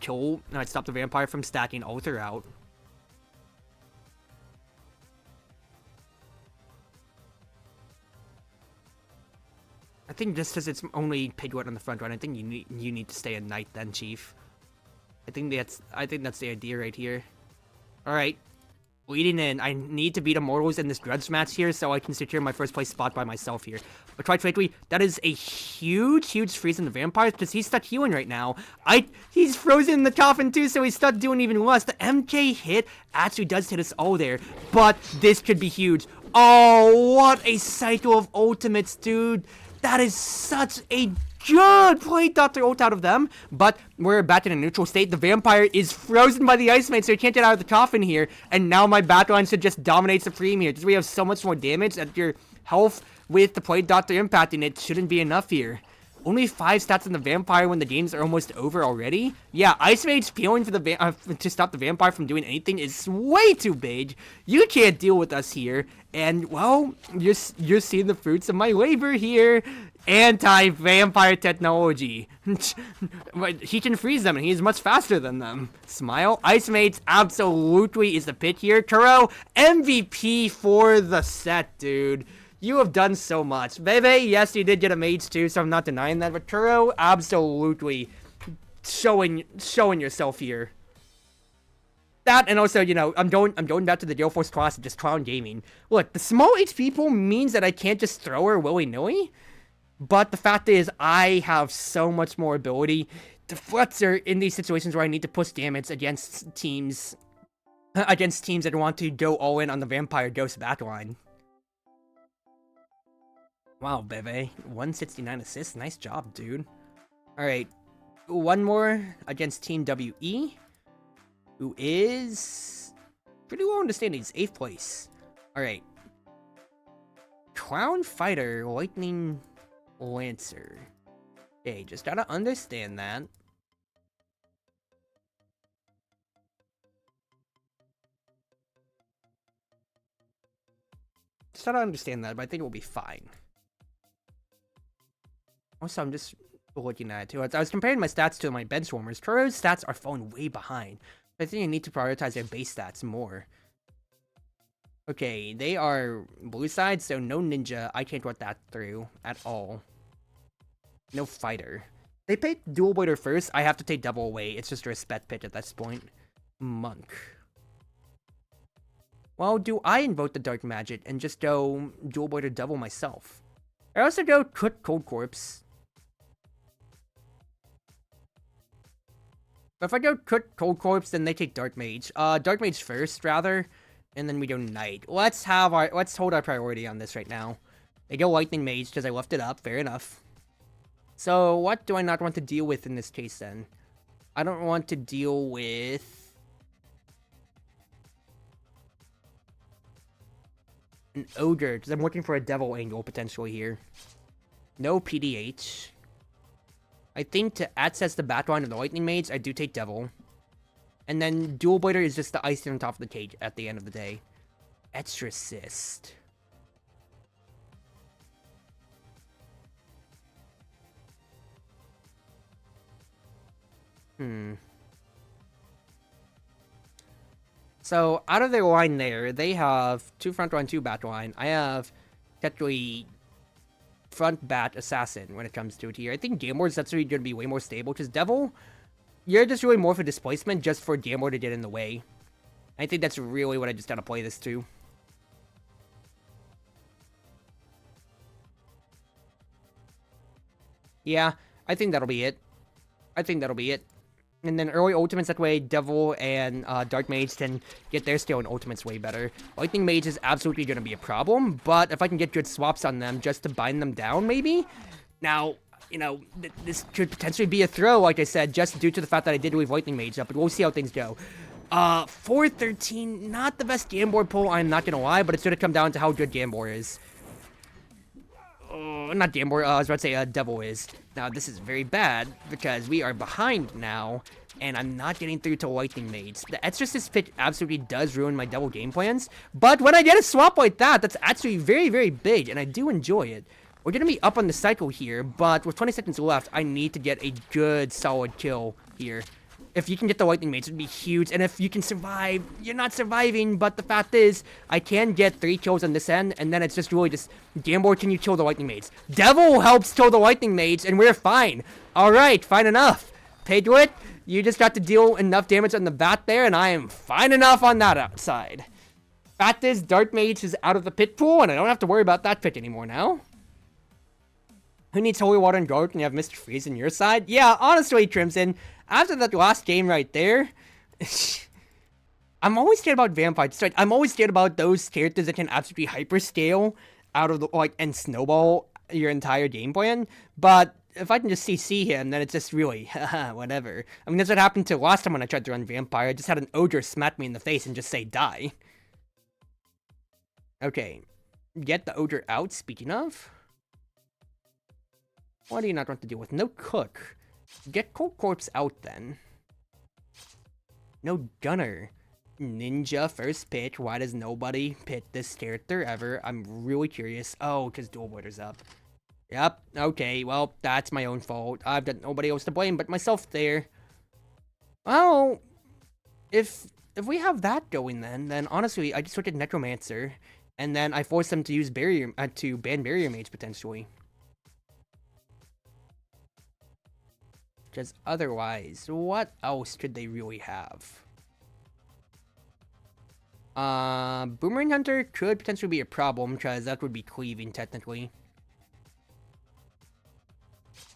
kill, stop the Vampire from stacking all throughout. I think just because it's only Piglet on the front run, I think you need to stay a Knight then, Chief. I think that's the idea right here. Alright. Leading in, I need to beat Immortals in this grudge match here so I can secure my first place spot by myself here. But quite frankly, that is a huge freeze in the Vampires because he's stuck healing right now. He's frozen in the coffin too, so he's stuck doing even less. The MK hit actually does hit us all there, but this could be huge. Oh, what a cycle of ultimates, dude. That is such a good play, Dr. Ult out of them. But we're back in a neutral state. The vampire is frozen by the Ice Maid, so he can't get out of the coffin here. And now my backline should just dominate supreme here. Because we have so much more damage that your health with the play Dr. impacting it shouldn't be enough here. Only 5 stats in the vampire when the games are almost over already? Yeah, Ice Mage's feeling for the to stop the vampire from doing anything is way too big. You can't deal with us here. And, well, you're seeing the fruits of my labor here. Anti-vampire technology. He can freeze them, and he's much faster than them. Smile. Ice Mage absolutely is the pick here. Kuro, MVP for the set, dude. You have done so much. Bebe, yes, you did get a mage too, so I'm not denying that. But Kuro, absolutely showing yourself here. That, and also, you know, I'm going back to the GaleForce class and just clown gaming. Look, the small HP pool means that I can't just throw her willy-nilly. But the fact is, I have so much more ability to flex her in these situations where I need to push damage against teams that want to go all in on the Vampire Ghost backline. Wow, Bebe. 169 assists. Nice job, dude. Alright. One more against Team WE, who is pretty well in the standings. 8th place. Alright. Clown Fighter, Lightning Lancer. Okay, just gotta understand that. Just gotta understand that, but I think we'll be fine. Also, I'm just looking at it too. I was comparing my stats to my benchwarmers. Kuro's stats are falling way behind. I think you need to prioritize their base stats more. Okay, they are blue side, so no ninja. I can't work that through at all. No fighter. They picked dual blader first. I have to take double away. It's just a respect pick at this point. Monk. Well, do I invoke the dark magic and just go dual blader double myself? I also go Cold Corpse. But if I go Cold Corpse, then they take Dark Mage. Dark Mage first, rather. And then we go Knight. Let's hold our priority on this right now. They go Lightning Mage, because I left it up. Fair enough. So, what do I not want to deal with in this case, then? I don't want to deal with an Ogre, because I'm looking for a Devil angle, potentially, here. No PDH. I think to access the backline of the Lightning Mage, I do take Devil. And then Dual Blader is just the icing on top of the cake at the end of the day. Extra Assist. So, out of their line there, they have 2 front line, 2 back line. I have technically front bat assassin when it comes to it here. I think Gameboard's that's really going to be way more stable, because Devil, you're just really more for displacement just for Gameboard to get in the way. I think that's really what I just gotta play this to. Yeah, I think that'll be it. And then early ultimates, that way Devil and Dark Mage can get their skill and ultimates way better. Lightning Mage is absolutely going to be a problem, but if I can get good swaps on them just to bind them down, maybe? Now, you know, this could potentially be a throw, like I said, just due to the fact that I did leave Lightning Mage up, but we'll see how things go. 413, not the best Gameboard pull, I'm not going to lie, but it's going to come down to how good Gameboard is. Not Gameboard, I was about to say Devil is. Now, this is very bad, because we are behind now, and I'm not getting through to Lightning Mage. The Exorcist pick absolutely does ruin my Devil game plans, but when I get a swap like that, that's actually very, very big, and I do enjoy it. We're going to be up on the cycle here, but with 20 seconds left, I need to get a good, solid kill here. If you can get the Lightning Mage, it'd be huge. And if you can survive, you're not surviving. But the fact is, I can get 3 kills on this end. And then it's just really just, Gameboard, can you kill the Lightning Mage? Devil helps kill the Lightning Mage, and we're fine. Alright, fine enough. Piglet, you just got to deal enough damage on the bat there, and I am fine enough on that outside. Fact is, Dark Mage is out of the pit pool, and I don't have to worry about that pick anymore now. Who needs Holy Water and Guard when you have Mr. Freeze on your side? Yeah, honestly, Crimson, after that last game right there, I'm always scared about vampires. Right? I'm always scared about those characters that can absolutely hyper scale out of the like and snowball your entire game plan. But if I can just CC him, then it's just really whatever. I mean, that's what happened to last time when I tried to run vampire. I just had an ogre smack me in the face and just say die. Okay, get the ogre out. Speaking of, what do you not want to deal with? No cook. Get cold corpse out then. No gunner. Ninja first pick. Why does nobody pick this character ever? I'm really curious. Oh, because dual boiler's up. Yep. Okay. Well, that's my own fault. I've got nobody else to blame but myself there. Well, if we have that going, then honestly, I just look at Necromancer, and then I force them to use barrier to ban Barrier Mage potentially. Because otherwise, what else could they really have? Boomerang Hunter could potentially be a problem, because that would be cleaving, technically.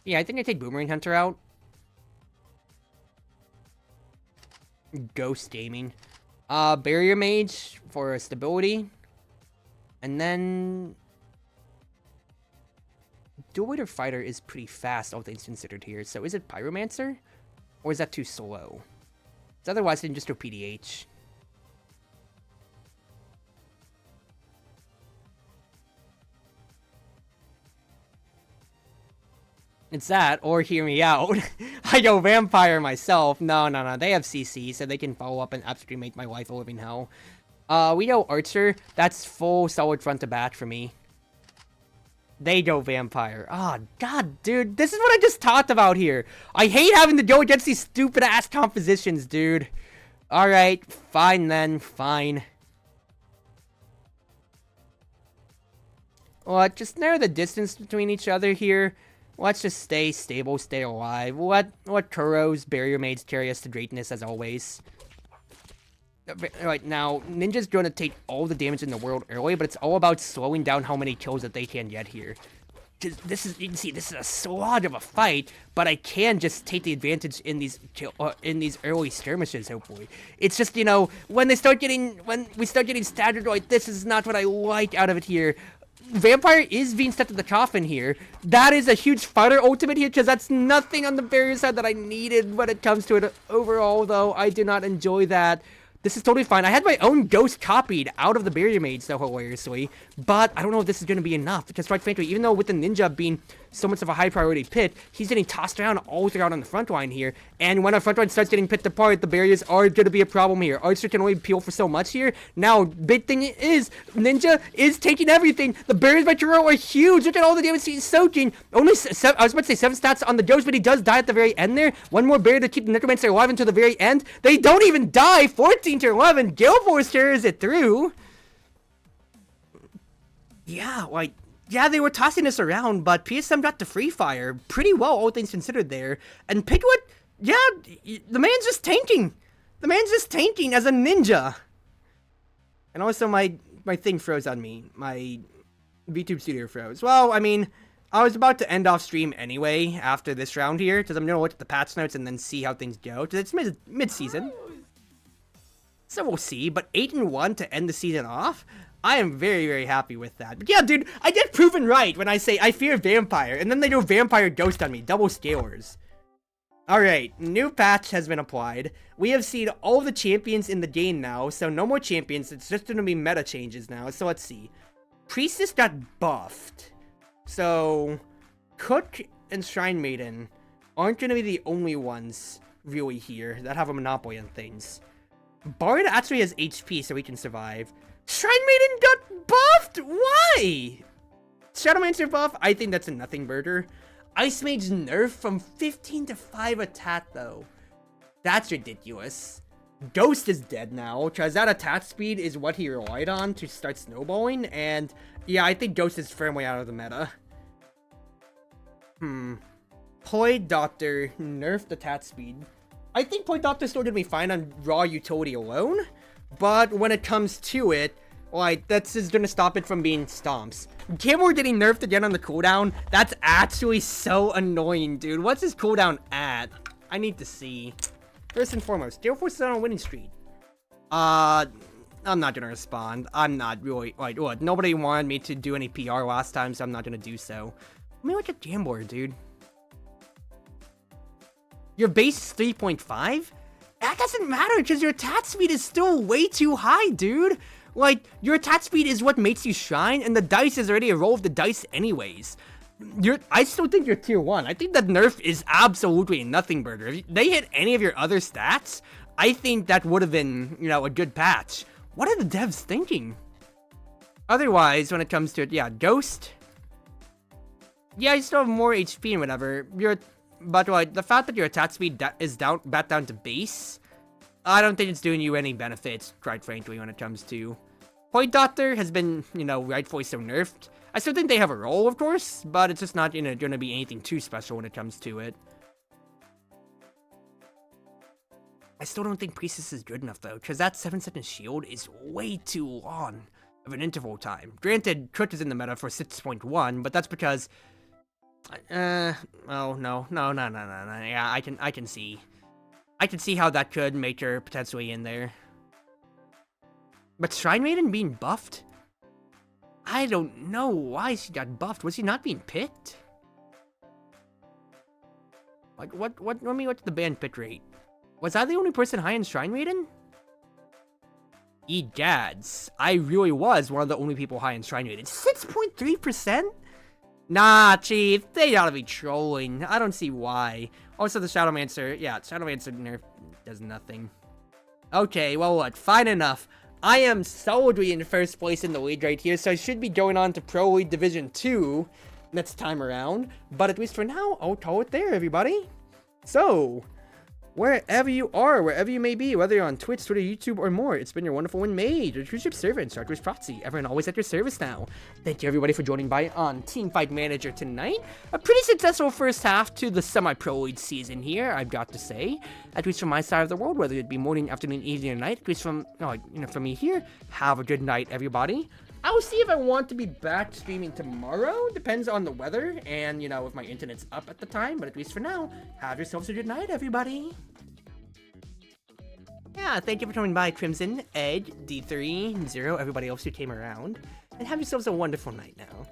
Yeah, I think I take Boomerang Hunter out. Ghost Gaming. Barrier Mage for stability. And then... Dual Wielder Fighter is pretty fast, all things considered here. So is it Pyromancer? Or is that too slow? So otherwise, I can just go PDH. It's that, or hear me out. I go Vampire myself. No. They have CC, so they can follow up and absolutely make my life a living hell. We go Archer. That's full solid front to back for me. They go Vampire. Oh, God, dude. This is what I just talked about here. I hate having to go against these stupid-ass compositions, dude. Alright, fine then. Fine. Well, just narrow the distance between each other here. Let's just stay stable, stay alive. Let Kuro's Barrier Maids carry us to greatness as always. Right now, Ninja's going to take all the damage in the world early, but it's all about slowing down how many kills that they can get here. This is, you can see, this is a slog of a fight, but I can just take the advantage in these early skirmishes. Hopefully, it's just, you know, when we start getting staggered like this is not what I like out of it here. Vampire is being set to the coffin here. That is a huge fighter ultimate here, because that's nothing on the barrier side that I needed when it comes to it. Overall, though, I do not enjoy that. This is totally fine. I had my own ghost copied out of the Barrier Mage, so hilariously. But I don't know if this is going to be enough. Because quite frankly, even though with the Ninja being so much of a high priority pit, he's getting tossed around all throughout on the front line here. And when our front line starts getting picked apart, the barriers are going to be a problem here. Archer can only peel for so much here. Now, big thing is, Ninja is taking everything. The barriers by Turo are huge. Look at all the damage he's soaking. Only, I was about to say 7 stats on the ghost, but he does die at the very end there. One more barrier to keep the Necromancer alive until the very end. They don't even die. 14 to 11. GaleForce carries it through. Yeah, like, yeah, they were tossing us around, but PSM got to free fire pretty well, all things considered there. And Pigwood, yeah, the man's just tanking. The man's just tanking as a ninja. And also my thing froze on me. My VTube studio froze. Well, I mean, I was about to end off stream anyway after this round here, because I'm going to look at the patch notes and then see how things go, because it's mid-season. So we'll see, but 8-1 to end the season off? I am very, very happy with that. But yeah, dude, I get proven right when I say I fear Vampire, and then they do Vampire Ghost on me. Double scalers. Alright, new patch has been applied. We have seen all the champions in the game now, so no more champions. It's just going to be meta changes now. So let's see. Priestess got buffed. So, Cook and Shrine Maiden aren't going to be the only ones, really, here that have a monopoly on things. Bard actually has HP, so he can survive. Shrine Maiden got buffed? Why? Shadowmancer buff? I think that's a nothing burger. Ice Mage nerf from 15 to 5 attack, though. That's ridiculous. Ghost is dead now, because that attack speed is what he relied on to start snowballing, and yeah, I think Ghost is firmly out of the meta. Point Doctor nerfed attack speed. I think Point Doctor's still gonna be fine on raw utility alone, but when it comes to it, like, that's just gonna stop it from being stomps. Camor getting nerfed again on the cooldown, that's actually so annoying, dude. What's his cooldown at? I need to see. First and foremost, GaleForce is on a winning streak. I'm not gonna respond. I'm not really, like, what, nobody wanted me to do any PR last time, so I'm not gonna do so. Let me look at Jamboard, dude. Your base is 3.5? That doesn't matter, because your attack speed is still way too high, dude. Like, your attack speed is what makes you shine, and the dice is already a roll of the dice anyways. I still think you're tier 1. I think that nerf is absolutely nothing burger. If they hit any of your other stats, I think that would have been, you know, a good patch. What are the devs thinking? Otherwise, when it comes to it, yeah, Ghost. Yeah, you still have more HP and whatever. But like, the fact that your attack speed is back down to base, I don't think it's doing you any benefits, quite frankly, when it comes to... Point Doctor has been, you know, rightfully so nerfed. I still think they have a role, of course, but it's just not, you know, gonna be anything too special when it comes to it. I still don't think Priestess is good enough, though, because that 7-second shield is way too long of an interval time. Granted, Crutch is in the meta for 6.1, but that's because... oh, no. Yeah, I can see. I can see how that could make her potentially in there. But Shrine Maiden being buffed? I don't know why she got buffed. Was she not being picked? Like, let me look at the ban pick rate. Was I the only person high in Shrine Maiden? Egads. I really was one of the only people high in Shrine Maiden. 6.3%? Nah, Chief. They gotta be trolling. I don't see why. Also, the Shadowmancer. Yeah, Shadowmancer nerf does nothing. Okay, well, what? Fine enough. I am solidly in first place in the league right here, so I should be going on to Pro League Division 2 next time around. But at least for now, I'll call it there, everybody. So... wherever you are, wherever you may be, whether you're on Twitch, Twitter, YouTube, or more, it's been your Wonderful Wind Mage, your Cruz Ship servant, Chartreuse Proxy, everyone always at your service now. Thank you everybody for joining by on Teamfight Manager tonight. A pretty successful first half to the semi-pro league season here, I've got to say. At least from my side of the world, whether it be morning, afternoon, evening, or night, at least from, from me here, have a good night, everybody. I will see if I want to be back streaming tomorrow. Depends on the weather and, if my internet's up at the time. But at least for now, have yourselves a good night, everybody. Yeah, thank you for coming by, Crimson, Edge, D3, Zero, everybody else who came around. And have yourselves a wonderful night now.